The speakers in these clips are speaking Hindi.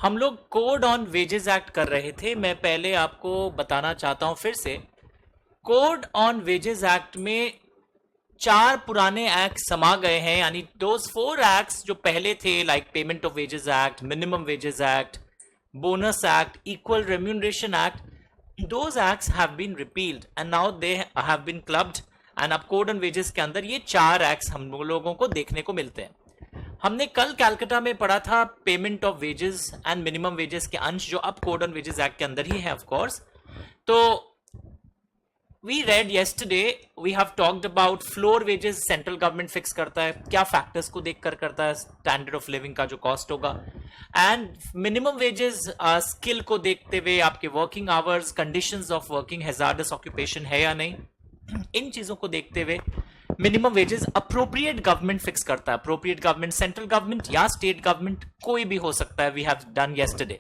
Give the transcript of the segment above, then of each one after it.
हम लोग कोड ऑन वेजेस एक्ट कर रहे थे। मैं पहले आपको बताना चाहता हूं फिर से, कोड ऑन वेजेस एक्ट में 4 पुराने एक्ट समा गए हैं, यानी दोज 4 एक्ट्स जो पहले थे, like payment of wages act, minimum wages act, bonus act, equal remuneration act, those acts have been repealed and now they have been clubbed and अब कोड ऑन वेजेस के अंदर ये 4 एक्ट्स हम लोगों को देखने को मिलते हैं। हमने कल कैलकाटा में पढ़ा था payment of wages and minimum wages के अंश, जो अब कोड ऑन वेजेस एक्ट के अंदर ही है ऑफ कोर्स। तो we read yesterday, we have talked about floor wages central government fix करता है, क्या फैक्टर्स को देखकर करता है, स्टैंडर्ड ऑफ लिविंग का जो कॉस्ट होगा, एंड मिनिमम वेजेस स्किल को देखते हुए आपके working hours, conditions of working, hazardous occupation है या नहीं, इन चीजों को देखते हुए minimum wages appropriate government fix करता है। अप्रोप्रिएट गवर्नमेंट सेंट्रल गवर्नमेंट या स्टेट गवर्नमेंट कोई भी हो सकता है। We have done yesterday.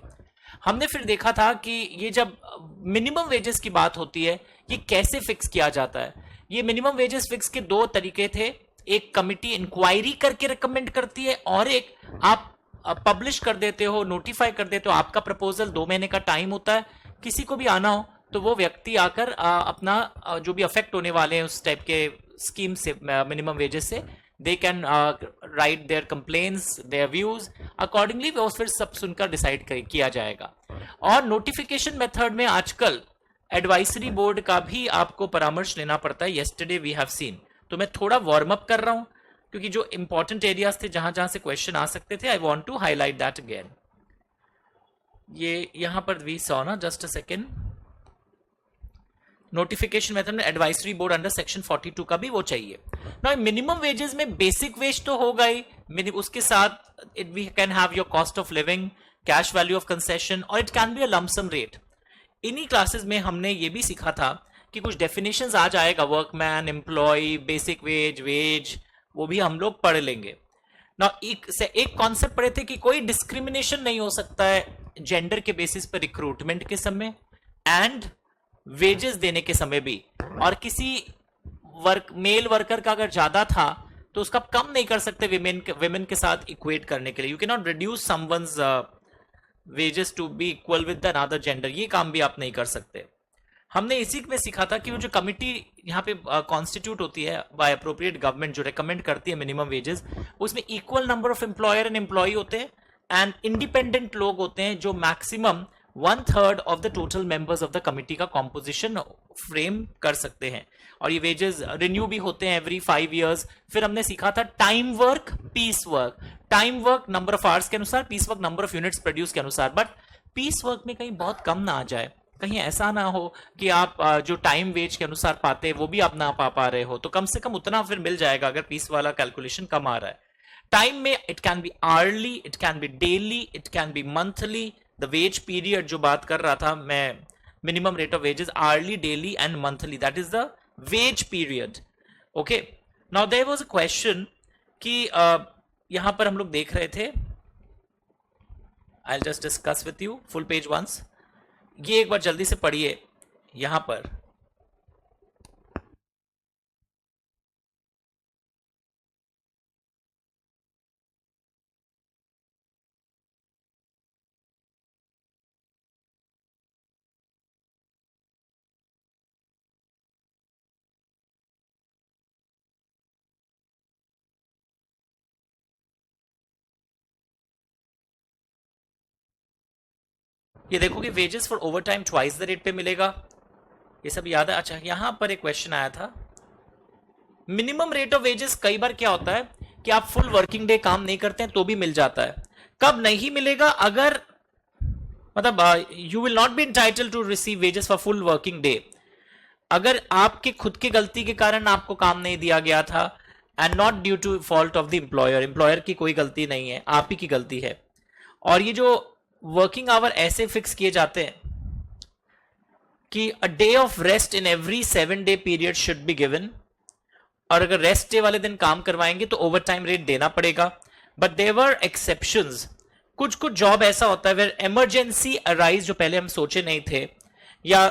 हमने फिर देखा था कि ये जब मिनिमम वेजेस की बात होती है, ये कैसे फिक्स किया जाता है। ये मिनिमम वेजेस फिक्स के 2 तरीके थे। एक कमिटी इंक्वायरी करके रिकमेंड करती है और एक आप पब्लिश कर देते हो, नोटिफाई कर देते हो। आपका प्रपोजल 2 महीने का टाइम होता है, किसी को भी आना हो तो वो व्यक्ति आकर अपना जो भी अफेक्ट होने वाले हैं उस टाइप के स्कीम से, मिनिमम वेजेस से, they can write their complaints, their views, accordingly वो फिर सब सुनकर डिसाइड किया जाएगा। और नोटिफिकेशन मेथड में आजकल एडवाइजरी बोर्ड का भी आपको परामर्श लेना पड़ता है। Yesterday we have seen. तो मैं थोड़ा वार्म अप कर रहा हूं क्योंकि जो इंपॉर्टेंट एरियाज थे, जहां जहां से क्वेश्चन आ सकते थे, I want to highlight that again. ये यहां पर वी सॉ ना, just a second, notification method में एडवाइजरी बोर्ड अंडर सेक्शन 42 का भी वो चाहिए ना। मिनिमम वेजेस में बेसिक वेज तो होगा ही, उसके साथ it we can have your cost of living, cash value of concession, और it can be a lump sum rate. इन्हीं क्लासेस में हमने ये भी सीखा था कि कुछ डेफिनेशंस आ जाएगा, workman, employ, basic wage, wage, वो भी हम लोग पढ़ लेंगे ना। एक कॉन्सेप्ट पढ़े थे कि कोई डिस्क्रिमिनेशन नहीं हो सकता है जेंडर के बेसिस पर रिक्रूटमेंट के समय एंड वेजेस देने के समय भी, और किसी मेल वर्कर का अगर ज्यादा था तो उसका कम नहीं कर सकते विमेन के साथ इक्वेट करने के लिए। You can not reduce someone's wages to be equal with another gender, ये काम भी आप नहीं कर सकते। हमने इसी में सीखा था कि वो जो कमिटी यहाँ पे कॉन्स्टिट्यूट होती है बाय अप्रोप्रिएट गवर्नमेंट, जो रेकमेंड करती है मिनिमम वेजेस, उसमें equal number of employer and employee होते हैं एंड इंडिपेंडेंट लोग होते हैं, जो maximum 1/3 of the total members of the committee का कॉम्पोजिशन फ्रेम कर सकते हैं। और ये वेजेस रिन्यू भी होते हैं एवरी 5 years। फिर हमने सीखा था time work, piece work. Time work number of hours के अनुसार, piece work number of units produce के अनुसार। बट पीस वर्क में कहीं बहुत कम ना आ जाए, कहीं ऐसा ना हो कि आप जो टाइम वेज के अनुसार पाते हैं वो भी आप ना पा रहे हो, तो कम से कम उतना फिर मिल जाएगा अगर पीस वाला कैलकुलेशन कम आ रहा है। टाइम में it can be hourly, it can be daily, it can be monthly. The wage period जो बात कर रहा था मैं, minimum rate of wages, hourly, daily and monthly, that is the wage period. Okay, now there was a question कि यहां पर हम लोग देख रहे थे, I just discuss with you full page once. ये एक बार जल्दी से पढ़िए यहां पर। ये देखो कि wages for over time twice the rate पे मिलेगा, ये सब याद है। अच्छा, यहां पर एक क्वेश्चन आया था, मिनिमम रेट ऑफ वेजेस कई बार क्या होता है कि आप फुल वर्किंग डे काम नहीं करते हैं तो भी मिल जाता है। कब नहीं मिलेगा? अगर मतलब you will not be entitle to receive wages for full working day अगर आपके खुद की गलती के कारण आपको काम नहीं दिया गया था, and not due to fault of the employer. Employer की कोई गलती नहीं है, आप ही की गलती है। और ये जो वर्किंग आवर ऐसे फिक्स किए जाते हैं कि a day of rest in every 7 day period should be given, और अगर रेस्ट डे वाले दिन काम करवाएंगे तो ओवर टाइम रेट देना पड़ेगा। But there were exceptions. कुछ कुछ जॉब ऐसा होता है वेयर इमरजेंसी अराइज, जो पहले हम सोचे नहीं थे, या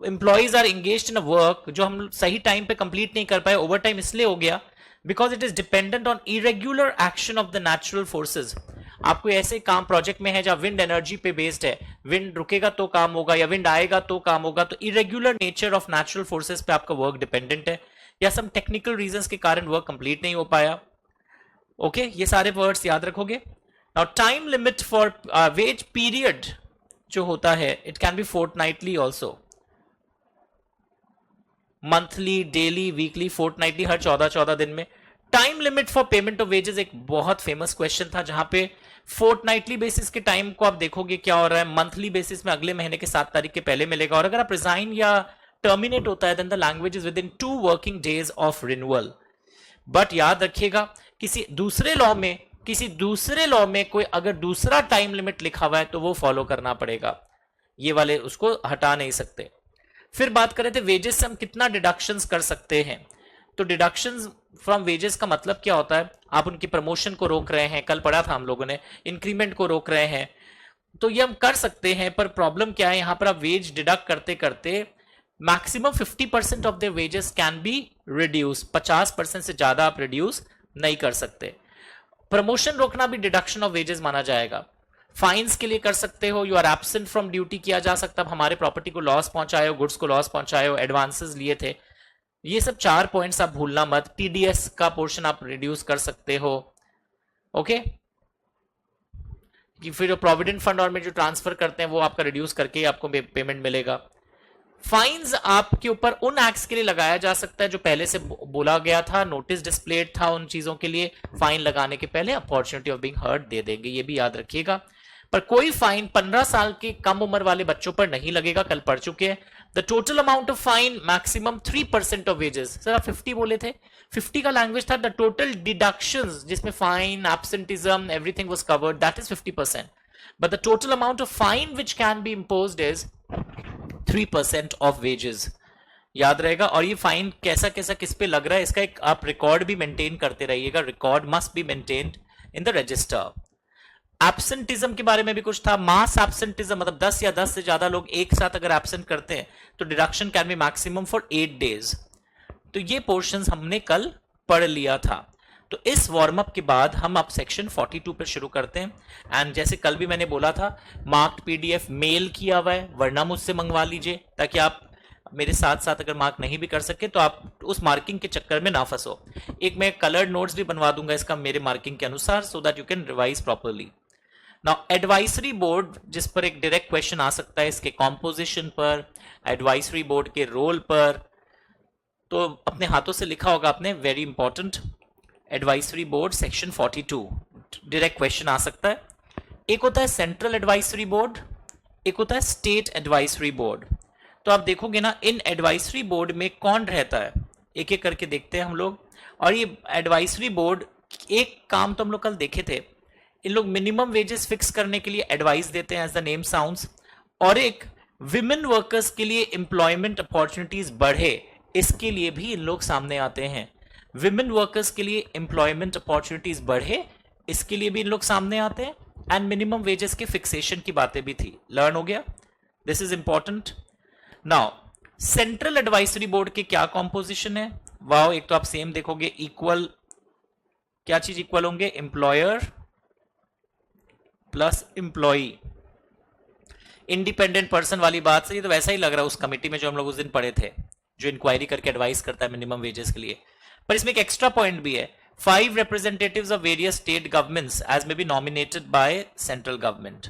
employees are engaged in a work जो हम सही टाइम पे कंप्लीट नहीं कर पाए, ओवर टाइम इसलिए हो गया because it is dependent on irregular action of the natural forces. आपको ऐसे काम प्रोजेक्ट में है जहां विंड एनर्जी पे बेस्ड है, विंड रुकेगा तो काम होगा या विंड आएगा तो काम होगा, तो irregular nature of natural forces पे आपका वर्क डिपेंडेंट है, या सम टेक्निकल रीजंस के कारण वर्क कंप्लीट नहीं हो पाया। ओके, ये सारे वर्ड्स याद रखोगे। Now time limit for wage period जो होता है, it can be fortnightly also, monthly, daily, weekly, fortnightly, हर 14-14 दिन में। Time limit for payment of wages एक बहुत फेमस क्वेश्चन था, जहां पे फोर्टनाइटली बेसिस के टाइम को आप देखोगे क्या हो रहा है, मंथली बेसिस में अगले महीने के 7 तारीख के पहले मिलेगा, और अगर आप रिजाइन या टर्मिनेट होता है then the language is within 2 working days of renewal. But याद रखिएगा, किसी दूसरे लॉ में कोई अगर दूसरा टाइम लिमिट लिखा हुआ है तो वो फॉलो करना पड़ेगा, ये वाले उसको हटा नहीं सकते। फिर बात करें थे वेजेस से हम कितना डिडक्शंस कर सकते हैं, तो डिडक्शंस फ्रॉम वेजेस का मतलब क्या होता है, आप उनकी प्रमोशन को रोक रहे हैं, कल पढ़ा था हम लोगों ने, इंक्रीमेंट को रोक रहे हैं, तो ये हम कर सकते हैं। पर प्रॉब्लम क्या है, यहां पर आप वेज डिडक्ट करते करते maximum 50% of the wages can be reduce, 50% से ज्यादा आप रिड्यूस नहीं कर सकते। प्रमोशन रोकना भी डिडक्शन ऑफ वेजेस माना जाएगा। फाइन्स के लिए कर सकते हो, you are absent from duty किया जा सकता है, हमारे प्रॉपर्टी को लॉस पहुंचाए हो, गुड्स को लॉस पहुंचाए हो, एडवांसेस लिए थे, ये सब 4 पॉइंट्स आप भूलना मत। टीडीएस का पोर्शन आप रिड्यूस कर सकते हो। ओके, कि फिर प्रोविडेंट फंड और में जो ट्रांसफर करते हैं वो आपका रिड्यूस करके आपको पेमेंट मिलेगा। फाइन्स आपके ऊपर उन एक्ट्स के लिए लगाया जा सकता है जो पहले से बोला गया था, नोटिस डिस्प्लेड था उन चीजों के लिए, फाइन लगाने के पहले अपॉर्चुनिटी ऑफ बीइंग हर्ट दे देंगे, ये भी याद रखिएगा। पर कोई फाइन 15 साल के कम उम्र वाले बच्चों पर नहीं लगेगा, कल पढ़ चुके हैं। The total amount of fine maximum 3% of wages, sir आप 50 बोले थे, 50 का लैंग्वेज था। द टोटल डिडक्शंस जिसमें fine, absenteeism, everything was covered, that is 50%, but the total amount of fine which can B imposed is 3% of wages, याद रहेगा। और ये फाइन कैसा कैसा किस पे लग रहा है, इसका एक आप रिकॉर्ड भी मेंटेन करते रहिएगा, record must be maintained in the register. Absenteeism के बारे में भी कुछ था, मास एब्सेंटिज्म मतलब 10 या 10 से ज्यादा लोग एक साथ अगर एब्सेंट करते हैं तो deduction can be maximum for 8 days. तो ये पोर्शंस हमने कल पढ़ लिया था। तो इस वार्म अप के बाद हम अब सेक्शन 42 पर शुरू करते हैं। एंड जैसे कल भी मैंने बोला था, मार्क्ड पीडीएफ मेल किया हुआ है, वरना मुझसे मंगवा लीजिए, ताकि आप मेरे साथ साथ अगर मार्क नहीं भी कर सके तो आप उस मार्किंग के चक्कर में ना फंसो। एक मैं कलर्ड नोट्स भी बनवा दूंगा इसका मेरे मार्किंग के अनुसार, so that you can revise properly. Now advisory board, जिस पर एक डायरेक्ट क्वेश्चन आ सकता है, इसके कॉम्पोजिशन पर, एडवाइजरी बोर्ड के रोल पर, तो अपने हाथों से लिखा होगा आपने, very important. Advisory board section 42 direct question आ सकता है। एक होता है सेंट्रल एडवाइजरी बोर्ड, एक होता है स्टेट एडवाइजरी बोर्ड। तो आप देखोगे ना, इन एडवाइजरी बोर्ड में कौन रहता है, एक एक करके देखते हैं हम लोग। और ये एडवाइजरी बोर्ड, एक काम तो हम लोग कल देखे थे, इन लोग मिनिमम वेजेस फिक्स करने के लिए एडवाइस देते हैं, एज द नेम साउंड्स। और एक विमेन वर्कर्स के लिए एम्प्लॉयमेंट अपॉर्चुनिटीज बढ़े, इसके लिए भी इन लोग सामने आते हैं। विमेन वर्कर्स के लिए एम्प्लॉयमेंट अपॉर्चुनिटीज बढ़े, इसके लिए भी इन लोग सामने आते हैं। एंड मिनिमम वेजेस के फिक्सेशन की बातें भी थी, लर्न हो गया, this is important. Now central advisory board के क्या कॉम्पोजिशन है, वाओ, एक तो आप सेम देखोगे, इक्वल, क्या चीज इक्वल होंगे, employer plus employee. Independent person वाली बात से ये तो वैसा ही लग रहा है उस कमेटी में जो हम लोग उस दिन पढ़े थे, जो इंक्वायरी करके एडवाइस करता है मिनिमम वेजेस के लिए। पर इसमें एक एक्स्ट्रा पॉइंट भी है, 5 representatives of various state governments as may be nominated by central government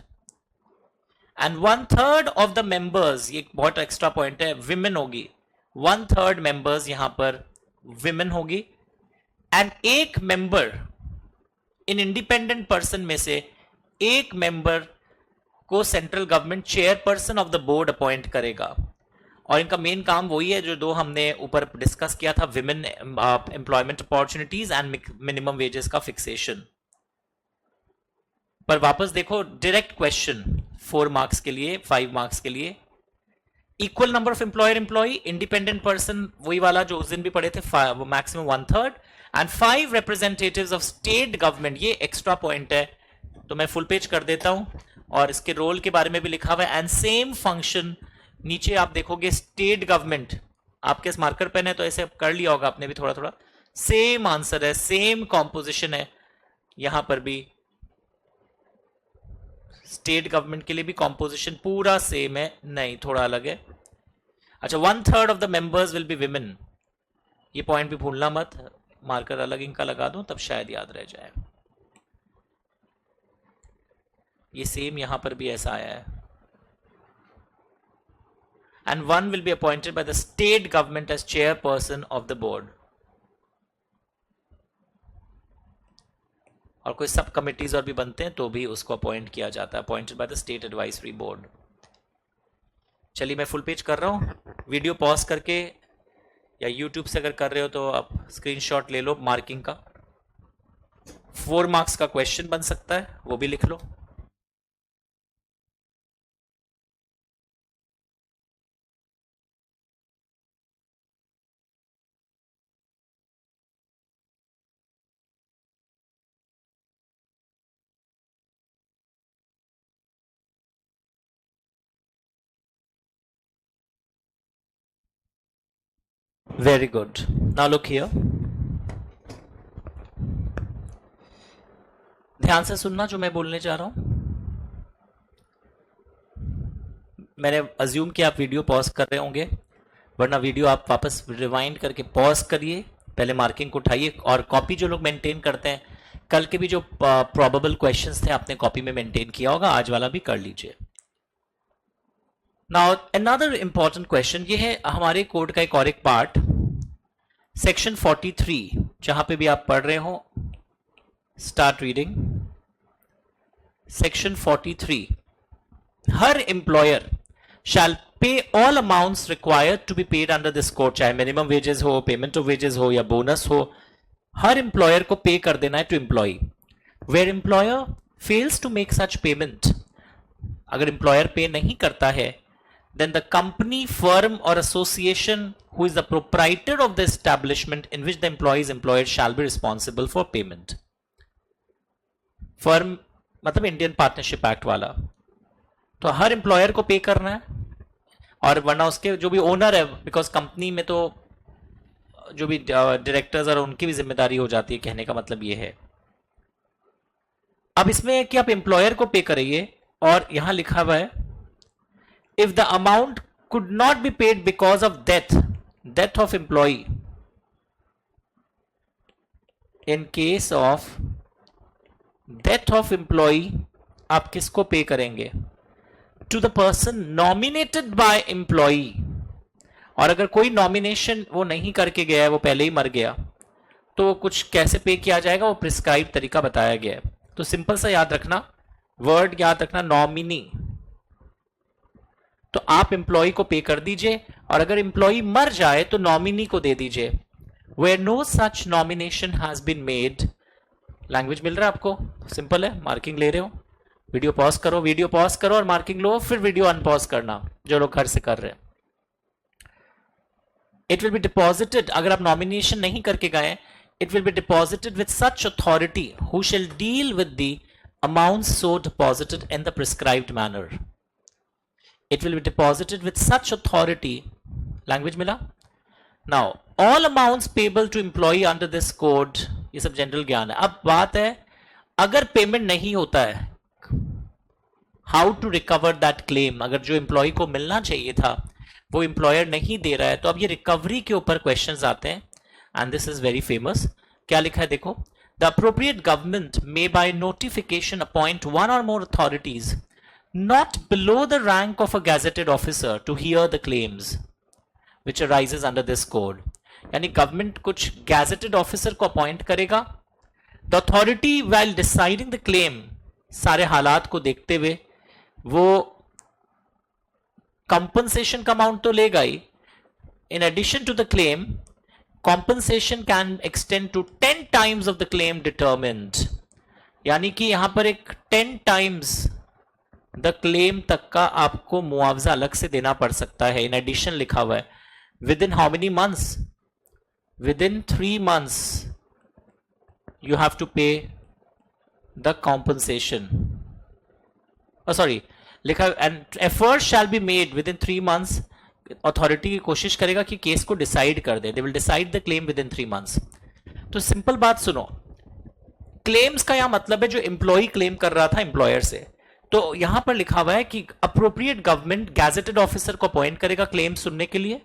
and 1/3 of the members, ये एक बहुत एक्स्ट्रा पॉइंट है, विमेन होगी, 1/3 मेंबर्स यहां पर विमेन होगी। एंड एक मेंबर, इन इंडिपेंडेंट पर्सन में से एक मेंबर को central government chairperson of the board appoint करेगा। और इनका मेन काम वही है जो दो हमने ऊपर डिस्कस किया था, women employment opportunities and minimum wages का फिक्सेशन। पर वापस देखो, डायरेक्ट क्वेश्चन 4 मार्क्स के लिए, 5 मार्क्स के लिए, equal number of employer employee, independent person वही वाला जो उस दिन भी पढ़े थे, maximum 1/3, and 5 representatives of state government, ये एक्स्ट्रा पॉइंट है, तो मैं फुल पेज कर देता हूं। और इसके रोल के बारे में भी लिखा हुआ है, एंड सेम फंक्शन, नीचे आप देखोगे स्टेट गवर्नमेंट, आपके मार्कर पेन है तो ऐसे कर लिया होगा आपने भी थोड़ा थोड़ा, सेम आंसर है, सेम कॉम्पोजिशन है यहां पर भी। स्टेट गवर्नमेंट के लिए भी कॉम्पोजिशन पूरा सेम है, नहीं थोड़ा अलग है। अच्छा, 1/3 of the members will be women, ये पॉइंट भी भूलना मत, मार्कर अलग इनका लगा दूं तब शायद याद रह जाए। ये सेम यहां पर भी ऐसा आया है। And one will be appointed by the state government as chairperson of the board. और कोई सब कमिटीज और भी बनते हैं तो भी उसको अपॉइंट किया जाता है, appointed by the state advisory board. चलिए मैं फुल पेज कर रहा हूं, वीडियो पॉज करके या यूट्यूब से अगर कर रहे हो तो आप स्क्रीनशॉट ले लो मार्किंग का। 4 मार्क्स का क्वेश्चन बन सकता है, वो भी लिख लो। Very good, now look here, ध्यान से सुनना जो मैं बोलने जा रहा हूं। मैंने अज्यूम कि आप वीडियो पॉज कर रहे होंगे, वरना वीडियो आप वापस रिवाइंड करके पॉज करिए, पहले मार्किंग को उठाइए। और कॉपी जो लोग मेंटेन करते हैं, कल के भी जो प्रोबेबल क्वेश्चंस थे आपने कॉपी में मेंटेन किया होगा, आज वाला भी कर लीजिए। नाउ अनदर इंपॉर्टेंट क्वेश्चन, ये है हमारे कोड का एक और एक पार्ट, सेक्शन 43, जहां पे भी आप पढ़ रहे हो, start reading. Section 43, her employer shall pay all amounts required to be paid under this code, चाहे मिनिमम वेजेस हो, पेमेंट ऑफ वेजेस हो या बोनस हो, हर एम्प्लॉयर को पे कर देना है to employ. Where employer fails to make such payment, अगर एम्प्लॉयर पे नहीं करता है, then the company, firm or association who is the proprietor of the establishment in which the employee is employed shall be responsible for payment. Firm मतलब इंडियन पार्टनरशिप एक्ट वाला, तो हर एम्प्लॉयर को पे करना है, और वरना उसके जो भी ओनर है, बिकॉज कंपनी में तो जो भी डायरेक्टर्स और उनकी भी जिम्मेदारी हो जाती है, कहने का मतलब ये है। अब इसमें कि आप एम्प्लॉयर को पे करिए, और यहां लिखा हुआ है if the amount could not be paid because of death of employee, in case of death of employee, आप किसको पे करेंगे? To the person nominated by employee, और अगर कोई नॉमिनेशन वो नहीं करके गया है, वो पहले ही मर गया, तो कुछ कैसे पे किया जाएगा, वो प्रिस्क्राइब तरीका बताया गया है। तो सिंपल सा याद रखना, वर्ड याद रखना, नॉमिनी। तो आप एम्प्लॉय को पे कर दीजिए, और अगर एम्प्लॉय मर जाए तो नॉमिनी को दे दीजिए। Where no such nomination has been made, language मिल रहा है आपको, सिंपल है, मार्किंग ले रहे हो, वीडियो पॉज करो और मार्किंग लो, फिर वीडियो अनपॉज करना जो लोग घर से कर रहे हैं। इट विल बी डिपॉजिटेड, अगर आप नॉमिनेशन नहीं करके गए, it will be deposited with such authority who shell deal with the amounts so deposited in the prescribed manner. It will be deposited with such authority, language मिला। Now all amounts payable to employee under this code, ये सब जनरल ज्ञान है। अब बात है, अगर पेमेंट नहीं होता है, how to recover that claim, अगर जो एम्प्लॉय को मिलना चाहिए था वो एम्प्लॉयर नहीं दे रहा है, तो अब ये रिकवरी के ऊपर क्वेश्चंस आते हैं, and this is very famous. क्या लिखा है देखो, the appropriate government may by notification appoint one or more authorities not below the rank of a gazetted officer to hear the claims which arises under this code। यानी गवर्नमेंट कुछ गैजेटेड ऑफिसर को अपॉइंट करेगा, the authority while deciding the claim, सारे हालात को देखते हुए वो कंपनसेशन का अमाउंट तो लेगा ही, in addition to the claim compensation can extend to 10 times of the claim determined, यानी कि यहां पर एक 10 times द क्लेम तक का आपको मुआवजा अलग से देना पड़ सकता है। इन एडिशन लिखा हुआ है, within how many months, within 3 months you have to pay the compensation, sorry लिखा, and effort shall be made within 3 months, authority की कोशिश करेगा कि केस को डिसाइड कर दे, they will decide the claim within 3 months। तो सिंपल बात सुनो, क्लेम्स का यहां मतलब है जो एम्प्लॉय क्लेम कर रहा था एम्प्लॉयर से, तो यहां पर लिखा हुआ है कि अप्रोप्रिएट गवर्नमेंट गैजेटेड ऑफिसर को अपॉइंट करेगा क्लेम सुनने के लिए।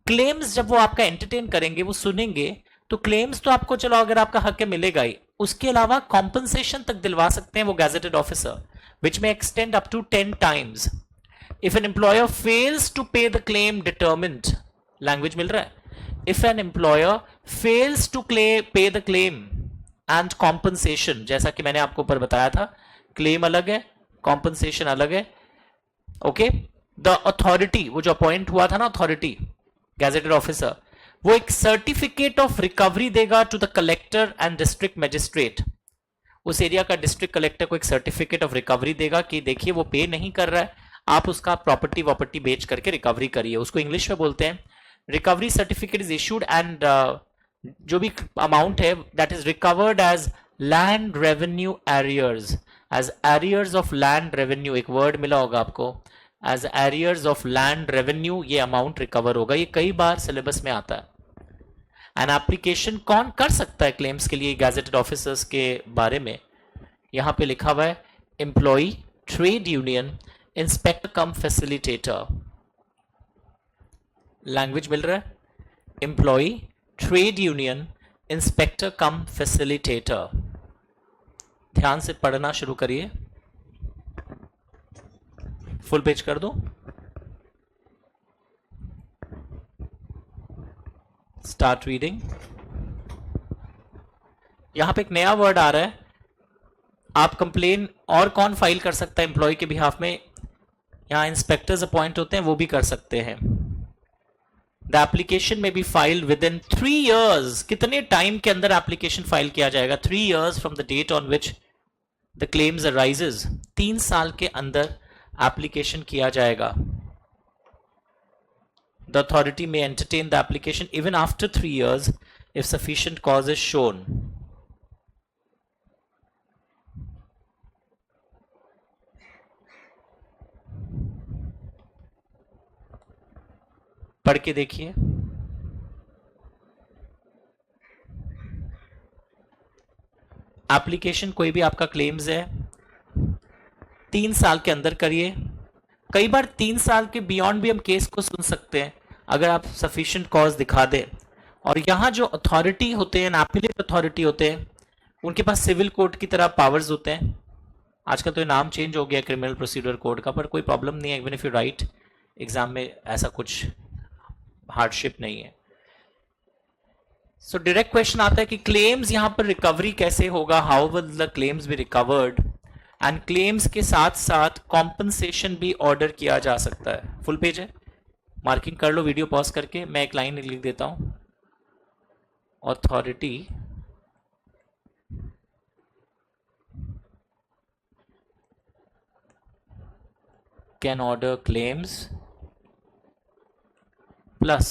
क्लेम्स जब वो आपका एंटरटेन करेंगे, वो सुनेंगे, तो क्लेम्स तो आपको चलो अगर आपका हक है मिलेगा ही, उसके अलावा कॉम्पनसेशन तक दिलवा सकते हैं वो गैजेटेड ऑफिसर, विच में extend up to 10 times if an employer fails to pay the claim determined. Language मिल रहा है? If an employer fails to pay the claim and compensation, जैसा कि मैंने आपको ऊपर बताया था, क्लेम अलग है, कॉम्पनसेशन अलग है। ओके, द अथॉरिटी, वो जो अपॉइंट हुआ था ना अथॉरिटी गैजेटेड ऑफिसर, वो एक सर्टिफिकेट ऑफ रिकवरी देगा to the collector and district magistrate. उस एरिया का डिस्ट्रिक्ट कलेक्टर को एक सर्टिफिकेट ऑफ रिकवरी देगा कि देखिए वो पे नहीं कर रहा है, आप उसका प्रॉपर्टी बेच करके रिकवरी करिए। उसको इंग्लिश में बोलते हैं recovery certificate is issued and जो भी अमाउंट है that is recovered as land revenue arrears, as arrears of land revenue, एक वर्ड मिला होगा आपको, as arrears of land revenue ये अमाउंट रिकवर होगा। ये कई बार सिलेबस में आता है। एन एप्लीकेशन कौन कर सकता है क्लेम्स के लिए गैजेटेड ऑफिसर्स के बारे में? यहां पे लिखा हुआ है employ, trade union, inspector cum facilitator. Language मिल रहा है? Employ, trade union, inspector cum facilitator. ध्यान से पढ़ना शुरू करिए। फुल पेज कर दो, स्टार्ट रीडिंग। यहां पे एक नया वर्ड आ रहा है, आप कंप्लेन और कौन फाइल कर सकता है एम्प्लॉय के बिहाफ में? यहां इंस्पेक्टर्स अपॉइंट होते हैं, वो भी कर सकते हैं। The application may be filed within 3 years। कितने टाइम के अंदर एप्लीकेशन फाइल किया जाएगा? 3 years from the date on which the claims arises. 3 साल के अंदर एप्लीकेशन किया जाएगा। The authority may entertain the application even after 3 years if sufficient cause is shown. पढ़ के देखिए। एप्लीकेशन कोई भी आपका क्लेम्स है 3 साल के अंदर करिए। कई बार 3 साल के बियॉन्ड भी हम केस को सुन सकते हैं अगर आप सफिशिएंट कॉज दिखा दें। और यहाँ जो अथॉरिटी होते हैं, एपीलेट अथॉरिटी होते हैं, उनके पास सिविल कोर्ट की तरह पावर्स होते हैं। आजकल तो ये नाम चेंज हो गया क्रिमिनल प्रोसीड्यूर कोड का, पर कोई प्रॉब्लम नहीं है, even if you right exam में ऐसा कुछ हार्डशिप नहीं है। सो डायरेक्ट क्वेश्चन आता है कि क्लेम्स यहां पर रिकवरी कैसे होगा, how will the claims be recovered, and claims के साथ साथ कॉम्पनसेशन भी ऑर्डर किया जा सकता है। फुल पेज है, मार्किंग कर लो वीडियो पॉज करके। मैं एक लाइन लिख देता हूं, authority can order claims plus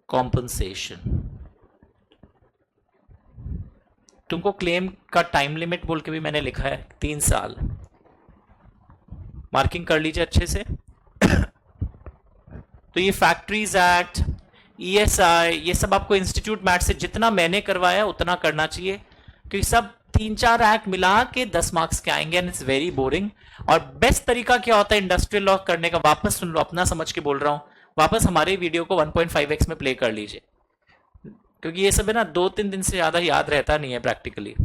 compensation. तुमको क्लेम का टाइम लिमिट बोल के भी मैंने लिखा है 3 साल, मार्किंग कर लीजिए अच्छे से। तो ये फैक्ट्रीज एक्ट, ईएसआई, ये सब आपको इंस्टीट्यूट मैट से जितना मैंने करवाया उतना करना चाहिए, क्योंकि सब 3-4 एक्ट मिला के 10 मार्क्स के आएंगे एंड इट्स वेरी बोरिंग। और बेस्ट तरीका क्या होता है इंडस्ट्रियल लॉ करने का? वापस सुन लो, अपना समझ के बोल रहा हूं, वापस हमारे वीडियो को 1.5x में प्ले कर लीजिए, क्योंकि ये सब है ना 2-3 दिन से ज्यादा याद रहता नहीं है प्रैक्टिकली,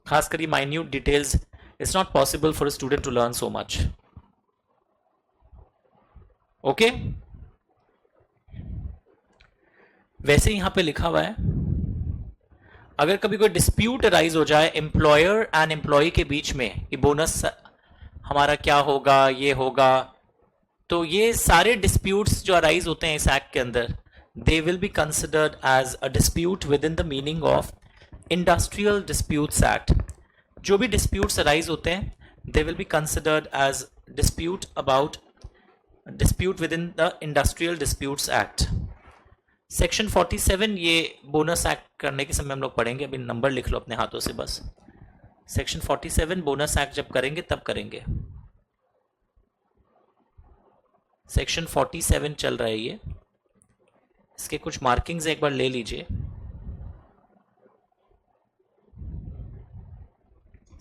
खासकर ये minute details. It's not possible for a student to learn so much. Okay, वैसे यहां पे लिखा हुआ है अगर कभी कोई डिस्प्यूट अराइज हो जाए एम्प्लॉयर एंड एम्प्लॉय के बीच में, ये बोनस हमारा क्या होगा, ये होगा, तो ये सारे डिस्प्यूट्स जो अराइज होते हैं इस एक्ट के अंदर, they will be considered as a dispute within the meaning of industrial disputes act. जो भी डिस्प्यूट्स अराइज होते हैं they will be considered as dispute about dispute within the industrial disputes act. Section 47 ये बोनस एक्ट करने के समय हम लोग पढ़ेंगे, अभी नंबर लिख लो अपने हाथों से बस। सेक्शन 47 बोनस एक्ट जब करेंगे तब करेंगे। सेक्शन 47 चल रहा है ये, इसके कुछ मार्किंग्स एक बार ले लीजिए।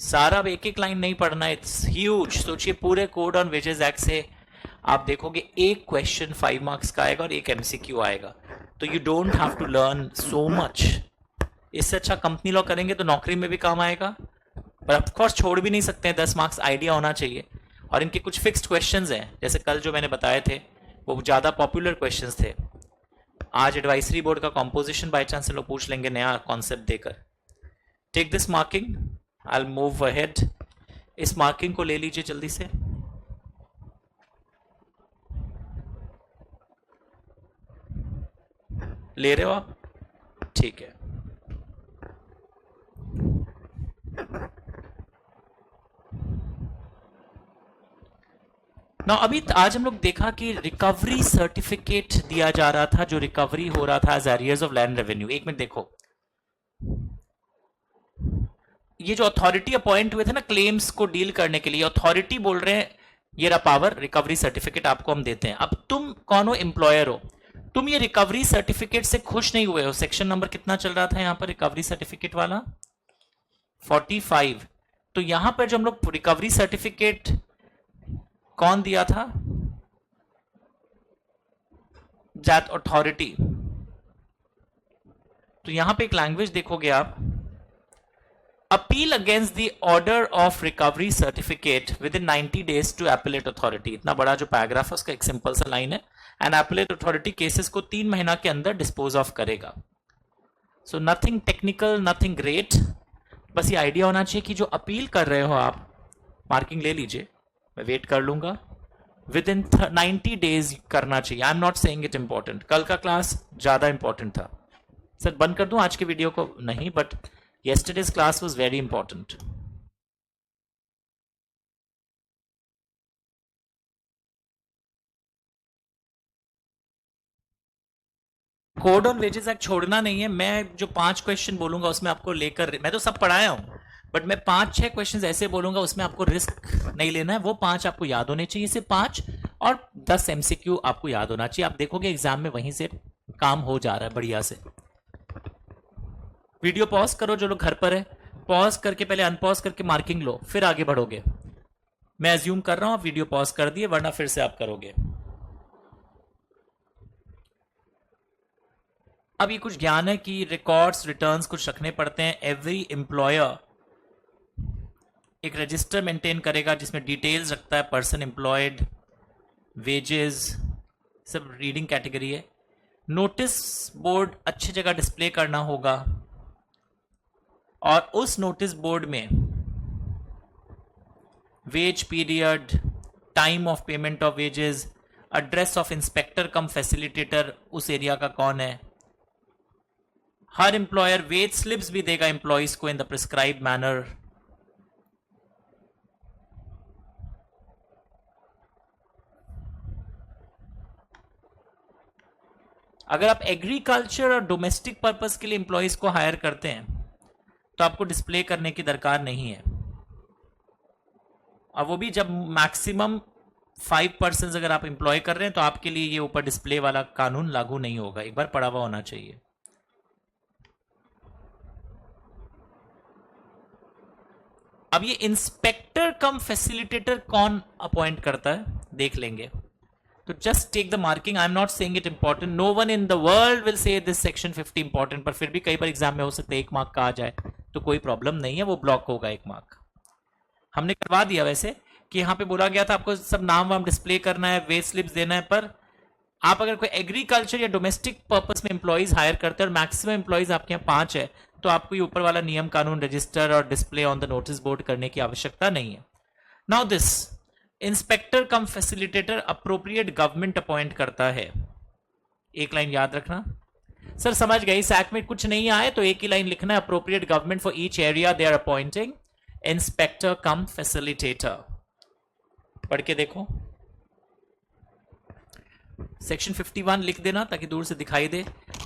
सारा अब एक एक लाइन नहीं पढ़ना, इट्स ह्यूज। सोचिए पूरे कोड ऑन वेजेस एक्ट से आप देखोगे एक क्वेश्चन 5 मार्क्स का आएगा और एक एमसीक्यू आएगा, तो you don't have to learn so much. इससे अच्छा कंपनी लॉ करेंगे तो नौकरी में भी काम आएगा, पर ऑफ कोर्स छोड़ भी नहीं सकते हैं, 10 मार्क्स आइडिया होना चाहिए। और इनके कुछ फिक्स्ड क्वेश्चंस हैं, जैसे कल जो मैंने बताए थे वो ज़्यादा पॉपुलर क्वेश्चंस थे। आज एडवाइजरी बोर्ड का कॉम्पोजिशन बाय चांस लोग पूछ लेंगे नया कॉन्सेप्ट देकर। Take this marking, I will move ahead. इस मार्किंग को ले लीजिए जल्दी से। ले रहे हो आप? ठीक है। ना अभी आज हम लोग देखा कि रिकवरी सर्टिफिकेट दिया जा रहा था, जो रिकवरी हो रहा था as arrears of land revenue. एक मिनट देखो, ये जो अथॉरिटी अपॉइंट हुए थे ना क्लेम्स को डील करने के लिए, अथॉरिटी बोल रहे हैं ये रहा पावर, रिकवरी सर्टिफिकेट आपको हम देते हैं। अब तुम कौन हो? एम्प्लॉयर हो। तुम ये रिकवरी सर्टिफिकेट से खुश नहीं हुए हो। सेक्शन नंबर कितना चल रहा था यहां पर रिकवरी सर्टिफिकेट वाला? 45। तो यहां पर जो हम लोग रिकवरी सर्टिफिकेट कौन दिया था? That authority. तो यहां पे एक लैंग्वेज देखोगे आप, appeal against the order of recovery certificate within 90 days to appellate authority. इतना बड़ा जो पैराग्राफ है उसका एक सिंपल सा लाइन है, एंड एपेलेट अथॉरिटी केसेस को 3 महीना के अंदर डिस्पोज ऑफ करेगा। So nothing technical, nothing great, बस ये आइडिया होना चाहिए कि जो अपील कर रहे हो आप, मार्किंग ले लीजिए, मैं वेट कर लूंगा। विद इन 90 डेज करना चाहिए। आई am not saying it important, कल का क्लास ज्यादा इंपॉर्टेंट था। सर बंद कर दूं आज के वीडियो को? नहीं, but yesterday's class was very important. Code on wages act छोड़ना नहीं है। मैं जो 5 क्वेश्चन बोलूंगा उसमें आपको लेकर, मैं तो सब पढ़ाया हूं, बट मैं 5-6 क्वेश्चन ऐसे बोलूंगा उसमें आपको रिस्क नहीं लेना है। वो 5 आपको याद होने चाहिए, सिर्फ 5, और 10 एमसीक्यू आपको याद होना चाहिए। आप देखोगे एग्जाम में वहीं से काम हो जा रहा है बढ़िया से। वीडियो पॉज करो जो लोग घर पर है, पॉज करके पहले अनपॉज करके मार्किंग लो, फिर आगे बढ़ोगे। मैं एज्यूम कर रहा हूं आप वीडियो पॉज कर दिए, वरना फिर से आप करोगे। अब ये कुछ ज्ञान है कि रिकॉर्ड्स रिटर्न्स कुछ रखने पड़ते हैं। एवरी एम्प्लॉयर एक रजिस्टर मेंटेन करेगा जिसमें डिटेल्स रखता है, पर्सन एम्प्लॉयड, वेजेस, सब रीडिंग कैटेगरी है। नोटिस बोर्ड अच्छी जगह डिस्प्ले करना होगा, और उस नोटिस बोर्ड में wage period, time of payment of wages, address of inspector cum facilitator, उस एरिया का कौन है। हर एम्प्लॉयर वेज स्लिप्स भी देगा एम्प्लॉइज को इन द प्रिस्क्राइब मैनर। अगर आप एग्रीकल्चर और डोमेस्टिक पर्पस के लिए एम्प्लॉइज को हायर करते हैं तो आपको डिस्प्ले करने की दरकार नहीं है, और वो भी जब मैक्सिमम 5% अगर आप एम्प्लॉय कर रहे हैं तो आपके लिए ये ऊपर डिस्प्ले वाला कानून लागू नहीं होगा। एक बार पढ़ा हुआ होना चाहिए। अब ये इंस्पेक्टर कम फैसिलिटेटर कौन अपॉइंट करता है देख लेंगे। तो just take the marking, I am not saying it important, no one in the world will say this section 50 important, पर फिर भी कई बार एग्जाम में हो सकता है 1 मार्क का आ जाए, तो कोई प्रॉब्लम नहीं है, वो ब्लॉक होगा 1 मार्क। हमने करवा दिया वैसे कि यहाँ पे बोला गया था आपको सब नाम वाम डिस्प्ले करना है, वेज स्लिप्स देना है, पर आप अगर कोई एग्रीकल्चर या डोमेस्टिक पर्पस में एम्प्लॉइज हायर करते हैं और मैक्सिमम एम्प्लॉइज आपके यहाँ 5 है, तो आपको ये ऊपर वाला नियम कानून रजिस्टर और display on the notice board करने की आवश्यकता नहीं है। Now this inspector cum facilitator appropriate government appoint करता है। एक लाइन याद रखना। सर समझ गए, इस एक्ट में कुछ नहीं आए तो एक ही लाइन लिखना है, appropriate government for each area they are appointing inspector cum facilitator. पढ़ के देखो, सेक्शन 51 लिख देना ताकि दूर से दिखाई दे।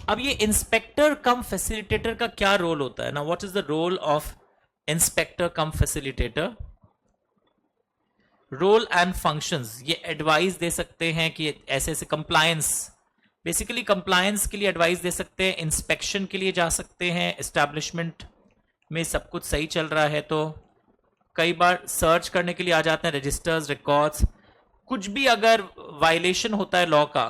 अब ये इंस्पेक्टर कम फैसिलिटेटर का क्या रोल होता है ना, what is the role of inspector cum facilitator? Role and functions, ये एडवाइस दे सकते हैं कि ऐसे ऐसे कंप्लायंस, बेसिकली कंप्लायंस के लिए एडवाइस दे सकते हैं, इंस्पेक्शन के लिए जा सकते हैं, एस्टैब्लिशमेंट में सब कुछ सही चल रहा है तो कई बार सर्च करने के लिए आ जाते हैं रजिस्टर्स, रिकॉर्ड्स, कुछ भी अगर वायलेशन होता है लॉ का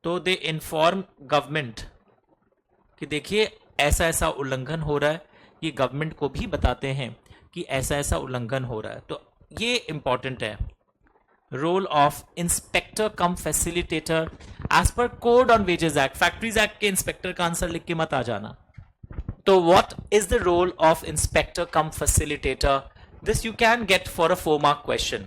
तो दे इन्फॉर्म गवर्नमेंट कि देखिए ऐसा ऐसा उल्लंघन हो रहा है, ये गवर्नमेंट को भी बताते हैं कि ऐसा ऐसा उल्लंघन हो रहा है। तो ये इंपॉर्टेंट है। Role of inspector cum facilitator as per code on wages act, factories act के इंस्पेक्टर का आंसर लिख के मत आ जाना। तो what is the role of inspector cum facilitator, this you can get for a 4 mark question.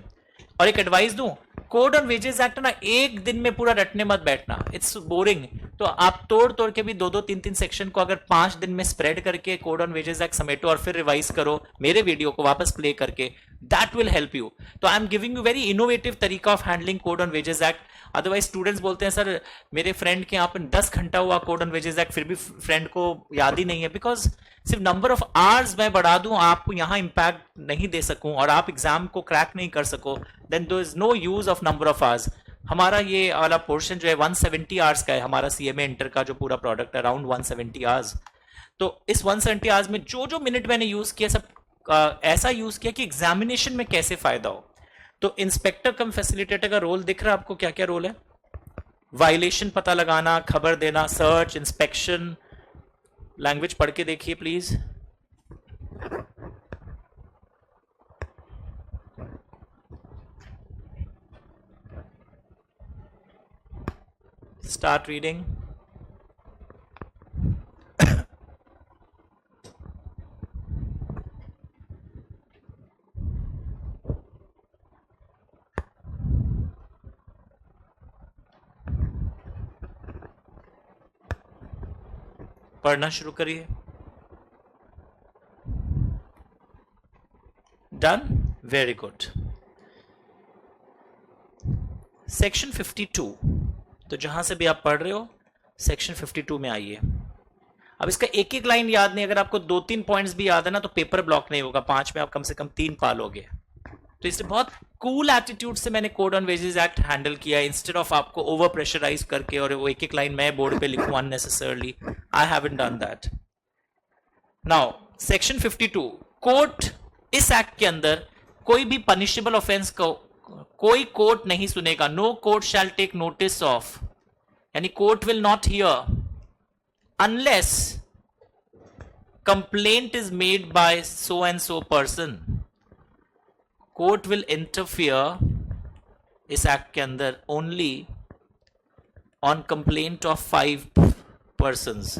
और एक एडवाइस दूं, कोड ऑन वेजेस एक्ट ना एक दिन में पूरा रटने मत बैठना, इट्स बोरिंग। तो आप तोड़ तोड़ के भी 2-2, 3-3 सेक्शन को अगर 5 दिन में स्प्रेड करके कोड ऑन वेजेस एक्ट समेटो और फिर रिवाइज करो मेरे वीडियो को वापस प्ले करके, दैट विल हेल्प यू। तो I am giving you very innovative तरीका of handling code on wages act. Otherwise students बोलते हैं सर मेरे फ्रेंड के यहाँ पे 10 घंटा हुआ कोड ऑन वेजेस एक्ट फिर भी फ्रेंड को याद ही नहीं है, बिकॉज सिर्फ नंबर ऑफ आवर्स मैं बढ़ा दूं, आपको यहां इंपैक्ट नहीं दे सकूं और आप एग्जाम को क्रैक नहीं कर सको, then there is no use of number of hours. हमारा ये वाला पोर्शन जो है 170 आवर्स का है, हमारा सीएमए इंटर का जो पूरा प्रोडक्ट है अराउंड 170 आवर्स। तो इस 170 आवर्स में जो जो मिनट मैंने यूज किया सब ऐसा यूज किया कि एग्जामिनेशन में कैसे फायदा हो। तो इंस्पेक्टर कम फैसिलिटेटर का रोल दिख रहा है आपको, क्या क्या रोल है? वायलेशन पता लगाना, खबर देना, सर्च, इंस्पेक्शन। लैंग्वेज पढ़ के देखिए प्लीज। Start reading. पढ़ना शुरू करिए। Done, very good. सेक्शन 52, तो जहां से भी आप पढ़ रहे हो सेक्शन 52 में आइए। अब इसका एक एक लाइन याद नहीं, अगर आपको 2-3 पॉइंट्स भी याद है ना तो पेपर ब्लॉक नहीं होगा, 5 में आप कम से कम 3 पालोगे। तो इससे बहुत कूल एटीट्यूड से मैंने code on wages act handle किया, इंस्टेड ऑफ आपको ओवर प्रेशराइज करके और वो एक एक लाइन मैं बोर्ड पे लिखूं unnecessarily. I haven't done that. Now section 52, court इस एक्ट के अंदर कोई भी पनिशेबल ऑफेंस को कोई कोर्ट नहीं सुनेगा। No court shall take notice of, यानी court will not hear unless complaint is made by so and so person. Court will interfere इस एक्ट के अंदर only on complaint of 5 persons.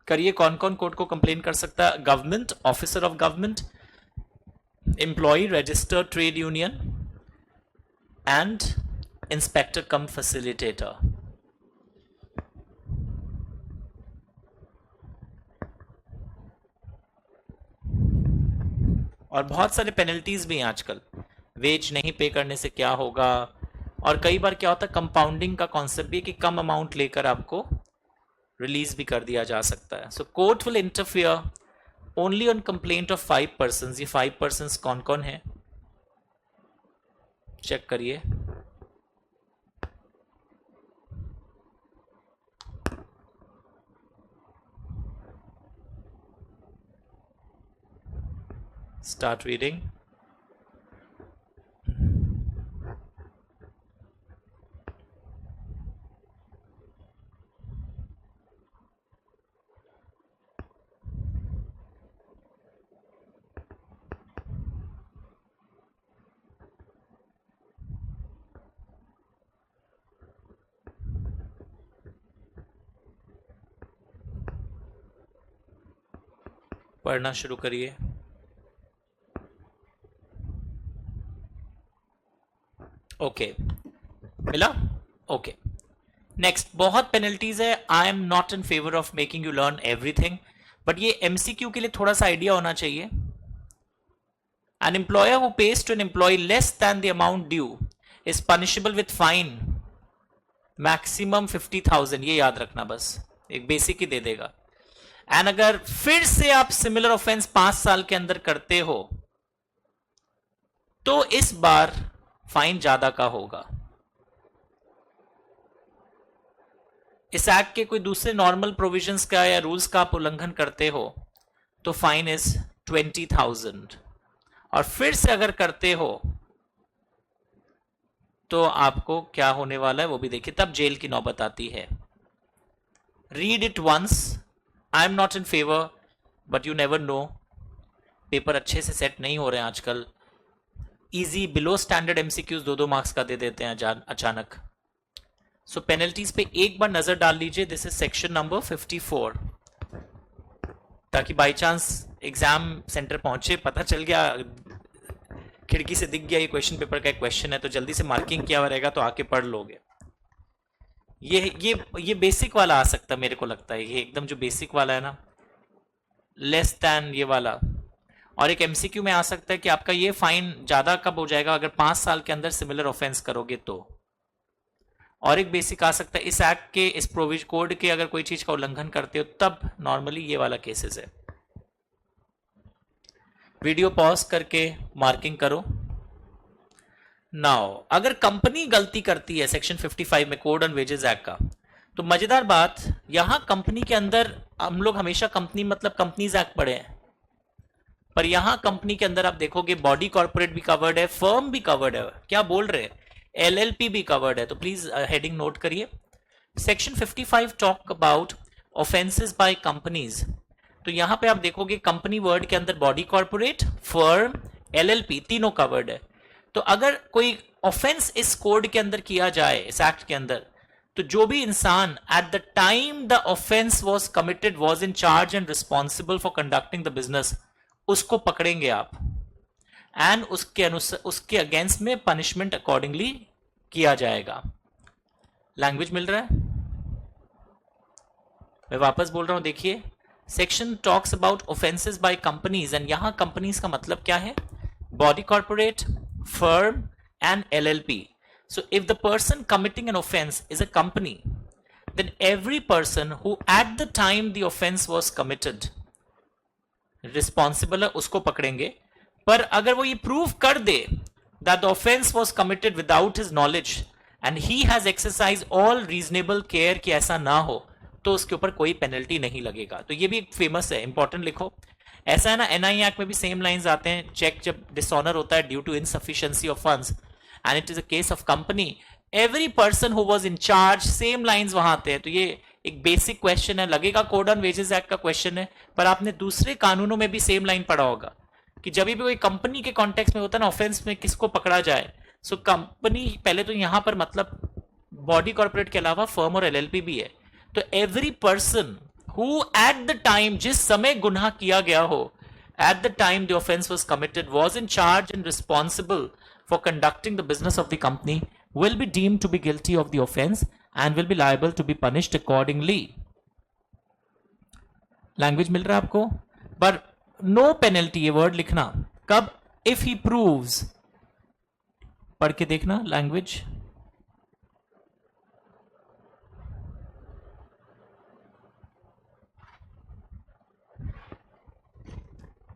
करिए, कौन कौन कोर्ट को कंप्लेन कर सकता है? Government, officer of government, employ, registered trade union and inspector cum facilitator. और बहुत सारे पेनल्टीज भी हैं आजकल, वेज नहीं पे करने से क्या होगा, और कई बार क्या होता है कंपाउंडिंग का कॉन्सेप्ट भी कि कम अमाउंट लेकर आपको रिलीज भी कर दिया जा सकता है। So court will interfere only on complaint of 5 persons. ये 5 पर्सन्स कौन कौन है चेक करिए। Start reading. पढ़ना शुरू करिए। ओके, मिला? Okay, next. बहुत पेनल्टीज है। I am not in favour of making you learn everything, but ये एमसीक्यू के लिए थोड़ा सा आइडिया होना चाहिए। An employer who pays to an employ less than the amount due is punishable with fine maximum 50,000। ये याद रखना, बस एक बेसिक ही दे देगा। एंड अगर फिर से आप सिमिलर ऑफेंस 5 साल के अंदर करते हो तो इस बार फाइन ज्यादा का होगा। इस एक्ट के कोई दूसरे नॉर्मल प्रोविजंस का या रूल्स का आप उल्लंघन करते हो तो फाइन इज 20,000, और फिर से अगर करते हो तो आपको क्या होने वाला है वो भी देखिए, तब जेल की नौबत आती है. Read it once. I am not in favour, but you never know. Paper अच्छे से सेट नहीं हो रहे हैं आजकल. Easy below standard MCQs 2-2 marks का दे देते हैं अचानक. सो पेनल्टीज पे एक बार नजर डाल लीजिए. दिस इज सेक्शन नंबर 54, ताकि बाई चांस एग्जाम सेंटर पहुंचे, पता चल गया, खिड़की से दिख गया ये क्वेश्चन पेपर का एक क्वेश्चन है, तो जल्दी से मार्किंग किया हुआ रहेगा तो आके पढ़ लोगे. ये बेसिक वाला आ सकता है मेरे को लगता है, ये एकदम जो बेसिक वाला है ना, लेस देन ये वाला. और एक एमसीक्यू में आ सकता है कि आपका ये फाइन ज्यादा कब हो जाएगा, अगर 5 साल के अंदर सिमिलर ऑफेंस करोगे तो. और एक बेसिक आ सकता है इस एक्ट के, इस प्रोविजन कोड के, अगर कोई चीज का उल्लंघन करते हो तब नॉर्मली ये वाला केसेस है. वीडियो पॉज करके मार्किंग करो. नाउ अगर कंपनी गलती करती है सेक्शन 55 में कोड ऑन वेजेस एक्ट का, तो मजेदार बात, यहां कंपनी के अंदर हम लोग हमेशा कंपनी मतलब कंपनीज एक्ट पढ़े हैं, पर यहां कंपनी के अंदर आप देखोगे बॉडी कॉर्पोरेट भी कवर्ड है, फर्म भी कवर्ड है. क्या बोल रहे हैं, एलएलपी भी कवर्ड है. तो प्लीज हेडिंग नोट करिए. Section 55 talk about offences by companies. तो यहां पे आप देखोगे कंपनी वर्ड के अंदर बॉडी कॉर्पोरेट, फर्म, एलएलपी तीनों कवर्ड है. तो अगर कोई ऑफेंस इस कोड के अंदर किया जाए, इस एक्ट के अंदर, तो जो भी इंसान at the time the offence was committed was in charge and responsible for conducting the business, उसको पकड़ेंगे आप, एंड उसके अनुसार उसके अगेंस्ट में पनिशमेंट अकॉर्डिंगली किया जाएगा. लैंग्वेज मिल रहा है? मैं वापस बोल रहा हूं, देखिए. Section talks about offences by companies, and यहां कंपनीज का मतलब क्या है, body corporate, firm and LLP. So if the person committing an offense is a company, then every person who at the time the offense was committed responsible है, उसको पकड़ेंगे. पर अगर वो ये प्रूव कर दे that the offense was committed without his knowledge and he has exercised all reasonable care कि ऐसा ना हो, तो उसके ऊपर कोई पेनल्टी नहीं लगेगा. तो ये भी एक फेमस है, इंपॉर्टेंट लिखो. ऐसा है ना, एनआई एक्ट में भी सेम लाइंस आते हैं. चेक जब डिसऑनर होता है due to insufficiency of funds and it is a case of company, every person who was in charge, same lines वहां आते हैं. तो ये एक बेसिक क्वेश्चन है, लगेगा कोड ऑन वेजेस एक्ट का क्वेश्चन है, पर आपने दूसरे कानूनों में भी सेम लाइन पढ़ा होगा कि जब भी कोई कंपनी के कॉन्टेक्स्ट में होता है ना, ऑफेंस में किसको पकड़ा जाए. सो कंपनी पहले तो यहां पर मतलब बॉडी कॉर्पोरेट के अलावा फर्म और एलएलपी भी है. तो every person who at the time, जिस समय गुनाह किया गया हो, at the time the offence was committed, was in charge and responsible for conducting the business of the company will be deemed to be guilty of the offense and will be liable to be punished accordingly. Language मिल रहा है आपको? पर नो पेनल्टी, ये वर्ड लिखना कब, इफ ही प्रूव्स. पढ़ के देखना लैंग्वेज.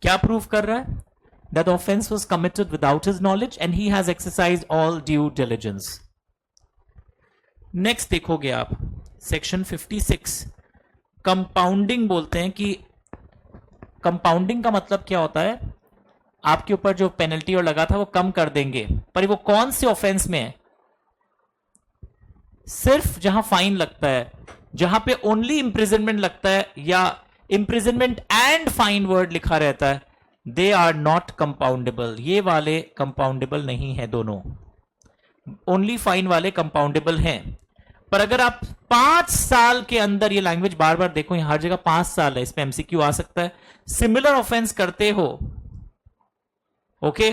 क्या प्रूव कर रहा है? That the offense was committed without his knowledge and he has exercised all due diligence. Next देखोगे आप सेक्शन 56, कंपाउंडिंग बोलते हैं. कि कंपाउंडिंग का मतलब क्या होता है, आपके ऊपर जो पेनल्टी और लगा था वो कम कर देंगे, पर वो कौन से ऑफेंस में है, सिर्फ जहां फाइन लगता है, जहां पे ओनली इंप्रिजनमेंट लगता है या इंप्रिजनमेंट एंड फाइन वर्ड लिखा रहता है, दे आर नॉट कंपाउंडेबल. ये वाले कंपाउंडेबल नहीं है दोनों, ओनली फाइन वाले कंपाउंडेबल हैं. पर अगर आप 5 साल के अंदर, ये लैंग्वेज बार बार देखो, यहां हर जगह 5 साल है, इसमें एमसीक्यू आ सकता है, सिमिलर ऑफेंस करते हो, ओके,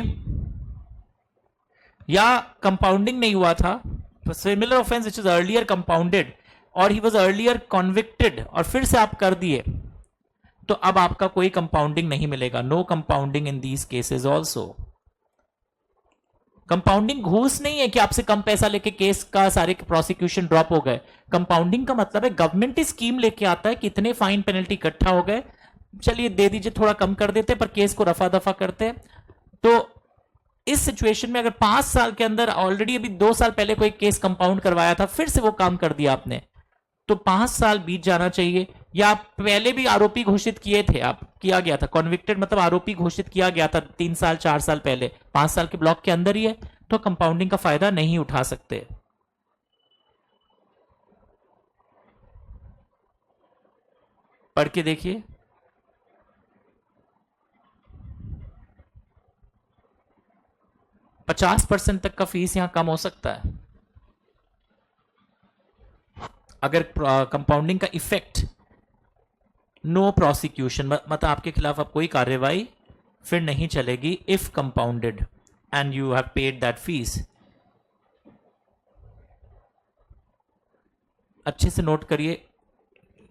या कंपाउंडिंग नहीं हुआ था, similar offence which is earlier compounded और ही वॉज अर्लियर कॉन्विक्टेड, और फिर से आप कर दिए, तो अब आपका कोई कंपाउंडिंग नहीं मिलेगा. No compounding in these cases also. Compounding घूस नहीं है कि आपसे कम पैसा लेके केस का सारे प्रोसिक्यूशन ड्रॉप हो गए. कंपाउंडिंग का मतलब है गवर्नमेंट स्कीम लेके आता है कि इतने फाइन पेनल्टी इकट्ठा हो गए, चलिए दे दीजिए, थोड़ा कम कर देते, पर केस को रफा दफा करते. तो इस सिचुएशन में अगर 5 साल के अंदर, ऑलरेडी अभी 2 साल पहले कोई केस कंपाउंड करवाया था, फिर से वो काम कर दिया आपने, तो 5 साल बीत जाना चाहिए, या आप पहले भी आरोपी घोषित किए थे, आप किया गया था कॉन्विक्टेड, मतलब आरोपी घोषित किया गया था 3 साल 4 साल पहले, 5 साल के ब्लॉक के अंदर ही है, तो कंपाउंडिंग का फायदा नहीं उठा सकते। पढ़ के देखिए। %50 तक का फीस यहां कम हो सकता है अगर कंपाउंडिंग का इफेक्ट नो प्रोसिक्यूशन, मतलब आपके खिलाफ अब कोई कार्रवाई फिर नहीं चलेगी if compounded and you have paid that fees. अच्छे से नोट करिए,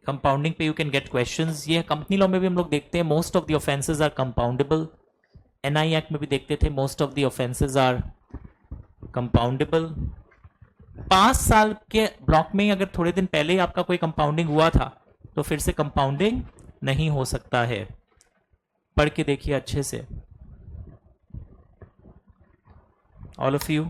कंपाउंडिंग पे यू कैन गेट क्वेश्चंस। ये कंपनी लॉ में भी हम लोग देखते हैं most of the offences are compoundable, NI act में भी देखते थे most of the offences are compoundable. 5 साल के ब्लॉक में अगर थोड़े दिन पहले ही आपका कोई कंपाउंडिंग हुआ था तो फिर से कंपाउंडिंग नहीं हो सकता है। पढ़ के देखिए अच्छे से ऑल ऑफ यू।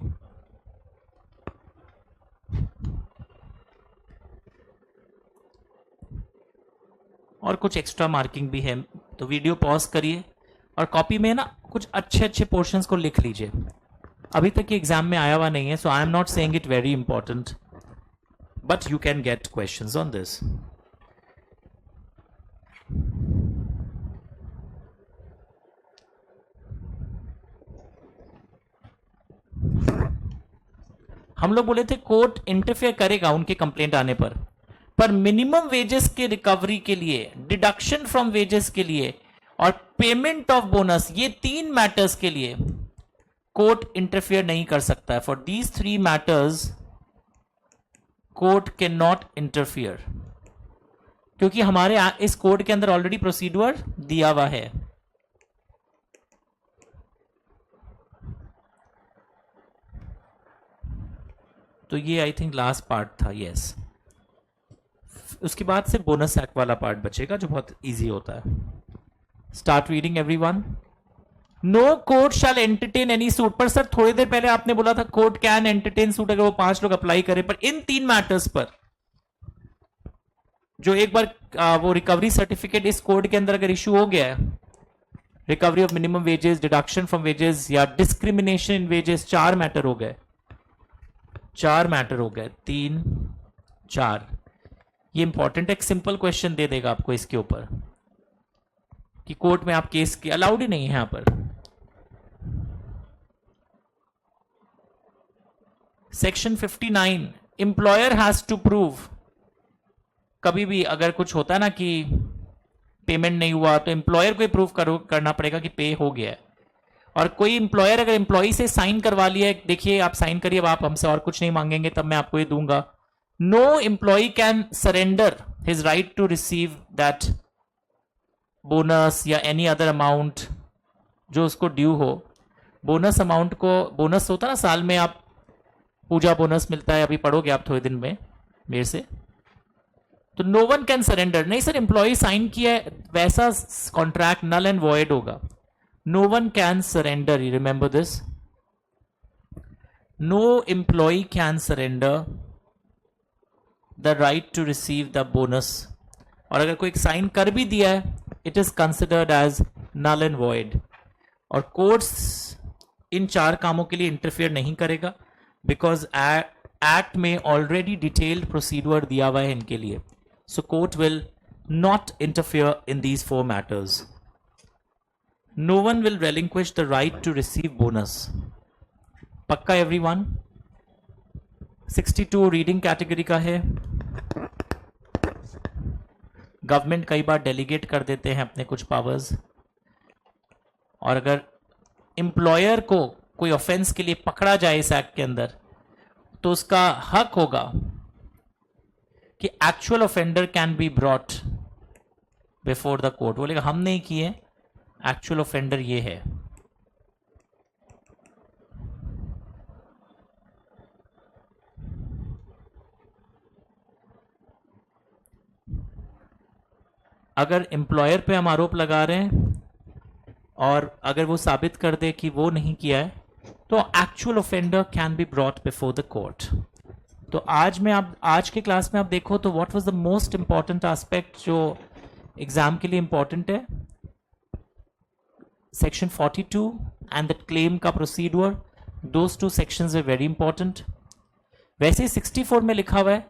और कुछ एक्स्ट्रा मार्किंग भी है, तो वीडियो पॉज करिए और कॉपी में ना कुछ अच्छे अच्छे पोर्शंस को लिख लीजिए। अभी तक ये एग्जाम में आया हुआ नहीं है, so I am not saying it very important, but you can get questions on this. हम लोग बोले थे कोर्ट इंटरफेयर करेगा उनके कंप्लेंट आने पर मिनिमम वेजेस के रिकवरी के लिए, डिडक्शन फ्रॉम वेजेस के लिए और पेमेंट ऑफ बोनस, ये 3 मैटर्स के लिए कोर्ट इंटरफेयर नहीं कर सकता है। For these 3 matters court can not interfere, क्योंकि हमारे इस कोर्ट के अंदर ऑलरेडी प्रोसीड्यूर दिया हुआ है। तो ये आई थिंक लास्ट पार्ट था, यस। उसके बाद से बोनस एक्ट वाला पार्ट बचेगा जो बहुत इजी होता है। Start reading everyone. No court shall entertain any suit, पर सर थोड़ी देर पहले आपने बोला था कोर्ट कैन एंटरटेन सूट अगर वो 5 लोग अप्लाई करें, पर इन 3 मैटर्स पर जो एक बार वो रिकवरी सर्टिफिकेट इस कोर्ट के अंदर अगर इशू हो गया है, recovery of minimum wages, deduction from wages या डिस्क्रिमिनेशन इन वेजेस, 4 मैटर हो गए, 4 मैटर हो गए, 3 4। ये इंपॉर्टेंट, एक सिंपल क्वेश्चन दे देगा आपको इसके ऊपर कि कोर्ट में आप केस की अलाउड ही नहीं है यहां पर। Section 59, employer has to prove, कभी भी अगर कुछ होता है ना कि पेमेंट नहीं हुआ तो एम्प्लॉयर को प्रूव करना पड़ेगा कि पे हो गया है। और कोई एम्प्लॉयर अगर एम्प्लॉई से साइन करवा लिया, देखिए आप साइन करिए, आप हमसे और कुछ नहीं मांगेंगे तब मैं आपको ये दूंगा। No employee can surrender his right to receive that bonus या एनी अदर अमाउंट जो उसको ड्यू हो। बोनस अमाउंट को, बोनस होता है ना साल में, आप पूजा बोनस मिलता है, अभी पढ़ोगे आप थोड़े दिन में मेरे से। तो नो वन कैन सरेंडर, नहीं सर एम्प्लॉय साइन किया है, वैसा कॉन्ट्रैक्ट नल एंड वॉइड होगा। No one can surrender, you remember this, no employee can surrender the right to receive the bonus. और अगर कोई साइन कर भी दिया है, it is considered as null and void. और कोर्ट्स इन 4 कामों के लिए इंटरफेयर नहीं करेगा, बिकॉज एक्ट में ऑलरेडी डिटेल्ड प्रोसीड्यूर दिया हुआ है इनके लिए। So court will not interfere in these 4 matters. No one will relinquish the right to receive bonus. पक्का एवरीवन? 62 रीडिंग कैटेगरी का है। गवर्नमेंट कई बार डेलीगेट कर देते हैं अपने कुछ पावर्स, और अगर एम्प्लॉयर को कोई ऑफेंस के लिए पकड़ा जाए इस एक्ट के अंदर, तो उसका हक होगा कि actual offender can be brought before the court. बोलेगा हम नहीं किए, एक्चुअल ऑफेंडर ये है। अगर एम्प्लॉयर पे हम आरोप लगा रहे हैं और अगर वो साबित कर दे कि वो नहीं किया है, तो actual offender can be brought before the court. तो तो आज के क्लास में आप देखो तो what was the most important aspect जो एग्जाम के लिए इंपॉर्टेंट है, सेक्शन 42 एंड दैट क्लेम का procedure, those two sections are very important. वैसे ही 64 में लिखा हुआ है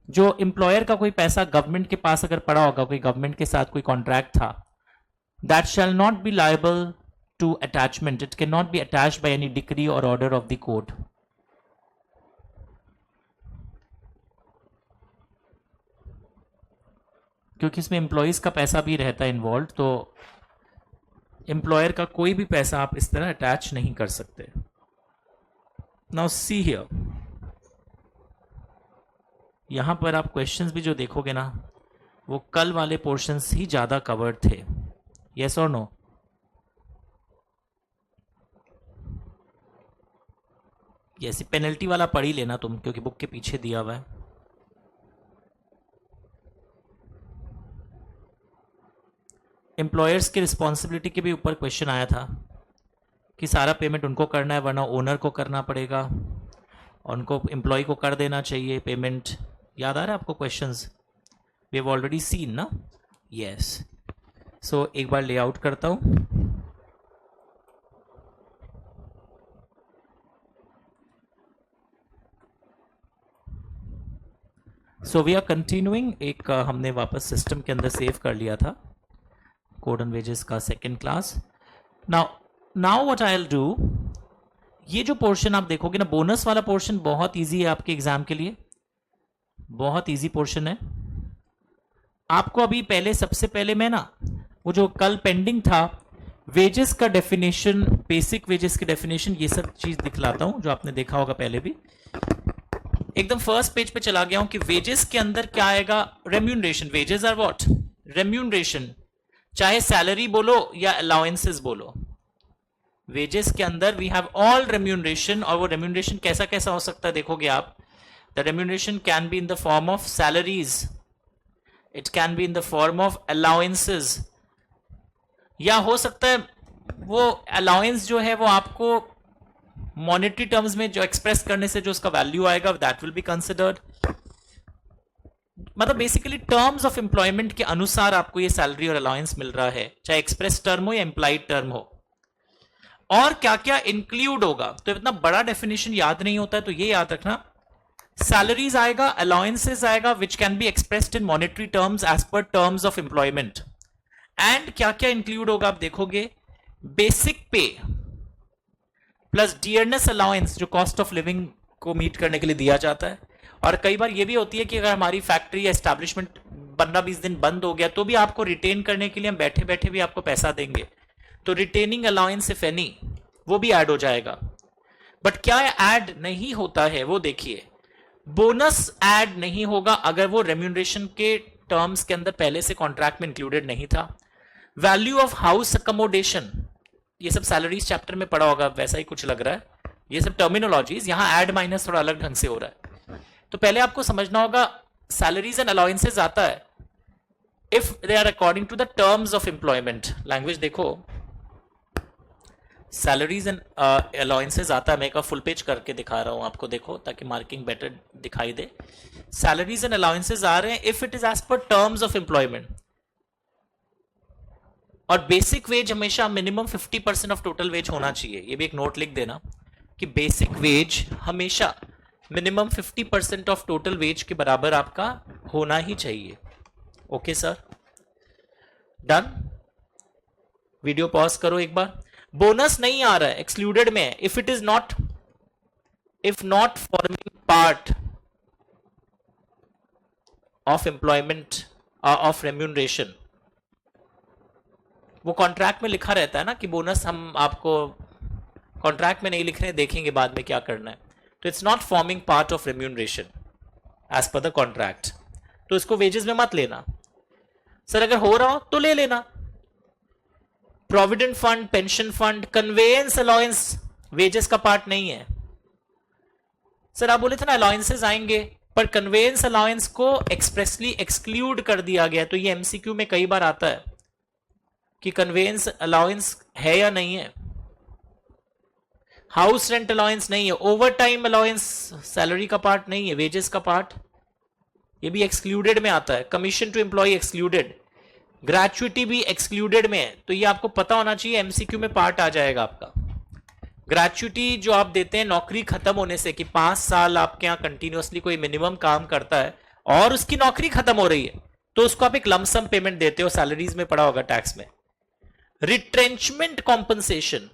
जो एम्प्लॉयर का कोई पैसा गवर्नमेंट के पास अगर पड़ा होगा, कोई गवर्नमेंट के साथ कोई कॉन्ट्रैक्ट था, that shall not be liable to attachment, it can not be attached by any decree और ऑर्डर ऑफ द कोर्ट। क्योंकि इसमें एम्प्लॉयज का पैसा भी रहता है इन्वॉल्व, तो एम्प्लॉयर का कोई भी पैसा आप इस तरह अटैच नहीं कर सकते। नाउ सी हियर, यहां पर आप क्वेश्चंस भी जो देखोगे ना वो कल वाले पोर्शंस ही ज्यादा कवर्ड थे, यस और नो? यस, पेनल्टी वाला पढ़ ही लेना तुम, क्योंकि बुक के पीछे दिया हुआ है। एम्प्लॉयर्स की रिस्पॉन्सिबिलिटी के भी ऊपर क्वेश्चन आया था कि सारा पेमेंट उनको करना है, वरना ओनर को करना पड़ेगा, और उनको एम्प्लॉय को कर देना चाहिए पेमेंट। याद आ रहा है आपको questions? We have already seen ना? यस। सो एक बार लेआउट करता हूं। सो वी आर कंटिन्यूइंग, एक हमने वापस सिस्टम के अंदर सेव कर लिया था कोड ऑन वेजेस का second class. Now what I will do, ये जो पोर्शन आप देखोगे ना, बोनस वाला पोर्शन बहुत इजी है आपके एग्जाम के लिए, बहुत इजी पोर्शन है। आपको अभी सबसे पहले मैं ना वो जो कल पेंडिंग था वेजेस का डेफिनेशन, बेसिक वेजेस की डेफिनेशन, ये सब चीज दिखलाता हूं जो आपने देखा होगा पहले भी। एकदम फर्स्ट पेज पे चला गया हूं कि वेजेस के अंदर क्या आएगा, remuneration. Wages are what? Remuneration, चाहे सैलरी बोलो या अलाउंसेस बोलो। वेजेस के अंदर वी हैव ऑल रेम्यूनरेशन, और वो रेम्यूनरेशन कैसा कैसा हो सकता है देखोगे आप। The remuneration can be in the form of salaries, it can be in the form of allowances, या हो सकता है वो अलाउंस जो है वो आपको मॉनेटरी टर्म्स में जो एक्सप्रेस करने से जो उसका वैल्यू आएगा, दैट विल बी कंसिडर्ड। मतलब बेसिकली टर्म्स ऑफ एम्प्लॉयमेंट के अनुसार आपको ये सैलरी और अलाउंस मिल रहा है, चाहे एक्सप्रेस टर्म हो या इंप्लाइड टर्म हो। और क्या क्या इंक्लूड होगा, तो इतना बड़ा डेफिनेशन याद नहीं होता है, तो ये याद रखना, सैलरीज आएगा, अलाउंसेस आएगा, which can be expressed in monetary terms as per terms of employment. And क्या क्या इंक्लूड होगा आप देखोगे, basic pay plus dearness allowance, जो कॉस्ट ऑफ लिविंग को मीट करने के लिए दिया जाता है। और कई बार ये भी होती है कि अगर हमारी फैक्ट्री या एस्टैब्लिशमेंट 15-20 दिन बंद हो गया तो भी आपको रिटेन करने के लिए हम बैठे बैठे भी आपको पैसा देंगे, तो रिटेनिंग अलाउंस इफ एनी वो भी ऐड हो जाएगा। बट क्या ऐड नहीं होता है वो देखिए, बोनस ऐड नहीं होगा अगर वो रेम्यूनरेशन के टर्म्स के अंदर पहले से कॉन्ट्रैक्ट में इंक्लूडेड नहीं था। वैल्यू ऑफ हाउस अकोमोडेशन, ये सब सैलरीज चैप्टर में पढ़ा होगा, वैसा ही कुछ लग रहा है, ये सब टर्मिनोलॉजीज, यहां ऐड माइनस थोड़ा अलग ढंग से हो रहा है। तो पहले आपको समझना होगा सैलरीज एंड अलाउंसेस आता है if they are according to the terms of employment. Language देखो, सैलरीज एंड अलाउंसेस आता है, मैं एक फुल पेज करके दिखा रहा हूं आपको, देखो ताकि मार्किंग बेटर दिखाई दे। सैलरीज एंड अलाउंसेस आ रहे हैं if it is as per terms of employment. और बेसिक वेज हमेशा मिनिमम 50% ऑफ टोटल वेज होना चाहिए, ये भी एक नोट लिख देना कि बेसिक वेज हमेशा मिनिमम 50% ऑफ टोटल वेज के बराबर आपका होना ही चाहिए। Okay sir, done. Video pause करो एक बार। बोनस नहीं आ रहा है, एक्सक्लूडेड में है, if it is not, if not forming part of employment of remuneration. वो कॉन्ट्रैक्ट में लिखा रहता है ना कि बोनस हम आपको, कॉन्ट्रैक्ट में नहीं लिख रहे, देखेंगे बाद में क्या करना है। तो it's not forming part of remuneration as per the contract, तो इसको वेजेस में मत लेना। सर अगर हो रहा हो तो ले लेना। Provident fund, pension fund, conveyance allowance wages का पार्ट नहीं है। सर आप बोले थे ना अलाउंसेस आएंगे, पर कन्वेयंस अलाउंस को एक्सप्रेसली एक्सक्लूड कर दिया गया। तो ये एमसीक्यू में कई बार आता है कि कन्वेयंस अलाउंस है या नहीं है। हाउस रेंट अलाउंस नहीं है, ओवर टाइम अलाउंस सैलरी का पार्ट नहीं है, वेजेस का पार्ट, ये भी एक्सक्लूडेड में आता है। Commission to employee excluded, gratuity भी एक्सक्लूडेड में है। तो ये आपको पता होना चाहिए, एमसीक्यू में पार्ट आ जाएगा आपका। ग्रेचुइटी जो आप देते हैं नौकरी खत्म होने से, कि 5 साल आपके यहाँ कंटिन्यूअसली कोई मिनिमम काम करता है और उसकी नौकरी खत्म हो रही है, तो उसको आप एक लमसम पेमेंट देते हो, सैलरीज में पड़ा होगा टैक्स में। रिट्रेंचमेंट कॉम्पनसेशन,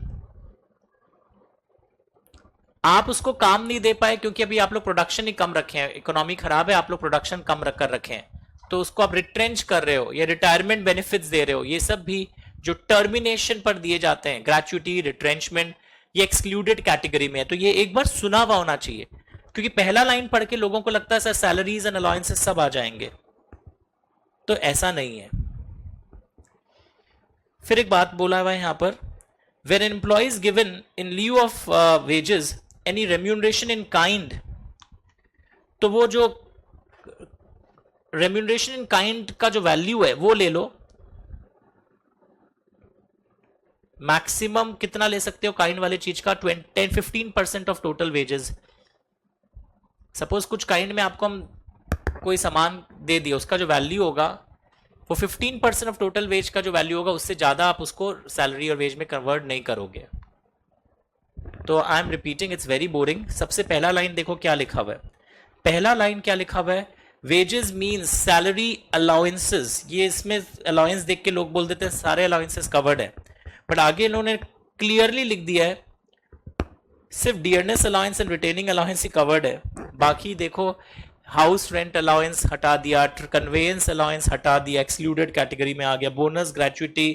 आप उसको काम नहीं दे पाए क्योंकि अभी आप लोग प्रोडक्शन ही कम रखे हैं, इकोनॉमी खराब है, आप लोग प्रोडक्शन कम रख कर रखे हैं, तो उसको आप रिट्रेंच कर रहे हो या रिटायरमेंट बेनिफिट्स दे रहे हो। ये सब भी जो टर्मिनेशन पर दिए जाते हैं, ग्रेचुइटी, रिट्रेंचमेंट, ये एक्सक्लूडेड कैटेगरी में है। तो ये एक बार सुना हुआ होना चाहिए, क्योंकि पहला लाइन पढ़ के लोगों को लगता है सर सैलरीज एंड अलाउंसेस सब आ जाएंगे, तो ऐसा नहीं है। फिर एक बात बोला हुआ है यहां पर, when employee is given in lieu of wages any remuneration in kind, तो वो जो रेम्यूनरेशन इन काइंड का जो वैल्यू है वो ले लो। मैक्सिमम कितना ले सकते हो काइंड वाले चीज का? 10-15% ऑफ टोटल वेजेस। सपोज कुछ काइंड में आपको हम कोई सामान दे दिया, उसका जो वैल्यू होगा वो 15% ऑफ टोटल वेज का जो वैल्यू होगा, उससे ज्यादा आप उसको सैलरी और वेज में कन्वर्ट नहीं करोगे। तो I am repeating, it's very boring. सबसे पहला लाइन देखो क्या लिखा हुआ है। पहला लाइन क्या लिखा हुआ है? Wages means salary allowances. ये इसमें अलाउंस देख के लोग बोल देते हैं सारे अलाउंसेस कवर्ड है, बट आगे इन्होंने क्लियरली लिख दिया है सिर्फ dearness allowance and retaining allowance he covered है। बाकी देखो, हाउस रेंट अलाउंस हटा दिया, कन्वेयंस अलाउंस हटा दिया, एक्सक्लूडेड कैटेगरी में आ गया। Bonus, gratuity,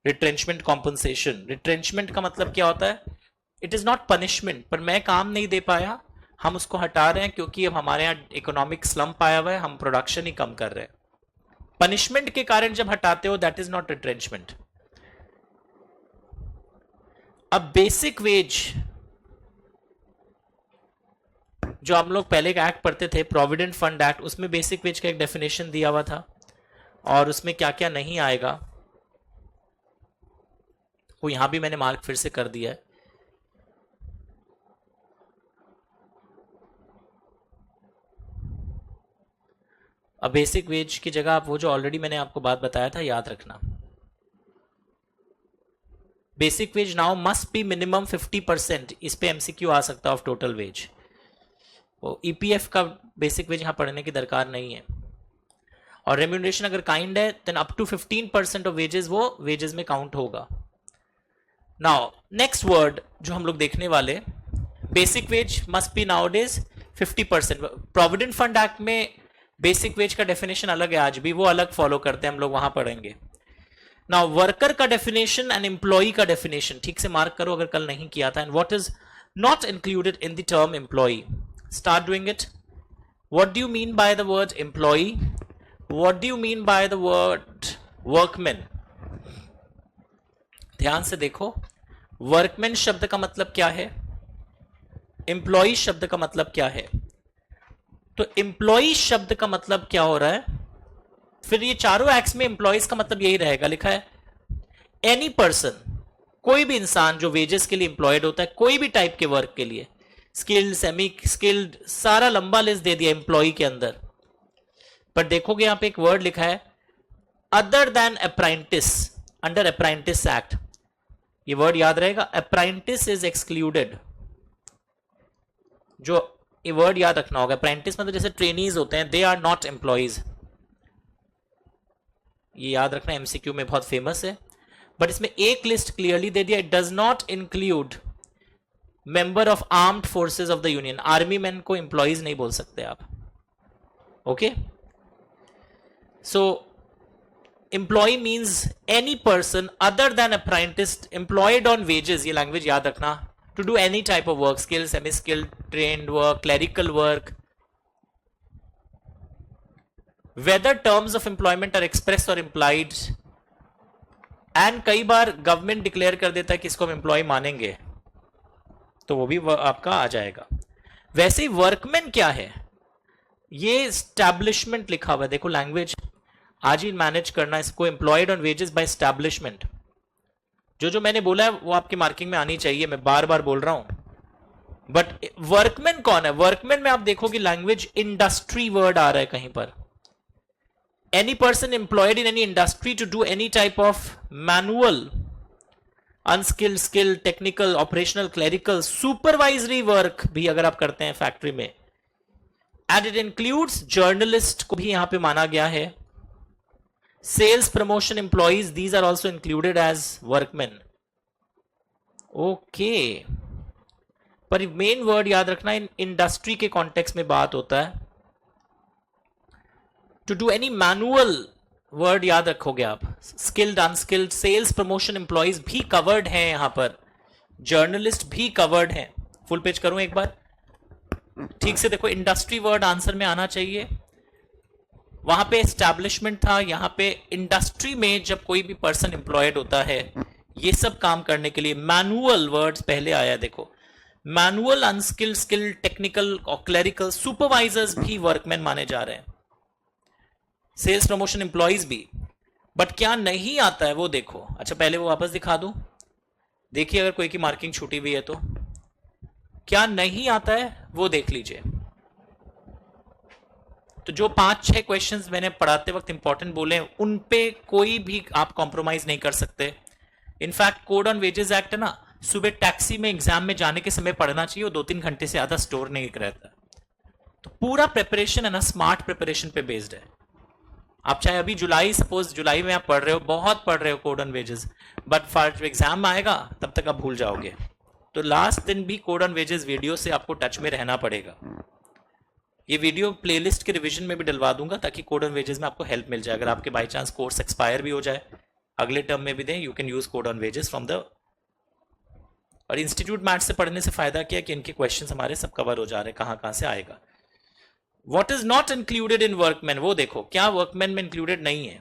retrenchment compensation. Retrenchment का मतलब क्या होता है? इट इज नॉट पनिशमेंट, पर मैं काम नहीं दे पाया, हम उसको हटा रहे हैं क्योंकि अब हमारे यहाँ इकोनॉमिक स्लम्प आया हुआ है, हम प्रोडक्शन ही कम कर रहे हैं। पनिशमेंट के कारण जब हटाते हो, दैट इज नॉट रिट्रेंचमेंट। अब बेसिक वेज, जो हम लोग पहले का एक्ट पढ़ते थे, प्रोविडेंट फंड एक्ट, उसमें बेसिक वेज का एक डेफिनेशन दिया हुआ था और उसमें क्या क्या नहीं आएगा वो यहां भी मैंने मार्क फिर से कर दिया है। अब बेसिक वेज की जगह आप वो जो ऑलरेडी मैंने आपको बात बताया था याद रखना। Basic veg now must be minimum 50%, इस पे एमसीक्यू आ सकता है, ऑफ टोटल वेज। वो ईपीएफ का बेसिक वेज यहां पढ़ने की दरकार नहीं है। और रेम्यूनरेशन अगर काइंड है then up to 15% of wages वो वेजेस में काउंट होगा। नाउ नेक्स्ट वर्ड जो हम लोग देखने वाले, basic wage must be nowadays 50%। Provident fund act में बेसिक वेज का डेफिनेशन अलग है, आज भी वो अलग फॉलो करते हैं, हम लोग वहां पढ़ेंगे। नाउ वर्कर का डेफिनेशन एंड एम्प्लॉय का डेफिनेशन ठीक से मार्क करो अगर कल नहीं किया था। And what is not included in the term employee, start doing it. What do you mean by the word employee? What do you mean by the word workman? ध्यान से देखो, वर्कमैन शब्द का मतलब क्या है, एम्प्लॉय शब्द का मतलब क्या है। तो एम्प्लॉय शब्द का मतलब क्या हो रहा है? फिर ये चारों एक्ट्स में एम्प्लॉयज का मतलब यही रहेगा, लिखा है एनी पर्सन, कोई भी इंसान जो वेजेस के लिए एम्प्लॉयड होता है, कोई भी टाइप के वर्क के लिए, स्किल्ड, सेमी स्किल्ड, सारा लंबा लिस्ट दे दिया एम्प्लॉय के अंदर। पर देखोगे यहां पे एक वर्ड लिखा है other than apprentice, under apprentice act. ये वर्ड याद रहेगा, अप्रेंटिस इज एक्सक्लूडेड। जो ये वर्ड याद रखना होगा, अप्रेंटिस मतलब जैसे ट्रेनीज होते हैं, दे आर नॉट एम्प्लॉयज। ये याद रखना, एमसीक्यू में बहुत फेमस है। बट इसमें एक लिस्ट क्लियरली दे दिया, it does not include member of armed forces of the union. Army man को एम्प्लॉयज नहीं बोल सकते आप, okay. So employee means any person other than apprentice employed on wages, ये लैंग्वेज याद रखना, to do any type of work, skill, semi skilled, trained work, clerical work, whether terms of employment are expressed or implied। And कई बार गवर्नमेंट डिक्लेयर कर देता है कि इसको हम एम्प्लॉय मानेंगे, तो वो भी आपका आ जाएगा। वैसे ही वर्कमैन क्या है, ये स्टैब्लिशमेंट लिखा हुआ है, देखो लैंग्वेज आज ही मैनेज करना इसको, employed on wages by establishment. जो जो मैंने बोला है वो आपकी मार्किंग में आनी चाहिए, मैं बार बार बोल रहा हूं। बट वर्कमैन कौन है? वर्कमैन में आप देखोगे लैंग्वेज इंडस्ट्री वर्ड आ रहा है कहीं पर. Any person employed in any industry to do any type of manual, unskilled, skilled, technical, operational, clerical, supervisory work भी अगर आप करते हैं फैक्ट्री में. एंड इट इंक्लूड्स जर्नलिस्ट को भी यहां पे माना गया है. Sales promotion employees, these are also included as workman. Okay, पर मेन वर्ड याद रखना, इन इंडस्ट्री के कॉन्टेक्स्ट में बात होता है. To do any manual word याद रखोगे आप. Skilled, unskilled, sales promotion employees भी कवर्ड हैं यहां पर. जर्नलिस्ट भी कवर्ड हैं. फुल पेज करूं एक बार, ठीक से देखो. इंडस्ट्री वर्ड आंसर में आना चाहिए. वहां पे एस्टैब्लिशमेंट था, यहां पे इंडस्ट्री में जब कोई भी पर्सन एम्प्लॉयड होता है ये सब काम करने के लिए, मैनुअल वर्ड्स पहले आया. देखो, मैनुअल, अनस्किल्ड, स्किल्ड, टेक्निकल और क्लरिकल, सुपरवाइजर्स भी वर्कमैन माने जा रहे हैं. सेल्स प्रमोशन एम्प्लॉइज भी. बट क्या नहीं आता है वो देखो. अच्छा, पहले वो वापस दिखा दूं. देखिए अगर कोई की मार्किंग छूटी हुई है तो क्या नहीं आता है वो देख लीजिए. तो जो 5-6 क्वेश्चंस मैंने पढ़ाते वक्त इंपॉर्टेंट बोले उन पे कोई भी आप कॉम्प्रोमाइज नहीं कर सकते. In fact code on wages act है ना, सुबह टैक्सी में एग्जाम में जाने के समय पढ़ना चाहिए. वो 2-3 घंटे से ज्यादा स्टोर नहीं रहता. तो पूरा प्रिपरेशन है ना स्मार्ट प्रिपरेशन पे बेस्ड है. आप चाहे अभी सपोज जुलाई में आप पढ़ रहे हो, बहुत पढ़ रहे हो code on wages, but for exam आएगा तब तक आप भूल जाओगे. तो लास्ट दिन भी कोड ऑन वेजेस वीडियो से आपको टच में रहना पड़ेगा. ये वीडियो प्लेलिस्ट के रिवीजन में भी डलवा दूंगा ताकि कोड ऑन वेजेस में आपको हेल्प मिल जाए. अगर आपके बाई चांस कोर्स एक्सपायर भी हो जाए, अगले टर्म में भी दें, you can use code on wages from the. और इंस्टीट्यूट मैथ्स से पढ़ने से फायदा क्या है कि इनके क्वेश्चंस हमारे सब कवर हो जा रहे हैं, कहां कहां से आएगा. What is not included in workmen, वो देखो क्या वर्कमैन में इंक्लूडेड नहीं है.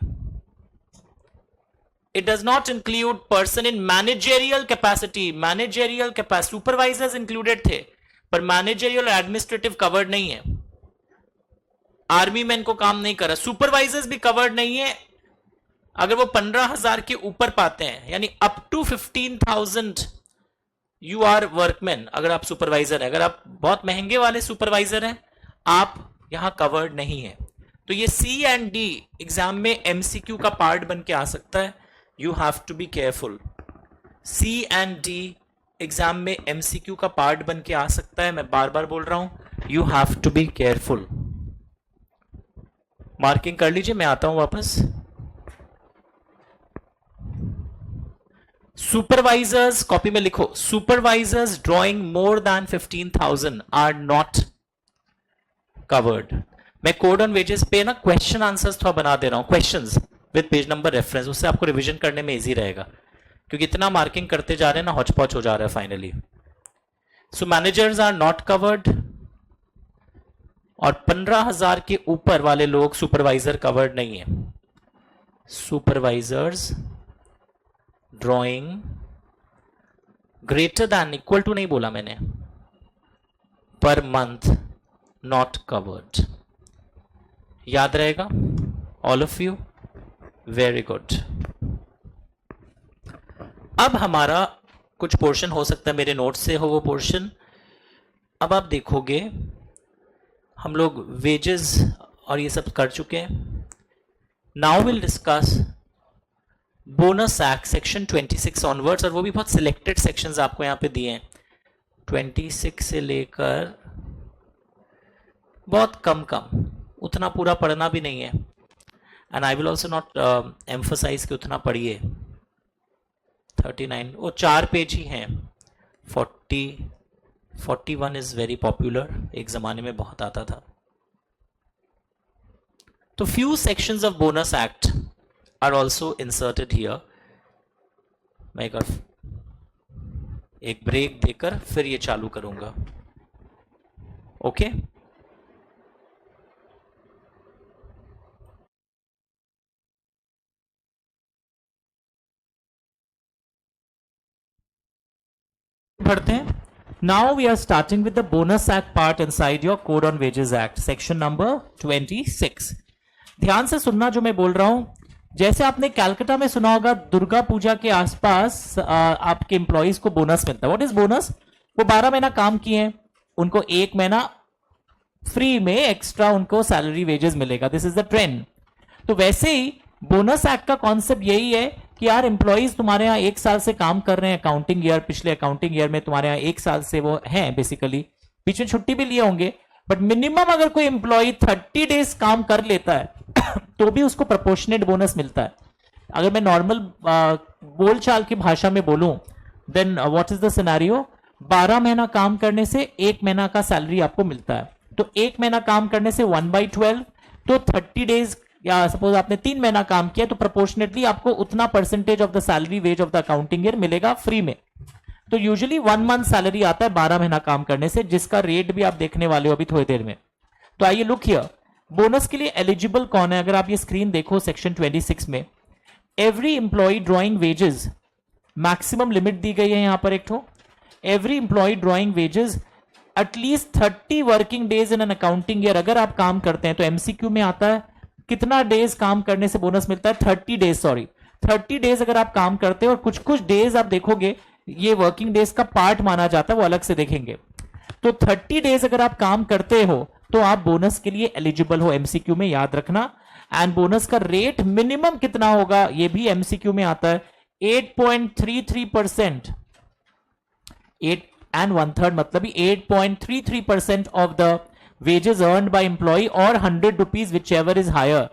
It does not include person in managerial capacity. Managerial capacity, supervisors included थे पर managerial और administrative covered नहीं है. आर्मी मैन को काम नहीं करा. सुपरवाइजर्स भी कवर्ड नहीं है अगर वो 15,000 के ऊपर पाते हैं, यानी up to 15,000 you are workman. अगर आप सुपरवाइजर है, अगर आप बहुत महंगे वाले सुपरवाइजर हैं, आप यहां कवर्ड नहीं है. तो ये सी एंड डी एग्जाम में एमसीक्यू का पार्ट बन के आ सकता है. You have to be careful. C and D exam में एमसीक्यू का पार्ट बन के आ सकता है. मैं बार बार बोल रहा हूं, you have to be careful. Marking कर लीजिए, मैं आता हूं वापस. सुपरवाइजर्स कॉपी में लिखो. Supervisors drawing more than 15,000 are not covered. मैं कोड ऑन वेजेस पे ना क्वेश्चन आंसर्स थोड़ा बना दे रहा हूं, questions with page number reference. उससे आपको रिवीजन करने में इजी रहेगा, क्योंकि इतना मार्किंग करते जा रहे हैं ना, हौच पौच हो जा रहा है finally. So managers are not covered और 15,000 के ऊपर वाले लोग सुपरवाइजर कवर्ड नहीं है. Supervisors drawing greater than, equal to नहीं बोला मैंने, पर मंथ नॉट कवर्ड. याद रहेगा all of you? Very good. अब हमारा कुछ पोर्शन हो सकता है मेरे नोट से हो वो पोर्शन. अब आप देखोगे हम लोग वेजेस और ये सब कर चुके हैं. Now will discuss bonus act section 26 onwards, और वो भी बहुत सिलेक्टेड सेक्शंस आपको यहां पे दिए हैं. 26 से लेकर बहुत कम, उतना पूरा पढ़ना भी नहीं है. And I will also not emphasise कि उतना पढ़िए. 39 वो 4 पेज ही हैं. 41 इज वेरी पॉपुलर, एक जमाने में बहुत आता था. तो few sections of bonus act are also inserted here. मैं एक ब्रेक देकर फिर ये चालू करूंगा. ओके पढ़ते हैं. Now we are starting with the bonus act part inside your code on wages act section number 26. ध्यान से सुनना जो मैं बोल रहा हूं. जैसे आपने कैलकाटा में सुना होगा, दुर्गा पूजा के आसपास आपके एम्प्लॉइज को बोनस मिलता है. What is bonus? वो 12 महीना काम किए हैं, उनको एक महीना फ्री में एक्स्ट्रा उनको सैलरी वेजेस मिलेगा। This is the trend. तो वैसे ही बोनस एक्ट का कॉन्सेप्ट यही है कि यार एम्प्लॉइज तुम्हारे यहाँ 1 साल से काम कर रहे हैं, अकाउंटिंग ईयर, पिछले अकाउंटिंग ईयर में तुम्हारे यहाँ 1 साल से वो हैं बेसिकली, बीच में छुट्टी भी लिए होंगे, बट मिनिमम अगर कोई एम्प्लॉय 30 डेज काम कर लेता है तो भी उसको प्रोपोर्शनेट बोनस मिलता है। अगर मैं नॉर्मल बोलचाल की भाषा में बोलूं, then what is the scenario, 12 महीना काम करने से 1 महीना का सैलरी आपको मिलता है। तो 1 महीना काम करने से 1/12, तो 30 डेज या सपोज आपने 3 महीना काम किया तो प्रोपोर्शनेटली आपको उतना percentage of the salary ways of the accounting year मिलेगा फ्री में। तो यूजुअली 1 मंथ सैलरी आता है 12 महीना काम करने से, जिसका रेट भी आप देखने वाले हो अभी थोड़ी देर में। तो आइए लुक हियर, बोनस के लिए एलिजिबल कौन है। अगर आप ये स्क्रीन देखो सेक्शन 26 में, every employ drawing wages, maximum limit दी गई है यहां पर एक ठो, every employ drawing wages at least 30 working days in an accounting year. अगर आप काम करते हैं तो एमसीक्यू में आता है कितना डेज काम करने से बोनस मिलता है, 30 डेज, सॉरी 30 डेज अगर आप काम करते हो, और कुछ कुछ डेज आप देखोगे ये वर्किंग डेज का पार्ट माना जाता है, वो अलग से देखेंगे। तो 30 डेज अगर आप काम करते हो तो आप बोनस के लिए एलिजिबल हो, एमसीक्यू में याद रखना। एंड बोनस का रेट मिनिमम कितना होगा ये भी एमसीक्यू में आता है, 8.33%, 8 and 1/3 मतलब 8.33% of the wages earned by employee और 100 rupees whichever is higher.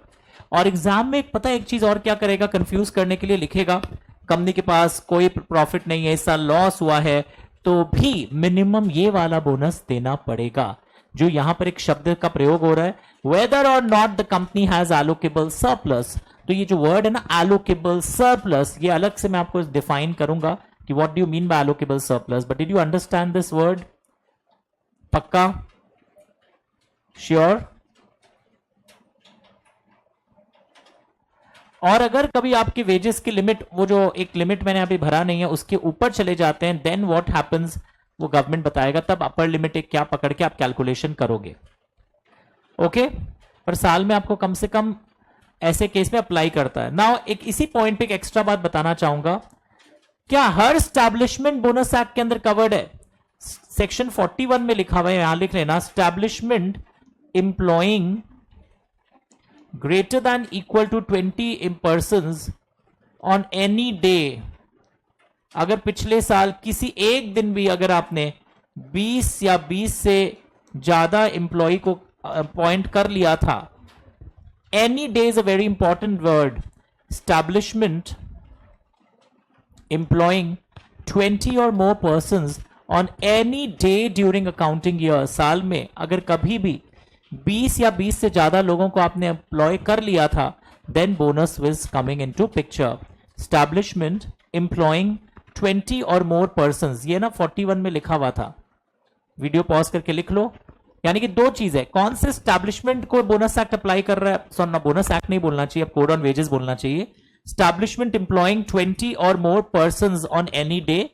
और एग्जाम में पता है एक चीज और क्या करेगा, कंफ्यूज करने के लिए लिखेगा कंपनी के पास कोई प्रॉफिट नहीं है, इस साल लॉस हुआ है, तो भी मिनिमम ये वाला बोनस देना पड़ेगा। जो यहां पर एक शब्द का प्रयोग हो रहा है, वेदर और not the company has allocable surplus. तो ये जो वर्ड है ना एलोकेबल सरप्लस, ये अलग से मैं आपको डिफाइन करूंगा कि what do you mean bye allocable surplus, but did you understand this word? पक्का? श्योर? और अगर कभी आपके वेजेस की लिमिट, वो जो एक लिमिट मैंने अभी भरा नहीं है, उसके ऊपर चले जाते हैं, देन व्हाट हैपेंस वो गवर्नमेंट बताएगा, तब अपर लिमिट एक क्या पकड़ के आप कैलकुलेशन करोगे। ओके, पर साल में आपको कम से कम ऐसे केस में अप्लाई करता है। नाउ एक इसी पॉइंट पे एक एक्स्ट्रा बात बताना चाहूंगा, क्या हर स्टैब्लिशमेंट बोनस एक्ट के अंदर कवर्ड है? सेक्शन 41 में लिखा हुआ है, यहां लिख लेना, establishment employing greater than equal to 20 persons on any day। अगर पिछले साल किसी एक दिन भी अगर आपने 20 या 20 से ज्यादा एम्प्लॉय को अपॉइंट कर लिया था, any day is a very important word, establishment employing 20 और more persons on any day during accounting year. साल में अगर कभी भी 20 या 20 से ज्यादा लोगों को आपने एम्प्लॉय कर लिया था, then bonus was coming into picture. Establishment employing 20 और मोर पर्सन्स, ये ना 41 में लिखा हुआ था, वीडियो पॉज करके लिख लो। यानी कि दो चीज है, कौन से स्टैब्लिशमेंट को बोनस एक्ट अप्लाई कर रहा है, सॉरी ना बोनस एक्ट नहीं बोलना चाहिए, अब कोड ऑन वेजेस बोलना चाहिए। स्टैब्लिशमेंट एम्प्लॉइंग 20 और more persons on any day,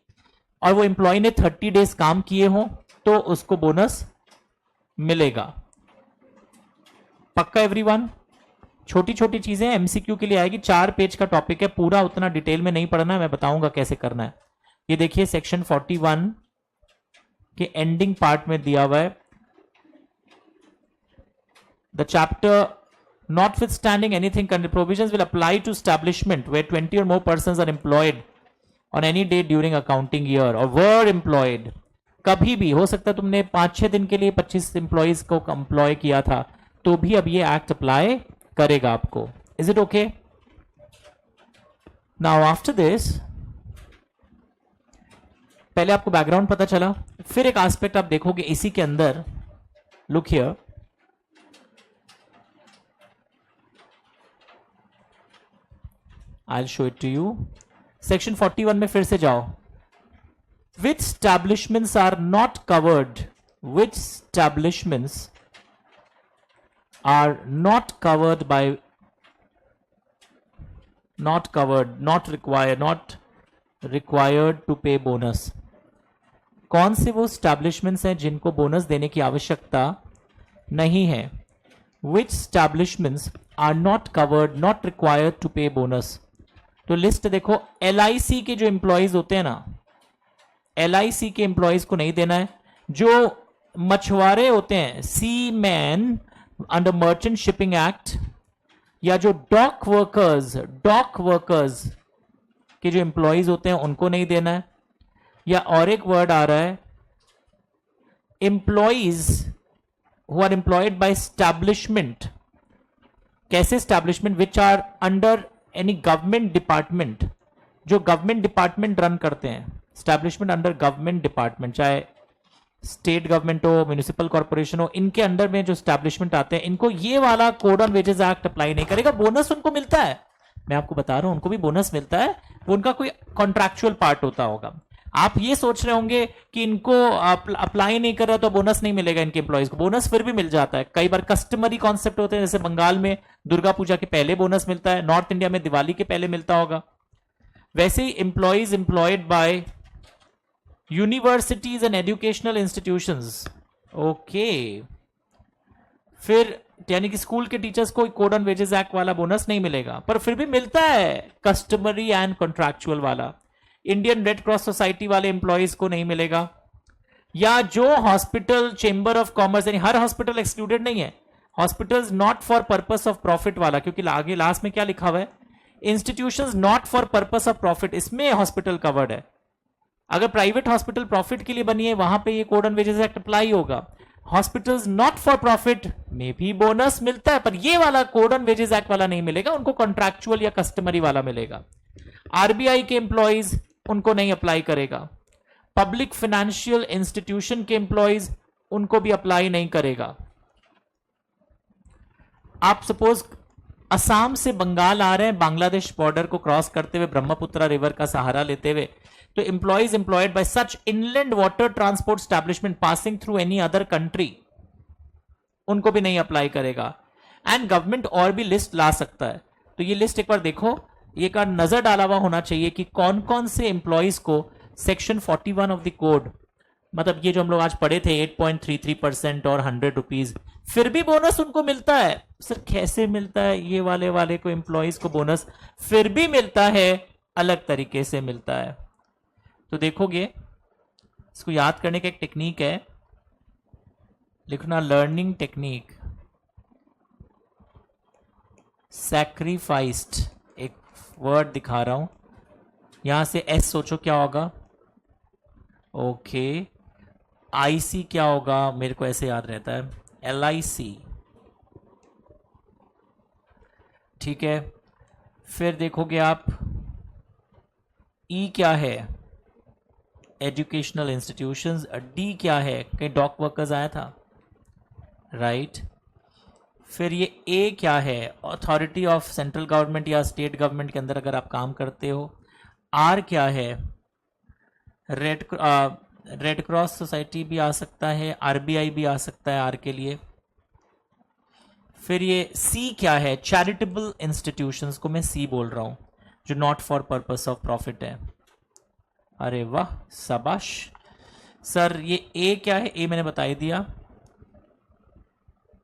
और वो एम्प्लॉय ने 30 डेज काम किए हो तो उसको बोनस मिलेगा। पक्का एवरीवन? छोटी छोटी चीजें एमसीक्यू के लिए आएगी, 4 पेज का टॉपिक है, पूरा उतना डिटेल में नहीं पढ़ना है, मैं बताऊंगा कैसे करना है। ये देखिए सेक्शन 41 के एंडिंग पार्ट में दिया हुआ है, the chapter notwithstanding anything provisions will apply to establishment where 20 और more persons are employed on any day during accounting year or were employed. कभी भी हो सकता है तुमने 5-6 दिन के लिए 25 एम्प्लॉयज को एम्प्लॉय किया था, तो भी अब ये एक्ट अप्लाई करेगा आपको। Is it okay? Now after this, पहले आपको बैकग्राउंड पता चला, फिर एक एस्पेक्ट आप देखोगे इसी के अंदर। Look here, I will show it to you. Section 41 में फिर से जाओ, which establishments are not covered, which establishments are not covered by, not required to pay bonus। कौन से वो स्टैब्लिशमेंट्स हैं जिनको बोनस देने की आवश्यकता नहीं है? which establishments are not covered, not required to pay bonus। तो लिस्ट देखो, LIC के जो एम्प्लॉयज होते हैं ना, LIC के एम्प्लॉयज को नहीं देना है। जो मछुआरे होते हैं, seaman under merchant shipping act, या जो डॉक वर्कर्स के जो एम्प्लॉयज होते हैं उनको नहीं देना है। या और एक वर्ड आ रहा है, employees who are employed by establishment. कैसे establishment? Which are under any government department, जो गवर्नमेंट डिपार्टमेंट रन करते हैं। एस्टैब्लिशमेंट अंडर गवर्नमेंट डिपार्टमेंट, चाहे स्टेट गवर्नमेंट हो, म्यूनिसिपल कॉर्पोरेशन हो, इनके अंडर में जो एस्टैब्लिशमेंट आते हैं, इनको ये वाला code on wages act apply नहीं करेगा। बोनस उनको मिलता है, मैं आपको बता रहा हूं, उनको भी बोनस मिलता है, वो उनका कोई कॉन्ट्रैक्चुअल पार्ट होता होगा। आप ये सोच रहे होंगे कि इनको अप्लाई नहीं कर रहा तो बोनस नहीं मिलेगा, इनके एम्प्लॉयज को बोनस फिर भी मिल जाता है। कई बार कस्टमरी कॉन्सेप्ट होते हैं, जैसे बंगाल में दुर्गा पूजा के पहले बोनस मिलता है, नॉर्थ इंडिया में दिवाली के पहले मिलता होगा। वैसे ही employees employed by universities and educational institutions, okay, फिर यानी कि स्कूल के टीचर्स को कोड ऑन वेजेस एक्ट वाला बोनस नहीं मिलेगा, पर फिर भी मिलता है कस्टमरी एंड कॉन्ट्रैक्चुअल वाला। इंडियन रेड क्रॉस सोसाइटी वाले एम्प्लॉयज को नहीं मिलेगा। या जो हॉस्पिटल, चेंबर ऑफ कॉमर्स, यानी हर हॉस्पिटल एक्सक्लूडेड नहीं है, hospitals not for purpose of profit वाला, क्योंकि आगे लास्ट में क्या लिखा हुआ है, institutions not for purpose of profit, इसमें हॉस्पिटल कवर्ड है। अगर प्राइवेट हॉस्पिटल प्रॉफिट के लिए बनी है, वहां पे ये code on wages act apply होगा। हॉस्पिटल्स नॉट फॉर प्रॉफिट में भी बोनस मिलता है, पर ये वाला कोड ऑन वेजेस एक्ट वाला नहीं मिलेगा, उनको कॉन्ट्रैक्चुअल या कस्टमरी वाला मिलेगा। आरबीआई के एम्प्लॉयज, उनको नहीं अप्लाई करेगा। पब्लिक फाइनेंशियल इंस्टीट्यूशन के एम्प्लॉयज, उनको भी अप्लाई नहीं करेगा। आप सपोज असम से बंगाल आ रहे हैं, बांग्लादेश बॉर्डर को क्रॉस करते हुए, ब्रह्मपुत्रा रिवर का सहारा लेते हुए, तो एम्प्लॉयज एम्प्लॉयड बाय सच inland water transport establishment passing through any other country, उनको भी नहीं अप्लाई करेगा। एंड गवर्नमेंट और भी लिस्ट ला सकता है, तो ये लिस्ट एक बार देखो, ये का नजर डाला हुआ होना चाहिए कि कौन कौन से एम्प्लॉयज को सेक्शन 41 ऑफ द कोड, मतलब ये जो हम लोग आज पढ़े थे 8.33% और 100 रुपीज, फिर भी बोनस उनको मिलता है। सर कैसे मिलता है? ये वाले को एम्प्लॉयज को बोनस फिर भी मिलता है, अलग तरीके से मिलता है। तो देखोगे, इसको याद करने का एक टेक्निक है, लिखना लर्निंग टेक्निक, सैक्रिफाइस्ड, एक वर्ड दिखा रहा हूं, यहां से एस सोचो क्या होगा, ओके, आईसी क्या होगा, मेरे को ऐसे याद रहता है, LIC, ठीक है। फिर देखोगे आप, ई क्या है, एजुकेशनल इंस्टीट्यूशंस, डी क्या है, कहीं डॉक वर्कर्स आया था, राइट। फिर ये ए क्या है, अथॉरिटी ऑफ सेंट्रल गवर्नमेंट या स्टेट गवर्नमेंट के अंदर अगर आप काम करते हो। आर क्या है, रेड क्रॉस सोसाइटी भी आ सकता है, आरबीआई भी आ सकता है आर के लिए। फिर ये सी क्या है, चैरिटेबल इंस्टीट्यूशंस को मैं सी बोल रहा हूं, जो not for purpose of profit है। अरे वाह, शाबाश सर। ये ए क्या है, ए मैंने बता ही दिया,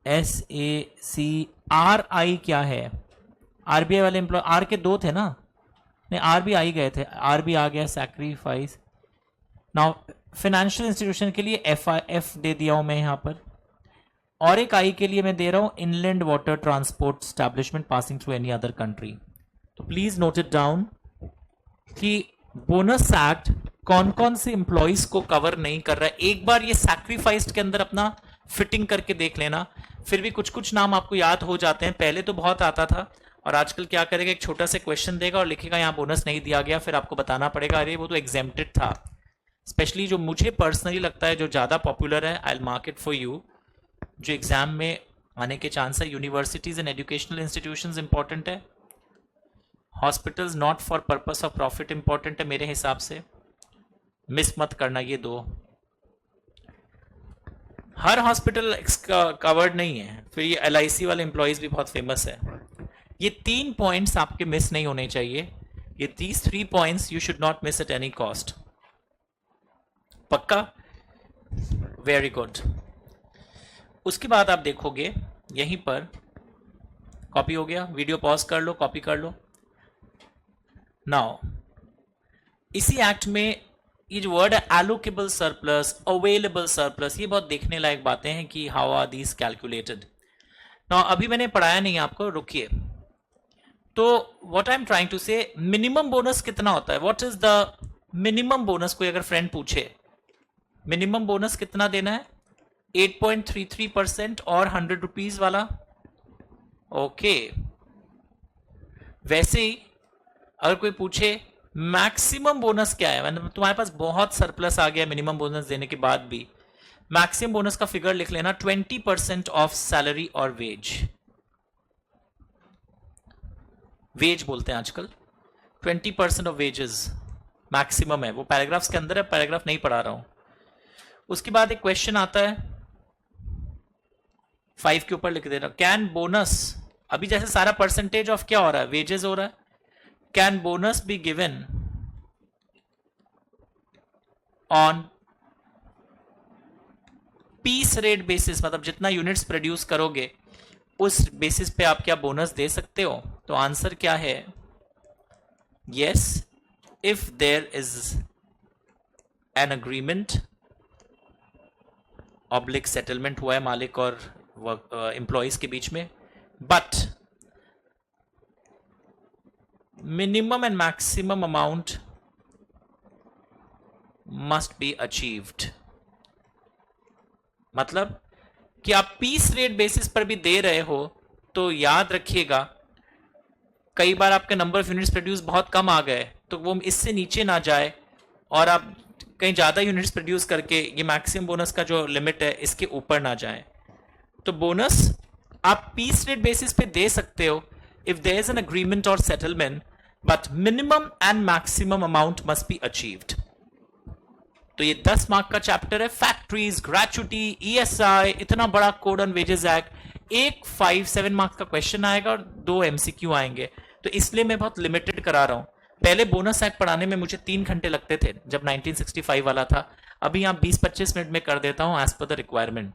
SACRI क्या है, आरबीआई वाले एम्प्लॉय, आर के दो थे ना, नहीं आर भी आई गए थे, आर भी आ गया, सैक्रिफाइस। नाउ फाइनेंशियल इंस्टीट्यूशन के लिए एफ दे दिया हूं मैं यहां पर, और एक आई के लिए मैं दे रहा हूं inland water transport establishment passing through any other country. तो प्लीज नोट इट डाउन कि बोनस एक्ट कौन कौन से एम्प्लॉयज को कवर नहीं कर रहा है। एक बार ये सैक्रिफाइस्ड के अंदर अपना फिटिंग करके देख लेना, फिर भी कुछ कुछ नाम आपको याद हो जाते हैं। पहले तो बहुत आता था, और आजकल क्या करेगा, एक छोटा सा क्वेश्चन देगा और लिखेगा यहाँ बोनस नहीं दिया गया, फिर आपको बताना पड़ेगा अरे वो तो एग्जेम्प्टेड था। स्पेशली जो मुझे पर्सनली लगता है जो ज़्यादा पॉपुलर है, I will mark it for you, जो एग्जाम में आने के चांस है, universities and educational institutions important है, hospitals not for purpose of profit important है मेरे हिसाब से, मिस मत करना ये दो। हर हॉस्पिटल कवर्ड नहीं है, फिर ये LIC वाले एम्प्लॉयज भी बहुत फेमस है। ये 3 पॉइंट्स आपके मिस नहीं होने चाहिए, ये 3 points you should not miss at any cost. पक्का? Very good. उसके बाद आप देखोगे यहीं पर, कॉपी हो गया, वीडियो पॉज कर लो, कॉपी कर लो। नाउ इसी एक्ट में ये जो वर्ड है एलोकेबल सरप्लस, अवेलेबल सरप्लस, ये बहुत देखने लायक बातें हैं कि हाउ आर दीज कैलकुलेटेड। ना अभी मैंने पढ़ाया नहीं आपको, रुकिए। तो what I am trying to say, minimum bonus कितना होता है, what is the minimum bonus, कोई अगर फ्रेंड पूछे मिनिमम बोनस कितना देना है, 8.33% और 100 रुपीज वाला। ओके, वैसे ही अगर कोई पूछे मैक्सिमम बोनस क्या है, मतलब तुम्हारे पास बहुत सरप्लस आ गया मिनिमम बोनस देने के बाद भी, मैक्सिमम बोनस का फिगर लिख लेना 20% ऑफ सैलरी और वेज। वेज बोलते हैं आजकल, 20% ऑफ वेजेस मैक्सिमम है। वो पैराग्राफ्स के अंदर है, पैराग्राफ नहीं पढ़ा रहा हूं। उसके बाद एक क्वेश्चन आता है 5 के ऊपर लिख देना, कैन बोनस, अभी जैसे सारा परसेंटेज ऑफ क्या हो रहा है, वेजेस हो रहा है, can bonus be given on piece rate basis, मतलब जितना यूनिट्स प्रोड्यूस करोगे उस बेसिस पे आप क्या बोनस दे सकते हो। तो आंसर क्या है, yes, if there is an agreement, ऑब्लिक सेटलमेंट हुआ है मालिक और एम्प्लॉयज के बीच में, but minimum and maximum amount must be achieved. मतलब कि आप पीस रेट बेसिस पर भी दे रहे हो तो याद रखिएगा, कई बार आपके नंबर ऑफ यूनिट्स प्रोड्यूस बहुत कम आ गए तो वो इससे नीचे ना जाए और आप कहीं ज्यादा यूनिट्स प्रोड्यूस करके ये मैक्सिमम बोनस का जो लिमिट है इसके ऊपर ना जाए। तो बोनस आप पीस रेट बेसिस पे दे सकते हो if there is an agreement or settlement, but minimum and maximum amount must be achieved. तो ये 10 मार्क का चैप्टर है, फैक्ट्रीज, ग्रेचुटी, ईएसआई, इतना बड़ा कोड ऑन वेजेस एक्ट। एक 5-7 मार्क्स का क्वेश्चन आएगा और 2 एमसीक्यू आएंगे, तो इसलिए मैं बहुत लिमिटेड करा रहा हूं। पहले बोनस एक्ट पढ़ाने में मुझे 3 घंटे लगते थे जब 1965 वाला था, अभी यहाँ 20-25 मिनट में कर देता हूं as per the requirement.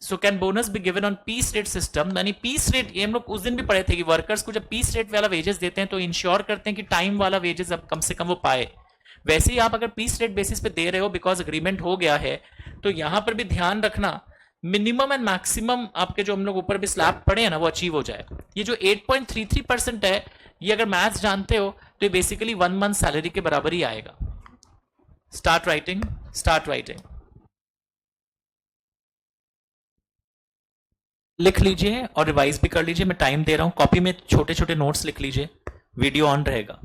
So can bonus be given on piece rate system, यानी पीस रेट, ये हम लोग उस दिन भी पढ़े थे कि वर्कर्स को जब पीस रेट वाला वेजेस देते हैं तो इंश्योर करते हैं कि टाइम वाला वेजेस अब कम से कम वो पाए। वैसे ही आप अगर पीस रेट बेसिस पे दे रहे हो बिकॉज अग्रीमेंट हो गया है, तो यहां पर भी ध्यान रखना मिनिमम एंड मैक्सिमम आपके जो हम लोग ऊपर भी स्लैब पढ़े हैं ना वो अचीव हो जाए। ये जो 8.33% है, ये अगर मैथ्स जानते हो तो ये बेसिकली 1 मंथ सैलरी के बराबर ही आएगा। स्टार्ट राइटिंग, स्टार्ट राइटिंग, लिख लीजिए और रिवाइज भी कर लीजिए। मैं टाइम दे रहा हूं, कॉपी में छोटे छोटे नोट्स लिख लीजिए, वीडियो ऑन रहेगा।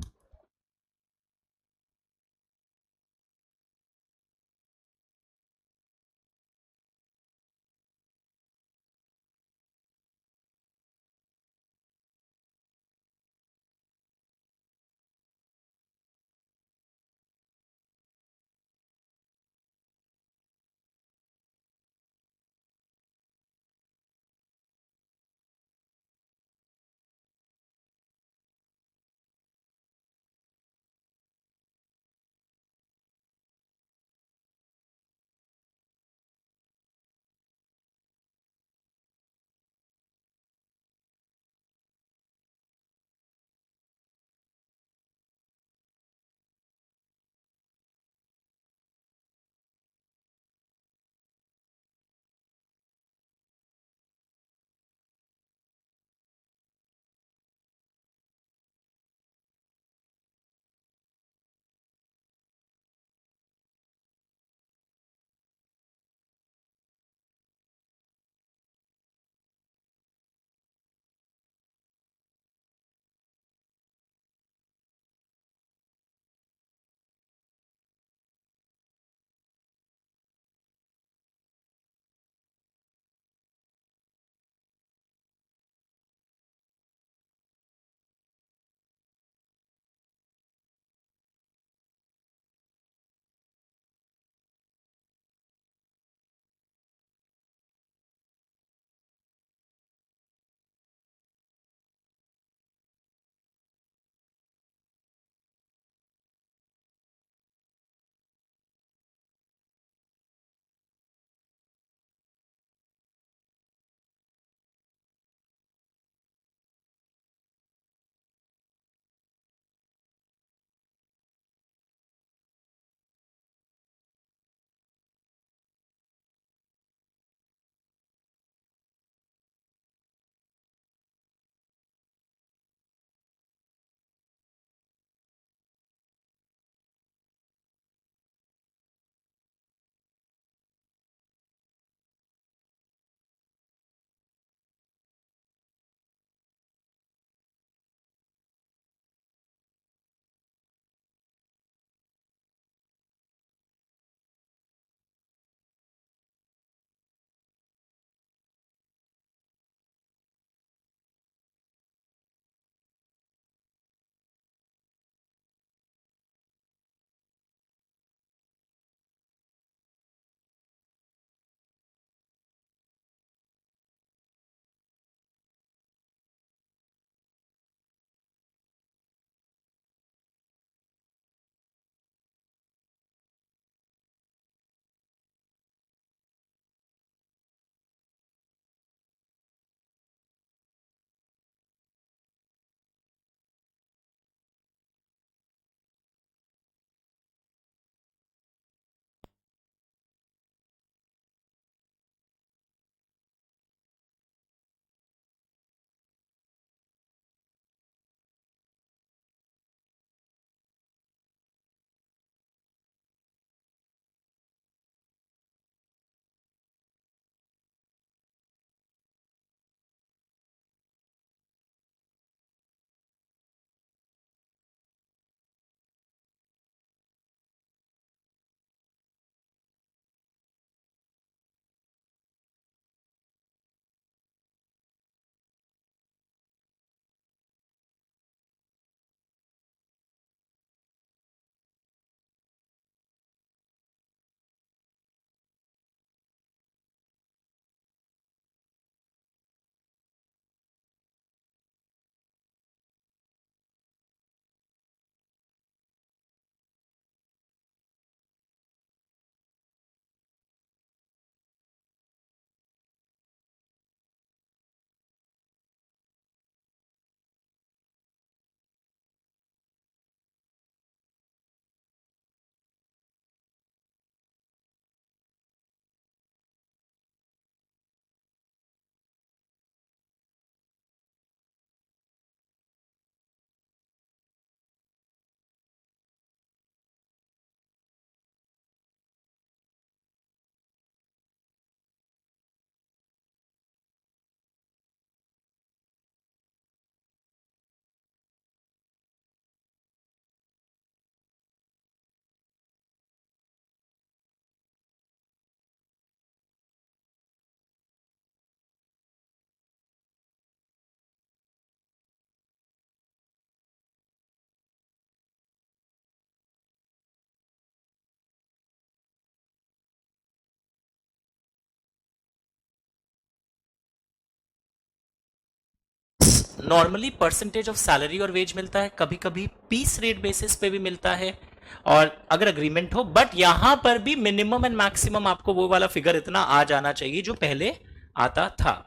नॉर्मली परसेंटेज ऑफ सैलरी और वेज मिलता है, कभी कभी पीस रेट बेसिस पे भी मिलता है, और अगर अग्रीमेंट हो, बट यहां पर भी मिनिमम एंड मैक्सिमम आपको वो वाला फिगर इतना आ जाना चाहिए जो पहले आता था।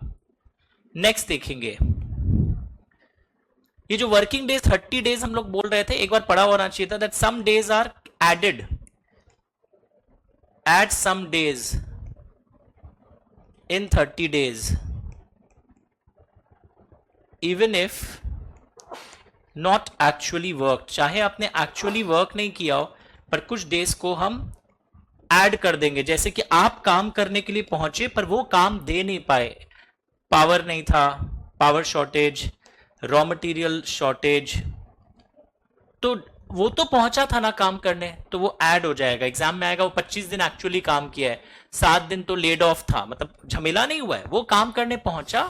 नेक्स्ट देखेंगे, ये जो वर्किंग डेज 30 डेज हम लोग बोल रहे थे, एक बार पढ़ा होना चाहिए था that some days are added, add some days in 30 days even if not actually work, चाहे आपने एक्चुअली वर्क नहीं किया हो, पर कुछ डेज को हम ऐड कर देंगे। जैसे कि आप काम करने के लिए पहुंचे पर वो काम दे नहीं पाए, पावर नहीं था, power shortage, raw material shortage, तो वो तो पहुंचा था ना काम करने, तो वो ऐड हो जाएगा। एग्जाम में आएगा वो 25 दिन एक्चुअली काम किया है, 7 दिन तो लेड ऑफ था, मतलब झमेला नहीं हुआ है, वो काम करने पहुंचा,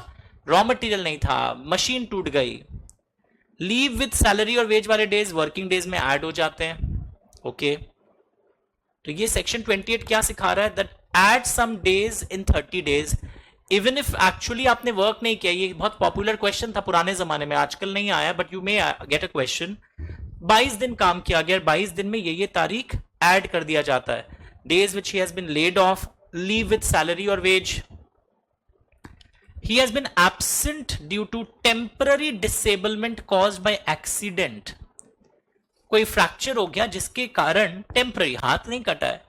रॉ मटेरियल नहीं था, मशीन टूट गई। लीव विद सैलरी और वेज वाले डेज वर्किंग डेज में ऐड हो जाते हैं। ओके, तो ये सेक्शन 28 क्या सिखा रहा है, that add some days in 30 days even if actually आपने वर्क नहीं किया। ये बहुत पॉपुलर क्वेश्चन था पुराने जमाने में, आजकल नहीं आया, but you may get a question. 22 दिन काम किया गया, 22 दिन में ये तारीख ऐड कर दिया जाता है। Days which he has been laid off, leave with salary और wage, he has been absent due to temporary disablement caused by accident, कोई फ्रैक्चर हो गया जिसके कारण, टेम्पररी, हाथ नहीं कटा है,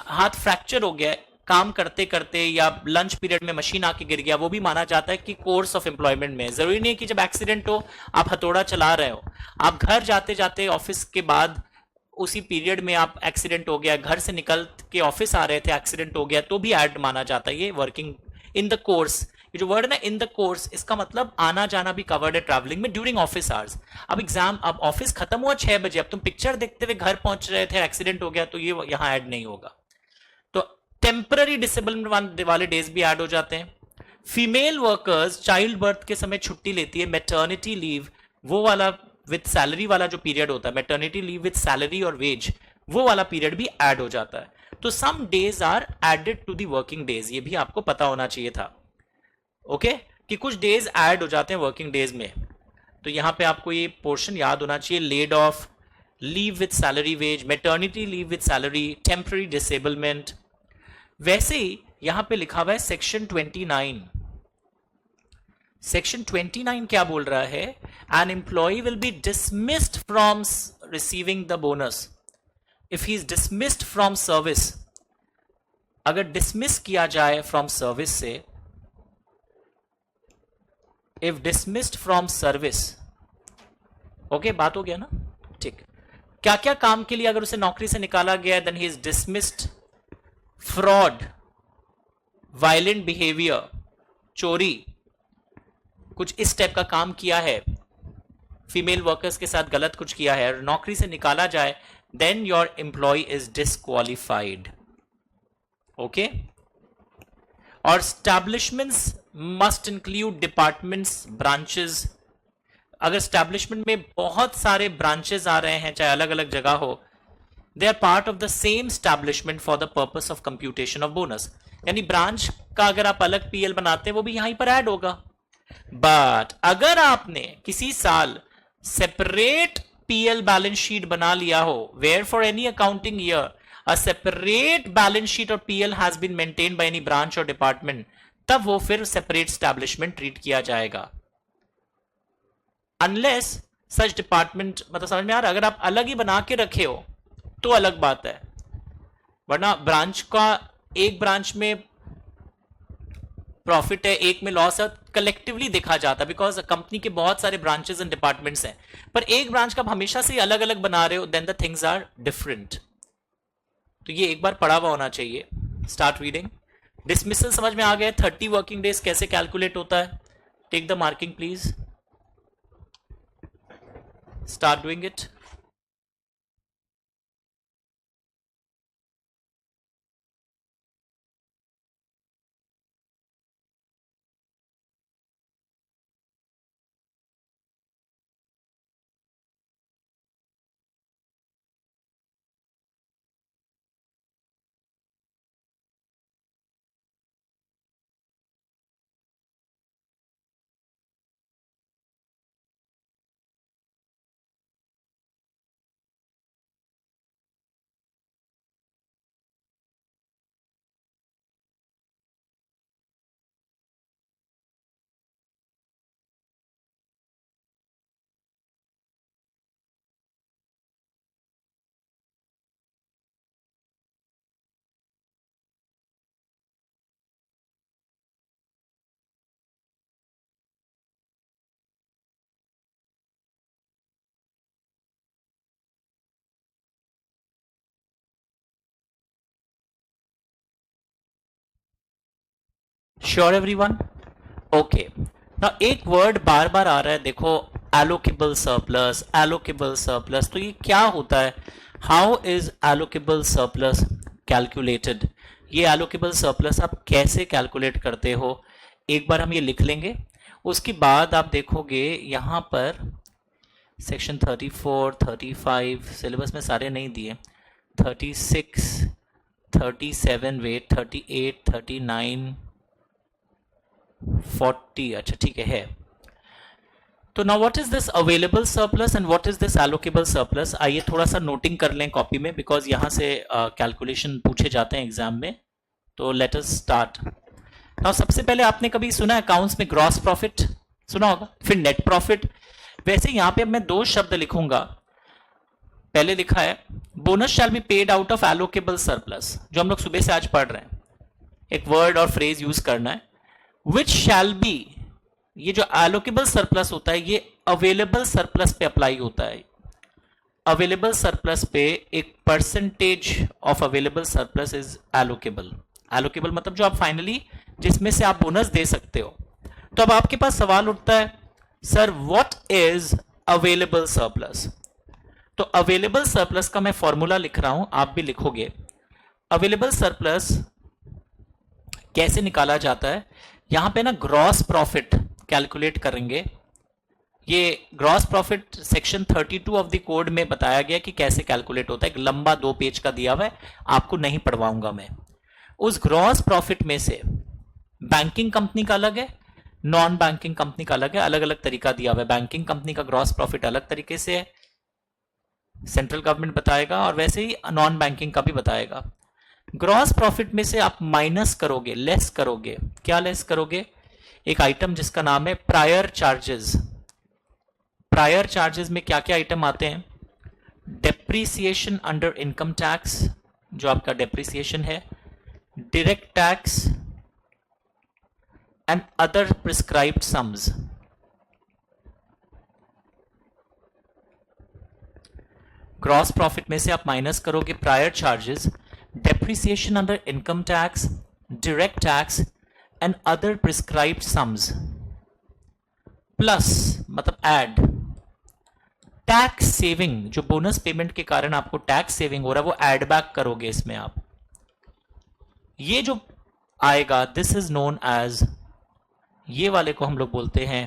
हाथ फ्रैक्चर हो गया है काम करते करते, या लंच पीरियड में मशीन आके गिर गया, वो भी माना जाता है कि कोर्स ऑफ एम्प्लॉयमेंट में। जरूरी नहीं है कि जब एक्सीडेंट हो आप हथौड़ा चला रहे हो, आप घर जाते जाते ऑफिस के बाद उसी पीरियड में आप एक्सीडेंट हो गया, घर से निकल के ऑफिस आ रहे थे एक्सीडेंट हो गया, तो भी ऐड माना जाता है। ये वर्किंग इन द कोर्स, ये जो वर्ड है ना इन द कोर्स, इसका मतलब आना जाना भी कवर्ड है ट्रैवलिंग में ड्यूरिंग ऑफिस आवर्स। अब एग्जाम, अब ऑफिस खत्म हुआ 6 बजे, अब तुम पिक्चर देखते हुए घर पहुंच रहे थे, एक्सीडेंट हो गया, तो ये यहां ऐड नहीं होगा। तो टेम्पररी डिसेबलमेंट वाले डेज भी ऐड हो जाते हैं। फीमेल वर्कर्स चाइल्ड बर्थ के समय छुट्टी लेती है, मैटरनिटी लीव, वो वाला विद सैलरी वाला जो पीरियड होता है, मैटरनिटी लीव विद सैलरी और वेज, वो वाला पीरियड भी ऐड हो जाता है। तो some days are added to the working days, ये भी आपको पता होना चाहिए था। ओके, कि कुछ डेज ऐड हो जाते हैं वर्किंग डेज में। तो यहां पे आपको ये पोर्शन याद होना चाहिए, laid off, leave with salary wage, maternity leave with salary, temporary disablement. वैसे ही यहां पे लिखा हुआ है सेक्शन 29। सेक्शन 29 क्या बोल रहा है, an employee will be dismissed from receiving the bonus if he is dismissed from service. अगर डिसमिस किया जाए फ्रॉम सर्विस से, if dismissed from service, okay, बात हो गया ना, ठीक। क्या क्या काम के लिए अगर उसे नौकरी से निकाला गया, then he is dismissed, fraud, violent behaviour, चोरी, कुछ इस टाइप का काम किया है, फीमेल वर्कर्स के साथ गलत कुछ किया है, नौकरी से निकाला जाए, then your employ is disqualified. Okay, और establishments must include departments, branches. अगर स्टैब्लिशमेंट में बहुत सारे ब्रांचेस आ रहे हैं, चाहे अलग अलग जगह हो, they are part of the same establishment for the purpose of computation of bonus. यानी ब्रांच का अगर आप अलग पीएल बनाते हैं, वो भी यहीं पर ऐड होगा। बट अगर आपने किसी साल सेपरेट पीएल बैलेंस शीट बना लिया हो, where for any accounting year a separate balance sheet or PL has been maintained by any branch or department, तब वो फिर separate establishment treat किया जाएगा। unless such department, मतलब समझ में आ रहा है, अगर आप अलग ही बना के रखे हो तो अलग बात है, वरना ब्रांच का, एक ब्रांच में प्रॉफिट है, एक में लॉस है, कलेक्टिवली देखा जाता है, बिकॉज कंपनी के बहुत सारे ब्रांचेस एंड डिपार्टमेंट्स हैं, पर एक ब्रांच का आप हमेशा से अलग अलग बना रहे हो, then the things are different. तो ये एक बार पढ़ा हुआ होना चाहिए। Start reading. डिसमिसल समझ में आ गया, 30 वर्किंग डेज कैसे कैलकुलेट होता है। Take the marking please, start doing it. Sure everyone? Okay, ना एक वर्ड बार बार आ रहा है, देखो, एलोकेबल सरप्लस, एलोकेबल सरप्लस। तो ये क्या होता है? How is allocable surplus calculated? ये एलोकेबल सरप्लस आप कैसे कैलकुलेट करते हो? एक बार हम ये लिख लेंगे, उसके बाद आप देखोगे यहां पर सेक्शन 34, 35 सिलेबस में सारे नहीं दिए, 36, 37, वेट 38, 39, 40, अच्छा ठीक है। तो now what is this available surplus and what is this allocable surplus? आइए थोड़ा सा नोटिंग कर लें कॉपी में, बिकॉज यहां से कैलकुलेशन पूछे जाते हैं एग्जाम में। तो लेट अस स्टार्ट। नाउ सबसे पहले आपने कभी सुना है अकाउंट्स में ग्रॉस प्रॉफिट? सुना होगा। फिर नेट प्रॉफिट। वैसे यहां पे अब मैं दो शब्द लिखूंगा। पहले लिखा है bonus shall be paid out of allocable surplus, जो हम लोग सुबह से आज पढ़ रहे हैं। एक वर्ड और फ्रेज यूज करना है, विच शैल बी। ये जो एलोकेबल सरप्लस होता है ये अवेलेबल सरप्लस पे अप्लाई होता है। अवेलेबल सरप्लस पे एक percentage of available surplus is allocable. Allocable मतलब जो आप फाइनली जिसमें से आप बोनस दे सकते हो। तो अब आपके पास सवाल उठता है, sir what is available surplus? तो अवेलेबल सरप्लस का मैं फॉर्मूला लिख रहा हूं, आप भी लिखोगे। अवेलेबल सरप्लस कैसे निकाला जाता है? यहां पे ना ग्रॉस प्रॉफिट कैलकुलेट करेंगे। ये gross profit section 32 of the code में बताया गया कि कैसे कैलकुलेट होता है। एक लंबा 2 पेज का दिया हुआ है, आपको नहीं पढ़वाऊंगा मैं। उस ग्रॉस प्रॉफिट में से बैंकिंग कंपनी का अलग है, नॉन बैंकिंग कंपनी का अलग है, अलग अलग तरीका दिया हुआ है। बैंकिंग कंपनी का ग्रॉस प्रॉफिट अलग तरीके से है, सेंट्रल गवर्नमेंट बताएगा, और वैसे ही नॉन बैंकिंग का भी बताएगा। ग्रॉस प्रॉफिट में से आप माइनस करोगे, लेस करोगे। क्या लेस करोगे? एक आइटम जिसका नाम है प्रायर चार्जेस। प्रायर चार्जेस में क्या क्या आइटम आते हैं? डेप्रीसिएशन अंडर इनकम टैक्स, जो आपका डेप्रीसिएशन है, direct tax and other prescribed sums. Gross profit में से आप माइनस करोगे prior charges, depreciation under income tax, direct tax and other prescribed sums, plus मतलब ऐड टैक्स सेविंग। जो बोनस पेमेंट के कारण आपको टैक्स सेविंग हो रहा है वो ऐड बैक करोगे इसमें आप। ये जो आएगा दिस इज नोन एज, ये वाले को हम लोग बोलते हैं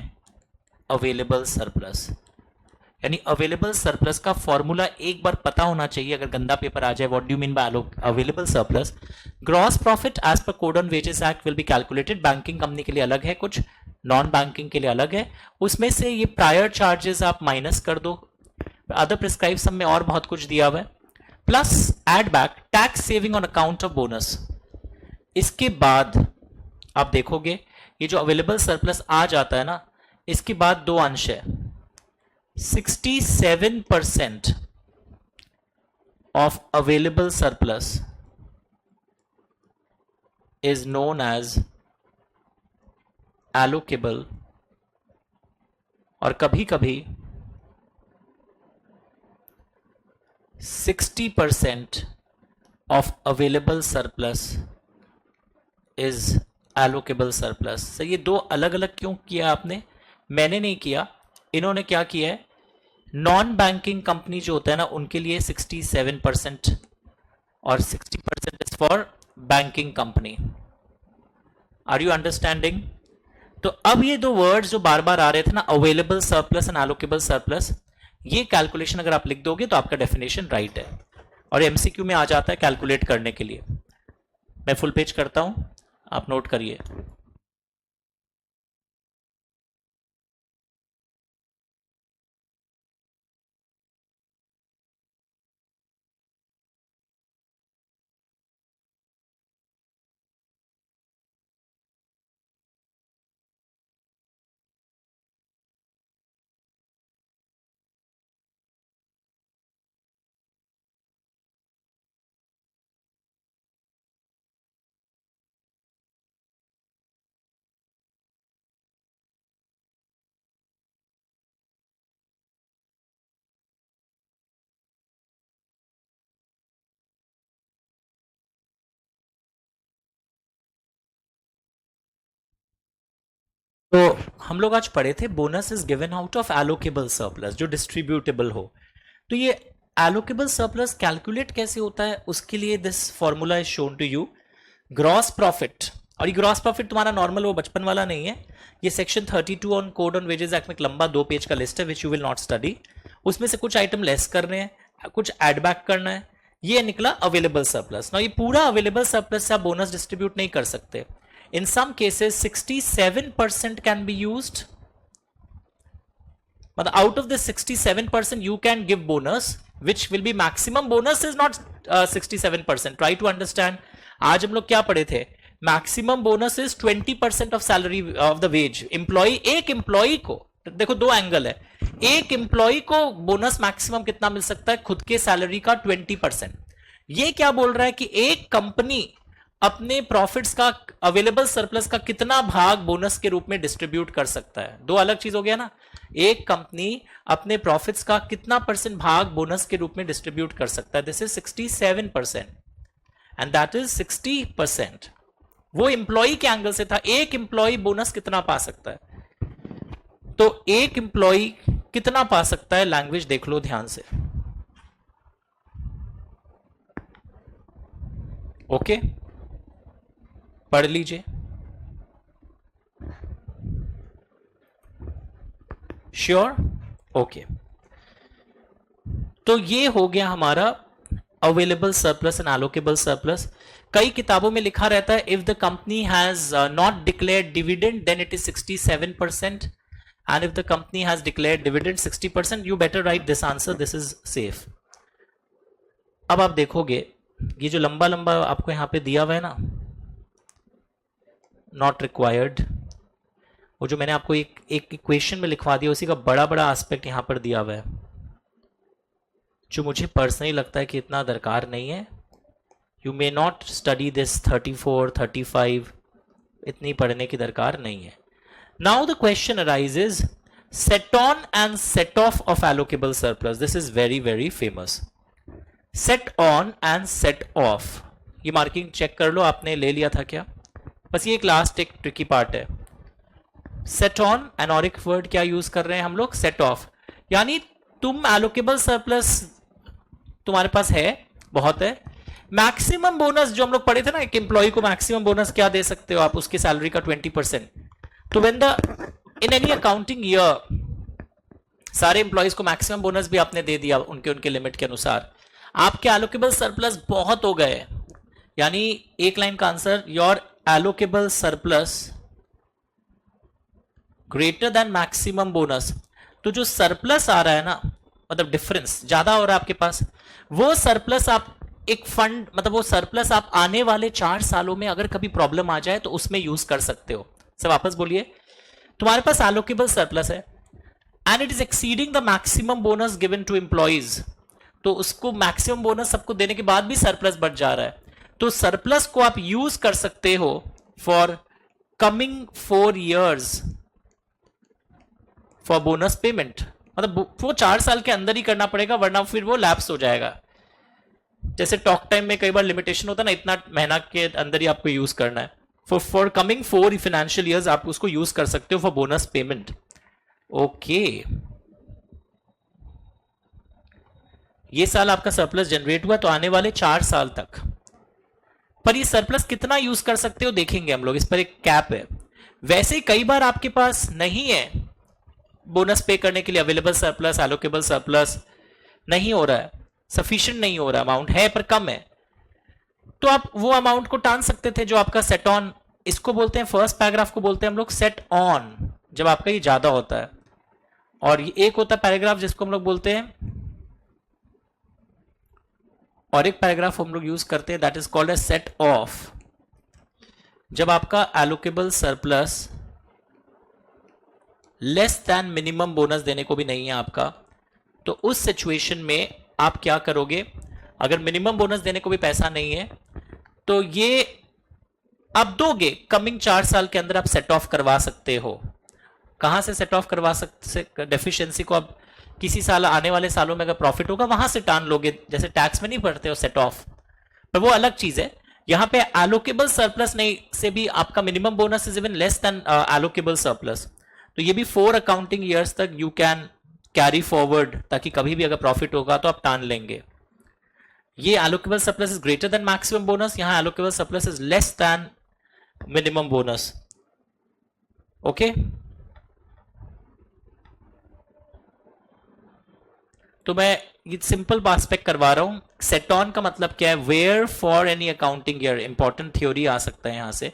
अवेलेबल सरप्लस। यानी अवेलेबल सरप्लस का फॉर्मूला एक बार पता होना चाहिए अगर गंदा पेपर आ जाए। What do you mean by available surplus? Gross profit as per code on wages act will be calculated. Banking company के लिए अलग है, कुछ नॉन बैंकिंग के लिए अलग है। उसमें से ये प्रायर चार्जेस आप माइनस कर दो, अदर प्रिस्क्राइब सब में और बहुत कुछ दिया हुआ है, plus add back tax saving on account of bonus. इसके बाद आप देखोगे ये जो अवेलेबल सरप्लस आ जाता है ना, इसके बाद दो अंश है। 67% of available surplus is known as allocable, और कभी कभी 60% of available surplus is allocable surplus। Sir ये दो अलग अलग क्यों किया आपने? मैंने नहीं किया, इन्होंने क्या किया है, नॉन बैंकिंग कंपनी जो होता है ना उनके लिए 67% और 60% is for banking company. Are you understanding? तो अब ये दो वर्ड्स जो बार बार आ रहे थे ना, available surplus and allocable surplus, ये कैलकुलेशन अगर आप लिख दोगे तो आपका डेफिनेशन राइट है, और एमसीक्यू में आ जाता है कैलकुलेट करने के लिए। मैं फुल पेज करता हूं, आप नोट करिए। तो हम लोग आज पढ़े थे bonus is given out of allocable surplus, जो डिस्ट्रीब्यूटेबल हो। तो ये एलोकेबल सरप्लस कैलकुलेट कैसे होता है, उसके लिए this formula is shown to you. Gross profit, और ये ग्रॉस प्रॉफिट तुम्हारा नॉर्मल वो बचपन वाला नहीं है, ये section 32 on code on wages act में एक लंबा 2 पेज का लिस्ट है which you will not study. उसमें से कुछ आइटम लेस करने हैं, कुछ एड बैक करना है, ये निकला अवेलेबल सरप्लस। ना ये पूरा अवेलेबल सरप्लस से आप बोनस डिस्ट्रीब्यूट नहीं कर सकते। In some cases 67% can be used, मतलब out of this 67% you can give bonus which will be maximum bonus is not 67%. Try to understand. आज हम लोग क्या पढ़े थे, maximum bonus is 20% of salary of the wage. Employee, एक एम्प्लॉय को देखो, दो एंगल है, एक एम्प्लॉय को बोनस मैक्सिमम कितना मिल सकता है, खुद के सैलरी का 20%। ये क्या बोल रहा है कि एक कंपनी अपने प्रॉफिट्स का, अवेलेबल सरप्लस का कितना भाग बोनस के रूप में डिस्ट्रीब्यूट कर सकता है। दो अलग चीज हो गया ना, एक कंपनी अपने प्रॉफिट्स का कितना परसेंट भाग बोनस के रूप में डिस्ट्रीब्यूट कर सकता है, this is 67% and that is 60%। वो एम्प्लॉय के एंगल से था, एक एम्प्लॉय बोनस कितना पा सकता है, तो एक एम्प्लॉय कितना पा सकता है, लैंग्वेज देख लो ध्यान से। ओके, पढ़ लीजिए। Sure, okay. तो ये हो गया हमारा available surplus and allocable surplus. कई किताबों में लिखा रहता है if the company has not declared dividend then it is 67% and if the company has declared dividend 60%, you better write this answer, this is safe. अब आप देखोगे ये जो लंबा लंबा आपको यहां पे दिया हुआ है ना, नॉट रिक्वायर्ड, वो जो मैंने आपको एक इक्वेशन में लिखवा दिया, उसी का बड़ा बड़ा एस्पेक्ट यहां पर दिया हुआ है, जो मुझे पर्सनली लगता है कि इतना दरकार नहीं है। You may not study this 34, 35, इतनी पढ़ने की दरकार नहीं है। Now the question arises, set on and set of of allocable surplus. This is very very famous. Set on and set of, ये मार्किंग चेक कर लो, आपने ले लिया था क्या? बस ये एक लास्ट एक ट्रिकी पार्ट है। सेट ऑन एंड और एक वर्ड क्या यूज कर रहे हैं हम लोग, सेट ऑफ, यानी तुम एलोकेबल सरप्लस तुम्हारे पास है, बहुत है। मैक्सिमम बोनस जो हम लोग पढ़े थे ना, एक एम्प्लॉय को मैक्सिमम बोनस क्या दे सकते हो आप, उसकी सैलरी का 20%। तो when the in any accounting year सारे एम्प्लॉयज को मैक्सिमम बोनस भी आपने दे दिया उनके उनके लिमिट के अनुसार, आपके एलोकेबल सरप्लस बहुत हो गए, यानी एक लाइन का answer, your allocable surplus greater than maximum bonus. तो जो सरप्लस आ रहा है ना, मतलब डिफरेंस ज्यादा हो रहा है आपके पास, वो सरप्लस आप एक फंड, मतलब वो सरप्लस आप आने वाले 4 सालों में अगर कभी प्रॉब्लम आ जाए तो उसमें यूज कर सकते हो। सब वापस बोलिए, तुम्हारे पास एलोकेबल सरप्लस है and it is exceeding the maximum bonus given to employees, तो उसको मैक्सिमम बोनस सबको देने के बाद भी सरप्लस बढ़ जा रहा है, तो सरप्लस को आप यूज कर सकते हो for coming 4 years for bonus payment. मतलब वो 4 साल के अंदर ही करना पड़ेगा, वरना फिर वो लैप्स हो जाएगा। जैसे टॉक टाइम में कई बार लिमिटेशन होता है ना, इतना महीना के अंदर ही आपको यूज करना है। फॉर कमिंग 4 फाइनेंशियल ईयर्स आप उसको यूज कर सकते हो फॉर बोनस पेमेंट। ओके, ये साल आपका सरप्लस जनरेट हुआ तो आने वाले 4 साल तक, पर ये सरप्लस कितना यूज कर सकते हो देखेंगे हम लोग, इस पर एक कैप है। वैसे ही कई बार आपके पास नहीं है बोनस पे करने के लिए अवेलेबल सरप्लस, एलोकेबल सरप्लस नहीं हो रहा है, सफिशिएंट नहीं हो रहा, अमाउंट है पर कम है, तो आप वो अमाउंट को टान सकते थे जो आपका सेट ऑन, इसको बोलते हैं फर्स्ट पैराग्राफ को बोलते हैं हम लोग सेट ऑन, जब आपका ये ज्यादा होता है। और ये एक होता है पैराग्राफ जिसको हम लोग बोलते हैं, और एक पैराग्राफ हम लोग यूज करते हैं that is called as set off, जब आपका allocable surplus less than minimum bonus देने को भी नहीं है आपका, तो उस सिचुएशन में आप क्या करोगे, अगर मिनिमम बोनस देने को भी पैसा नहीं है तो ये आप दोगे, कमिंग 4 साल के अंदर आप सेट ऑफ करवा सकते हो। कहां से सेट ऑफ करवा सकते, डेफिशिएंसी को आप किसी साल, आने वाले सालों में अगर प्रॉफिट होगा वहां से टान लोगे, जैसे टैक्स में नहीं पढ़ते हो सेट ऑफ, पर वो अलग चीज है। यहां पे एलोकेबल सरप्लस नहीं से भी आपका minimum bonus is even less than allocable surplus, तो ये भी 4 अकाउंटिंग ईयर्स तक यू कैन कैरी फॉरवर्ड, ताकि कभी भी अगर प्रॉफिट होगा तो आप टान लेंगे। ये allocable surplus is greater than maximum bonus, यहां allocable surplus is less than minimum bonus. Okay, तो मैं ये सिंपल एस्पेक्ट करवा रहा हूं। सेट ऑन का मतलब क्या है, where for any accounting year, important theory आ सकता है यहां से।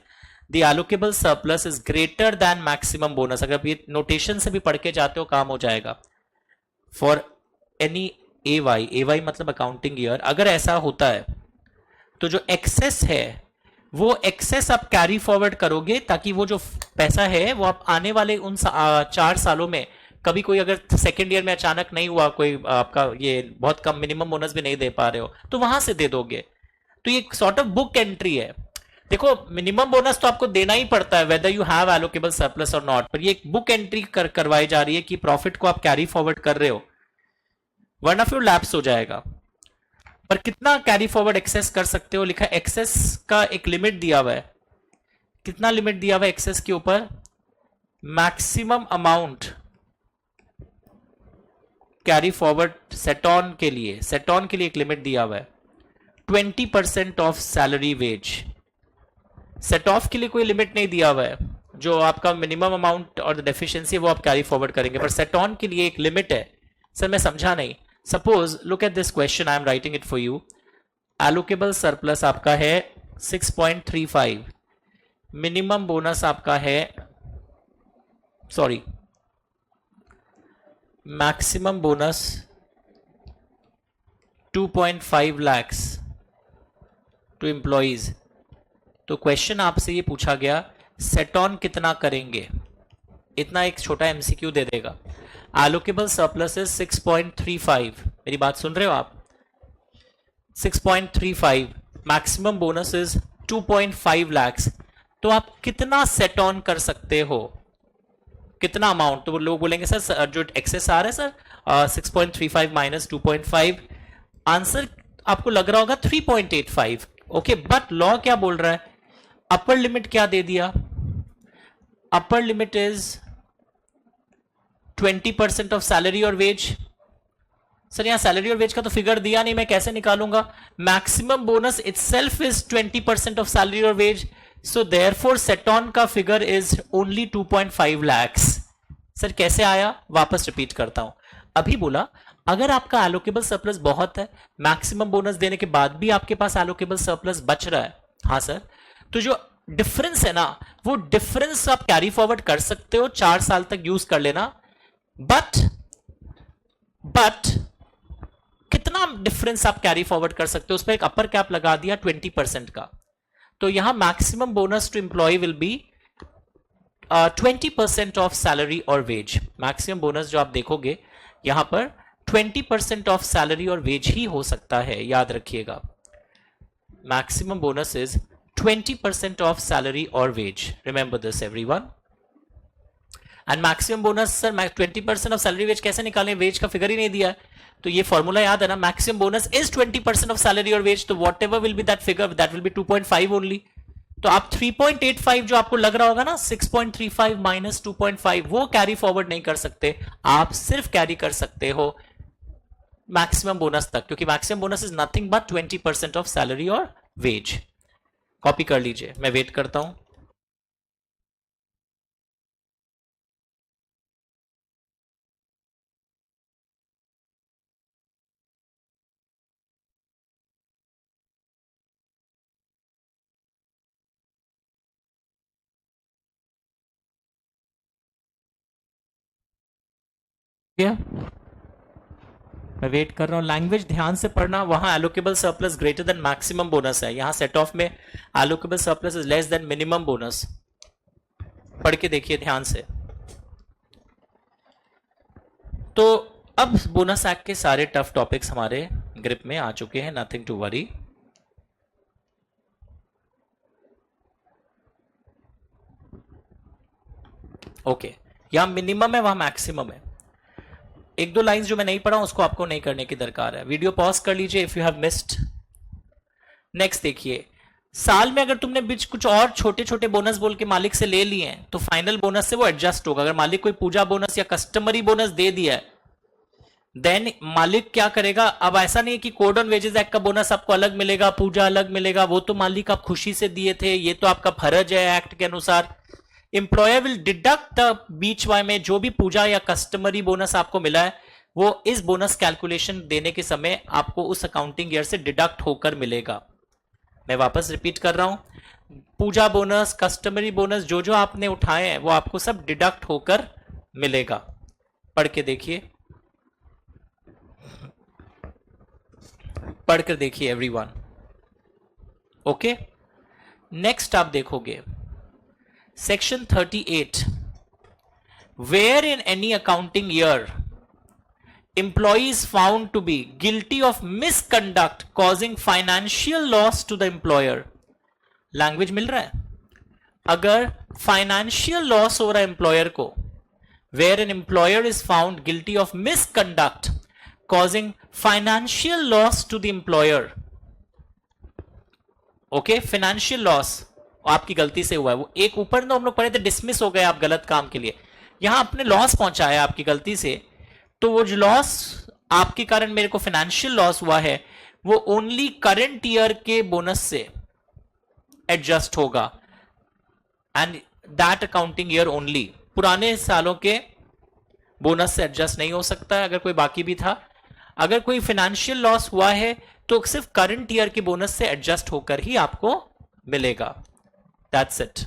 The allocable surplus is greater than maximum bonus, अगर आप ये नोटेशन से भी पढ़ के जाते हो काम हो जाएगा। फॉर एनी ए वाई मतलब अकाउंटिंग ईयर, अगर ऐसा होता है तो जो एक्सेस है वो एक्सेस आप कैरी फॉरवर्ड करोगे, ताकि वो जो पैसा है वो आप आने वाले उन 4 सालों में कभी कोई अगर सेकेंड ईयर में अचानक नहीं हुआ, कोई आपका ये बहुत कम मिनिमम बोनस भी नहीं दे पा रहे हो, तो वहां से दे दोगे। तो ये सॉर्ट ऑफ बुक एंट्री है। देखो मिनिमम बोनस तो आपको देना ही पड़ता है whether you have allocable surplus और नॉट, पर ये एक बुक एंट्री करवाई जा रही है कि प्रॉफिट को आप कैरी फॉरवर्ड कर रहे हो, वरना फिर लैप्स हो जाएगा। पर कितना कैरी फॉरवर्ड एक्सेस कर सकते हो, लिखा एक्सेस का एक लिमिट दिया हुआ है। कितना लिमिट दिया हुआ है एक्सेस के ऊपर, maximum amount carry forward set on के लिए, सेट ऑन के लिए एक लिमिट दिया हुआ है 20% of salary wage. Set off के लिए कोई लिमिट नहीं दिया हुआ है, जो आपका मिनिमम अमाउंट और डेफिशिएंसी वो आप कैरी फॉरवर्ड करेंगे, पर सेट ऑन के लिए एक लिमिट है। सर मैं समझा नहीं। Suppose look at this question, I am writing it for you. Allocable surplus आपका है 6.35, मिनिमम बोनस आपका है, sorry maximum bonus 2.5 lakhs to employees. तो क्वेश्चन आपसे ये पूछा गया सेट ऑन कितना करेंगे, इतना एक छोटा एमसीक्यू दे देगा। एलोकेबल सरप्लस इज 6.35, मेरी बात सुन रहे हो आप, 6.35, मैक्सिमम बोनस इज 2.5 lakhs, तो आप कितना सेट ऑन कर सकते हो, कितना अमाउंट। तो लोग बोलेंगे सर जो एक्सेस आ रहा है सर 6.35 माइनस 2.5, आंसर आपको लग रहा होगा 3.85। ओके, बट लॉ क्या बोल रहा है, अपर लिमिट क्या दे दिया, upper limit is 20% of salary और वेज। सर यहां सैलरी और वेज का तो फिगर दिया नहीं, मैं कैसे निकालूंगा। Maximum bonus itself is 20% of salary और wage, so therefore set on का figure is only 2.5 lakhs। Sir कैसे आया, वापस रिपीट करता हूं। अभी बोला अगर आपका एलोकेबल सरप्लस बहुत है, मैक्सिमम बोनस देने के बाद भी आपके पास एलोकेबल सरप्लस बच रहा है, हाँ सर, तो जो डिफरेंस है ना, वो डिफरेंस आप कैरी फॉरवर्ड कर सकते हो, 4 साल तक यूज कर लेना। बट कितना डिफरेंस आप कैरी फॉरवर्ड कर सकते हो, उस पर एक अपर कैप लगा दिया 20% का। तो यहां maximum bonus to employ will be 20% of salary और वेज। मैक्सिमम बोनस जो आप देखोगे यहां पर 20% ऑफ सैलरी और वेज ही हो सकता है, याद रखिएगा। Maximum bonus is 20% of salary और wage, remember this everyone. And maximum bonus sir 20% of salary wage कैसे निकालें, वेज का फिगर ही नहीं दिया है, तो ये फॉर्मूला याद है ना, maximum bonus is 20% of salary और वेज, तो what ever will be that figure, that will be 2.5 only. तो आप 3.85 जो आपको लग रहा होगा ना, 6.35 माइनस 2.5, वो कैरी फॉरवर्ड नहीं कर सकते, आप सिर्फ कैरी कर सकते हो मैक्सिमम बोनस तक, क्योंकि maximum bonus is nothing but 20% of salary और वेज। कॉपी कर लीजिए, मैं वेट करता हूं। मैं वेट कर रहा हूं, लैंग्वेज ध्यान से पढ़ना। वहां allocable surplus greater than maximum bonus है, यहां सेट ऑफ में allocable surplus is less than minimum bonus. पढ़ के देखिए ध्यान से। तो अब बोनस एक्ट के सारे टफ टॉपिक्स हमारे ग्रिप में आ चुके हैं, नथिंग टू वरी। ओके, यहां मिनिमम है, वहां मैक्सिमम है। एक दो लाइंस जो मैं नहीं पढ़ा उसको आपको नहीं करने की दरकार है, वीडियो पॉज कर लीजिए if you have missed. Next देखिए, साल में अगर तुमने बीच कुछ और छोटे छोटे बोनस बोल के मालिक से ले लिए हैं तो फाइनल बोनस से वो एडजस्ट होगा। अगर मालिक कोई पूजा बोनस या कस्टमरी बोनस दे दिया है देन मालिक क्या करेगा, अब ऐसा नहीं है कि कोड ऑन वेजेस एक्ट का बोनस आपको अलग मिलेगा, पूजा अलग मिलेगा, वो तो मालिक आप खुशी से दिए थे, ये तो आपका फर्ज है एक्ट के अनुसार। एम्प्लॉयर विल डिडक्ट द बीच वाई में जो भी पूजा या कस्टमरी बोनस आपको मिला है वो इस बोनस कैलकुलेशन देने के समय आपको उस अकाउंटिंग ईयर से डिडक्ट होकर मिलेगा। मैं वापस रिपीट कर रहा हूं, पूजा बोनस, कस्टमरी बोनस जो जो आपने उठाए हैं वो आपको सब डिडक्ट होकर मिलेगा। पढ़ के देखिए, पढ़कर देखिए एवरीवन। ओके, नेक्स्ट आप देखोगे section 38, where in any accounting year employee is found to be guilty of misconduct causing financial loss to the employer। Language मिल रहा है, अगर फाइनेंशियल लॉस हो रहा है एम्प्लॉयर को, where an employer is found guilty of misconduct causing financial loss to the employer। ओके, फाइनेंशियल लॉस आपकी गलती से हुआ है, वो एक ऊपर ना हम लोग पढ़े थे डिसमिस हो गए आप गलत काम के लिए, यहां आपने लॉस पहुंचाया आपकी गलती से, तो वो जो लॉस आपके कारण मेरे को फाइनेंशियल लॉस हुआ है वो ओनली करंट ईयर के बोनस से एडजस्ट होगा and that accounting year only. पुराने सालों के बोनस से एडजस्ट नहीं हो सकता है अगर कोई बाकी भी था। अगर कोई फाइनेंशियल लॉस हुआ है तो सिर्फ करंट ईयर के बोनस से एडजस्ट होकर ही आपको मिलेगा। That's it.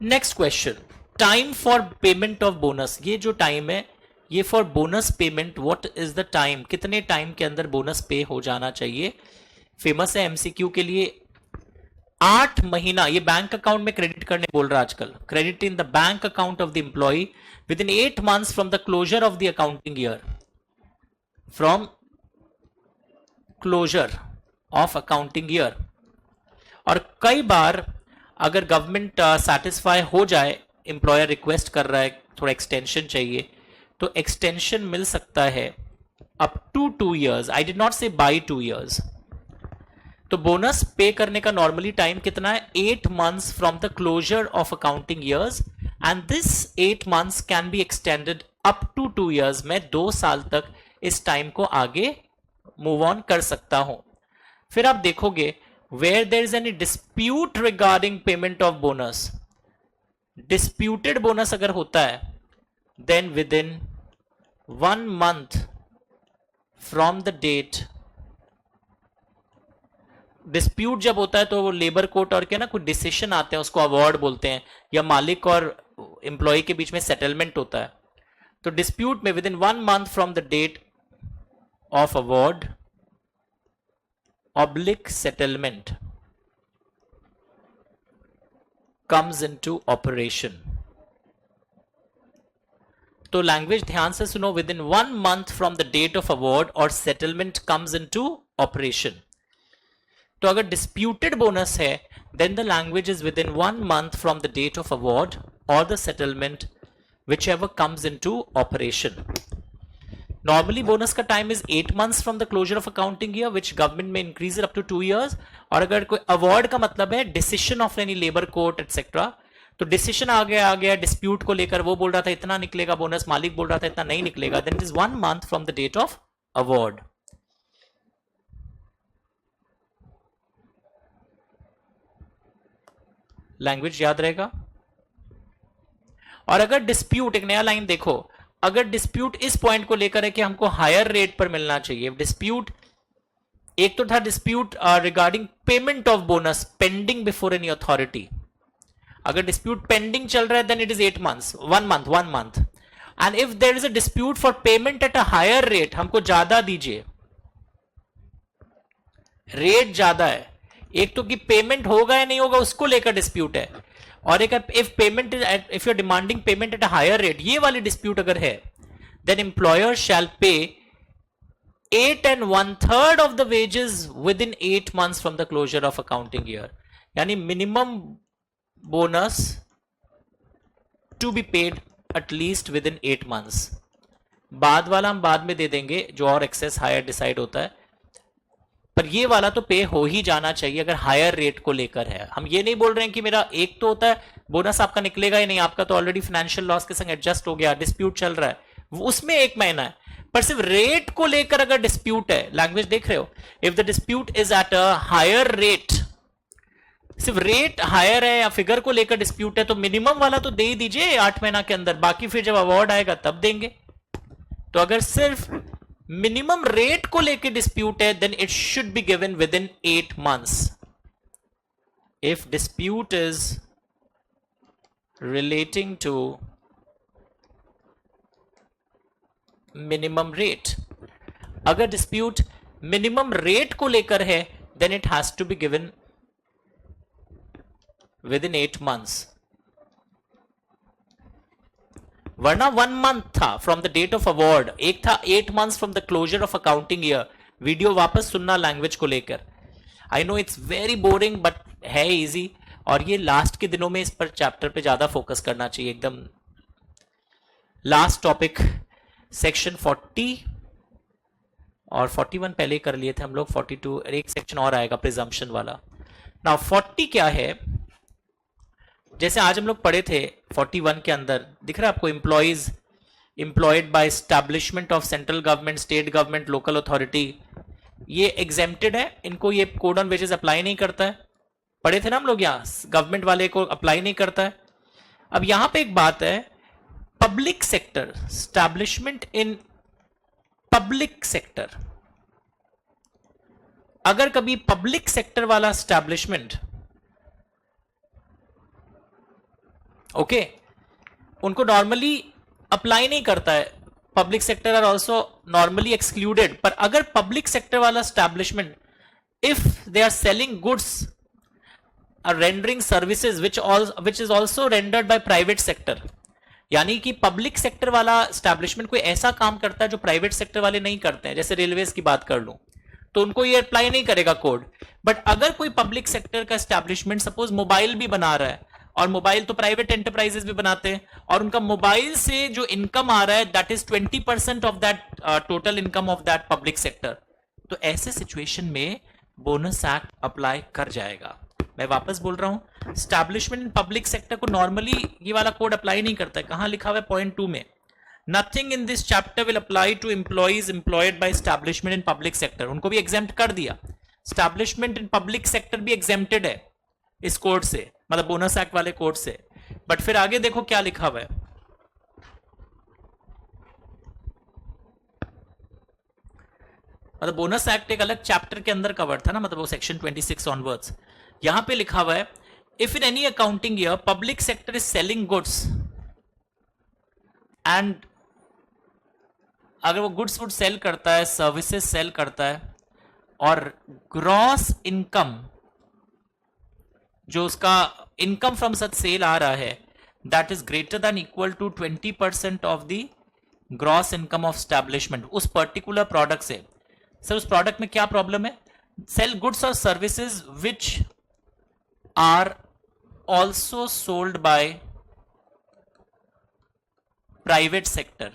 Next question, time for payment of bonus. ये जो टाइम है ये for bonus payment, what is the time, कितने टाइम के अंदर बोनस पे हो जाना चाहिए। फेमस है एमसीक्यू के लिए, 8 महीना। ये बैंक अकाउंट में क्रेडिट करने बोल रहा है आजकल, credit in the bank account of the employee within 8 months from the closure of the accounting year, from closure of accounting year. और कई बार अगर गवर्नमेंट सेटिस्फाई हो जाए, एम्प्लॉयर रिक्वेस्ट कर रहा है थोड़ा एक्सटेंशन चाहिए, तो एक्सटेंशन मिल सकता है up to 2 years। I did not say by 2 years। तो बोनस पे करने का नॉर्मली टाइम कितना है, 8 months from the closure of accounting years and this 8 months can be extended up to 2 years। मैं 2 साल तक इस टाइम को आगे मूव ऑन कर सकता हूं। फिर आप देखोगे where there is any dispute regarding payment of bonus, disputed bonus अगर होता है then within 1 month from the date, dispute जब होता है तो वो लेबर कोर्ट और क्या ना कुछ डिसीजन आते हैं उसको अवार्ड बोलते हैं, या मालिक और एम्प्लॉय के बीच में सेटलमेंट होता है। तो डिस्प्यूट में within 1 month from the date of award oblique settlement comes into operation। तो लैंग्वेज ध्यान से सुनो, within 1 month from the date of award or settlement comes into operation. तो अगर डिस्प्यूटेड बोनस है then the language is within 1 month from the date of award or the settlement whichever comes into operation. Normally bonus का time is 8 months from the closure of accounting year which government में इंक्रीज अप टू 2 years। और अगर कोई अवार्ड का मतलब है decision of any labour court etcetera, तो डिसीजन आ गया डिस्प्यूट को लेकर, वो बोल रहा था इतना निकलेगा बोनस, मालिक बोल रहा था इतना नहीं निकलेगा, then it is 1 month from the date of award. Language याद रहेगा। और अगर डिस्प्यूट, एक नया लाइन देखो, अगर डिस्प्यूट इस पॉइंट को लेकर है कि हमको हायर रेट पर मिलना चाहिए, डिस्प्यूट एक तो था dispute regarding payment of bonus pending before any authority. अगर डिस्प्यूट पेंडिंग चल रहा है then it is 8 months, 1 month। And if there is a dispute for payment at a higher rate, हमको ज्यादा दीजिए, रेट ज्यादा है, एक तो कि पेमेंट होगा या नहीं होगा उसको लेकर डिस्प्यूट है, और एक if payment if you are demanding payment at a higher rate, ये वाली डिस्प्यूट अगर है देन एम्प्लॉयर शैल पे 8 1/3 of the wages within 8 months from the closure of accounting year। यानी minimum bonus to be paid at least within 8 months। बाद वाला हम बाद में दे देंगे जो और एक्सेस हायर डिसाइड होता है, पर ये वाला तो पे हो ही जाना चाहिए अगर हायर रेट को लेकर है। हम ये नहीं बोल रहे हैं कि मेरा एक तो होता है बोनस आपका निकलेगा ही नहीं, आपका तो ऑलरेडी फाइनेंशियल लॉस के संग एडजस्ट हो गया, डिस्प्यूट चल रहा है उसमें एक महीना है, पर सिर्फ रेट को लेकर अगर डिस्प्यूट है, लैंग्वेज देख रहे हो, if the dispute is at a higher rate, सिर्फ रेट हायर है या फिगर को लेकर डिस्प्यूट है, तो मिनिमम वाला तो दे ही दीजिए 8 महीना के अंदर, बाकी फिर जब अवार्ड आएगा तब देंगे। तो अगर सिर्फ मिनिमम रेट को लेकर डिस्प्यूट है then it should be given within 8 months। If dispute is relating to minimum rate, अगर डिस्प्यूट मिनिमम रेट को लेकर है then it has to be given within 8 months, वरना 1 month था from the date of award, एक था 8 months from the closure of accounting year. Video वापस सुनना लैंग्वेज को लेकर। I know it's very boring but है इजी, और ये लास्ट के दिनों में इस पर चैप्टर पे ज्यादा फोकस करना चाहिए। एकदम लास्ट टॉपिक सेक्शन 40 और 41 पहले कर लिए थे हम लोग, 42 एक सेक्शन और आएगा प्रिजम्पशन वाला। नाउ 40 क्या है, जैसे आज हम लोग पढ़े थे 41 के अंदर दिख रहा है आपको, employees employed by establishment of central government, state government, local authority, ये एग्जेम्प्टेड है, इनको ये कोड ऑन वेजेस अप्लाई नहीं करता है। पढ़े थे ना हम लोग, यहाँ गवर्नमेंट वाले को अप्लाई नहीं करता है। अब यहां पे एक बात है, public sector, establishment in public sector, अगर कभी पब्लिक सेक्टर वाला एस्टैब्लिशमेंट ओके उनको नॉर्मली अप्लाई नहीं करता है, public sector are also normally excluded, पर अगर पब्लिक सेक्टर वाला establishment if they are selling goods or rendering services which is also rendered by private sector, यानी कि पब्लिक सेक्टर वाला एस्टैब्लिशमेंट कोई ऐसा काम करता है जो प्राइवेट सेक्टर वाले नहीं करते हैं, जैसे रेलवेज की बात कर लूं तो उनको ये अप्लाई नहीं करेगा कोड। बट अगर कोई पब्लिक सेक्टर का एस्टैब्लिशमेंट सपोज मोबाइल भी बना रहा है, और मोबाइल तो प्राइवेट एंटरप्राइजेस भी बनाते हैं, और उनका मोबाइल से जो इनकम आ रहा है that is 20% of that total income of that public sector, तो ऐसे सिचुएशन में बोनस एक्ट अप्लाई कर जाएगा। मैं वापस बोल रहा हूं, एस्टैब्लिशमेंट इन पब्लिक सेक्टर को नॉर्मली ये वाला कोड अप्लाई नहीं करता है। कहां लिखा हुआ है पॉइंट 2 में, nothing in this chapter will apply to employees employed by establishment in public sector, उनको भी एग्जेम्प्ट कर दिया। एस्टैब्लिशमेंट इन पब्लिक सेक्टर भी एग्जेम्प्टेड है इस कोड से, मतलब बोनस एक्ट वाले कोड से। बट फिर आगे देखो क्या लिखा हुआ है, मतलब बोनस एक्ट एक अलग चैप्टर के अंदर कवर था ना, मतलब वो सेक्शन 26 ऑनवर्ड्स। यहां पे लिखा हुआ है, if in any accounting year public sector is selling goods and, अगर वो गुड्स वुड सेल करता है, सर्विसेज सेल करता है, और ग्रॉस इनकम जो उसका इनकम फ्रॉम सच सेल आ रहा है that is greater than equal to 20% of the gross income of establishment उस पर्टिकुलर प्रोडक्ट से। सर उस प्रोडक्ट में क्या प्रॉब्लम है, सेल गुड्स और services which are also sold by private sector,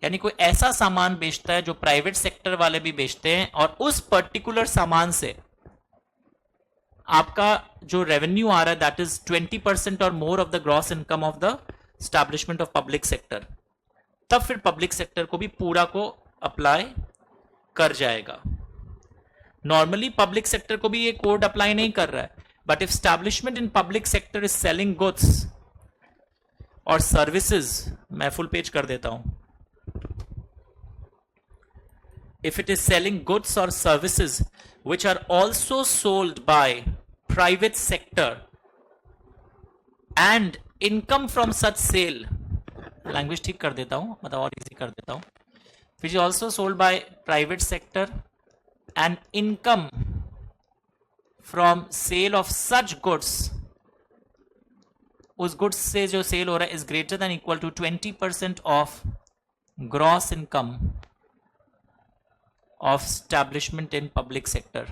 यानी कोई ऐसा सामान बेचता है जो प्राइवेट सेक्टर वाले भी बेचते हैं, और उस पर्टिकुलर सामान से आपका जो रेवेन्यू आ रहा है दैट इज 20% और more of the gross income of the establishment of public sector, तब फिर पब्लिक सेक्टर को भी पूरा को अप्लाई कर जाएगा। नॉर्मली पब्लिक सेक्टर को भी ये कोड अप्लाई नहीं कर रहा है, but if establishment in public sector is selling goods और सर्विसेज, मैं फुल पेज कर देता हूं, if it is selling goods or services which are also sold by private sector and income from such sale, language ठीक कर देता हूं, मतलब और इजी कर देता हूं, which is also sold by private sector and income from sale of such goods, उस गुड्स से जो सेल हो रहा है is greater than equal to 20% of gross income of establishment in public sector,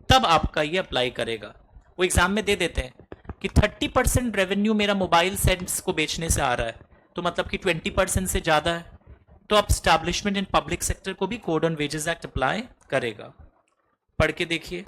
तब आपका ये अप्लाई करेगा। वो एग्जाम में दे देते हैं कि 30% रेवेन्यू मेरा मोबाइल सेट्स को बेचने से आ रहा है, तो मतलब कि 20% से ज्यादा है, तो अब एस्टैब्लिशमेंट इन पब्लिक सेक्टर को भी code on wages act apply करेगा। पढ़ के देखिए।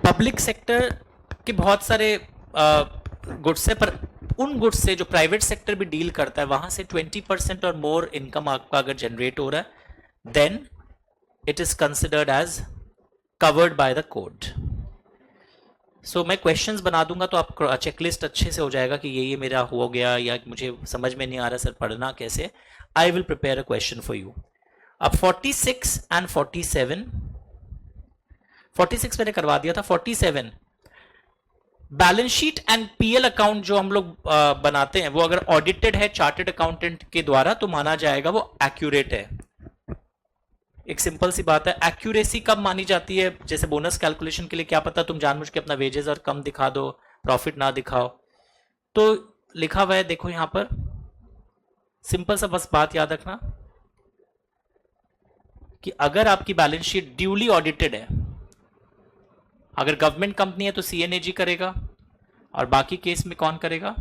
पब्लिक सेक्टर के बहुत सारे गुड्स है, पर उन गुड्स से जो प्राइवेट सेक्टर भी डील करता है वहां से 20% और मोर इनकम आपका अगर जनरेट हो रहा है, then it is considered as covered by the code. So मैं क्वेश्चंस बना दूंगा तो आप चेकलिस्ट अच्छे से हो जाएगा कि ये मेरा हो गया या मुझे समझ में नहीं आ रहा सर पढ़ना कैसे। I will prepare a question for you. अब 46 एंड 47, 46 मैंने करवा दिया था। 47 balance sheet and PL account जो हम लोग बनाते हैं वो अगर ऑडिटेड है चार्टेड अकाउंटेंट के द्वारा तो माना जाएगा वो एक्यूरेट है। एक सिंपल सी बात है। एक्यूरेसी कब मानी जाती है? जैसे बोनस कैलकुलेशन के लिए क्या पता तुम जानबूझ के अपना वेजेस और कम दिखा दो, प्रॉफिट ना दिखाओ। तो लिखा हुआ है देखो यहां पर, सिंपल सा बस बात याद रखना कि अगर आपकी बैलेंस शीट ड्यूली ऑडिटेड है, अगर गवर्नमेंट कंपनी है तो सीएनएजी करेगा और बाकी केस में कौन करेगा?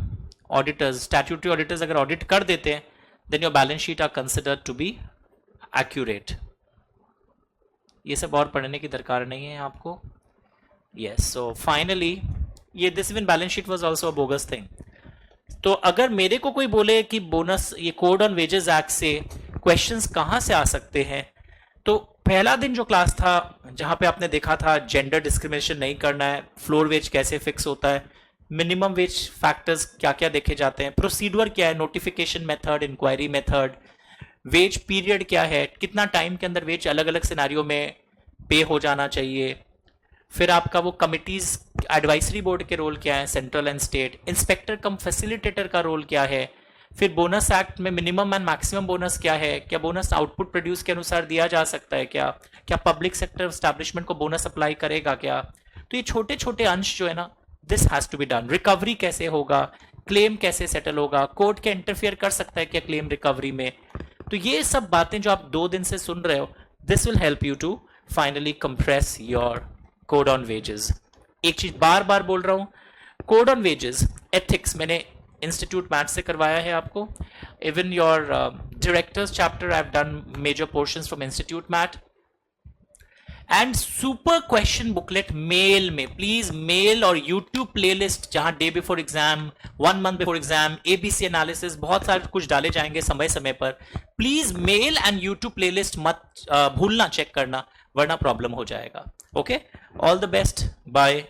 ऑडिटर्स, स्टैट्यूटरी ऑडिटर्स अगर ऑडिट कर देते हैं then your balance sheet are considered to be accurate. ये सब और पढ़ने की दरकार नहीं है आपको। यस, सो फाइनली ये this even balance sheet was also a bogus thing. तो अगर मेरे को कोई बोले कि बोनस ये कोड ऑन वेजेस एक्ट से क्वेश्चंस कहां से आ सकते हैं, तो पहला दिन जो क्लास था जहां पे आपने देखा था जेंडर डिस्क्रिमिनेशन नहीं करना है, फ्लोर वेज कैसे फिक्स होता है, मिनिमम वेज फैक्टर्स क्या क्या देखे जाते हैं, प्रोसीडर क्या है, notification method, inquiry method, wage period क्या है, कितना टाइम के अंदर वेज अलग अलग सिनारियों में पे हो जाना चाहिए, फिर आपका वो कमिटीज एडवाइजरी बोर्ड के रोल क्या है, central and state, inspector cum facilitator का रोल क्या है, फिर बोनस एक्ट में मिनिमम एंड मैक्सिमम बोनस क्या है, क्या बोनस आउटपुट प्रोड्यूस के अनुसार दिया जा सकता है, क्या क्या पब्लिक सेक्टर एस्टैब्लिशमेंट को बोनस अप्लाई करेगा क्या। तो ये छोटे छोटे अंश जो है ना, this has to be done. Recovery कैसे होगा, क्लेम कैसे सेटल होगा, कोर्ट क्या इंटरफियर कर सकता है क्या क्लेम रिकवरी में। तो ये सब बातें जो आप 2 दिन से सुन रहे हो, this will help you to finally compress your code on wages. एक चीज बार बार बोल रहा हूं, कोड ऑन वेजेस एथिक्स मैंने इंस्टीट्यूट मैथ से करवाया है आपको। Even your directors chapter I have done major portions from institute math. And super question booklet mail में, प्लीज मेल और यूट्यूब प्लेलिस्ट जहां day before exam, 1 month before exam, A B C analysis, बहुत सारे कुछ डाले जाएंगे समय समय पर। Please mail and YouTube playlist मत भूलना चेक करना, वरना प्रॉब्लम हो जाएगा। Okay, all the best, bye.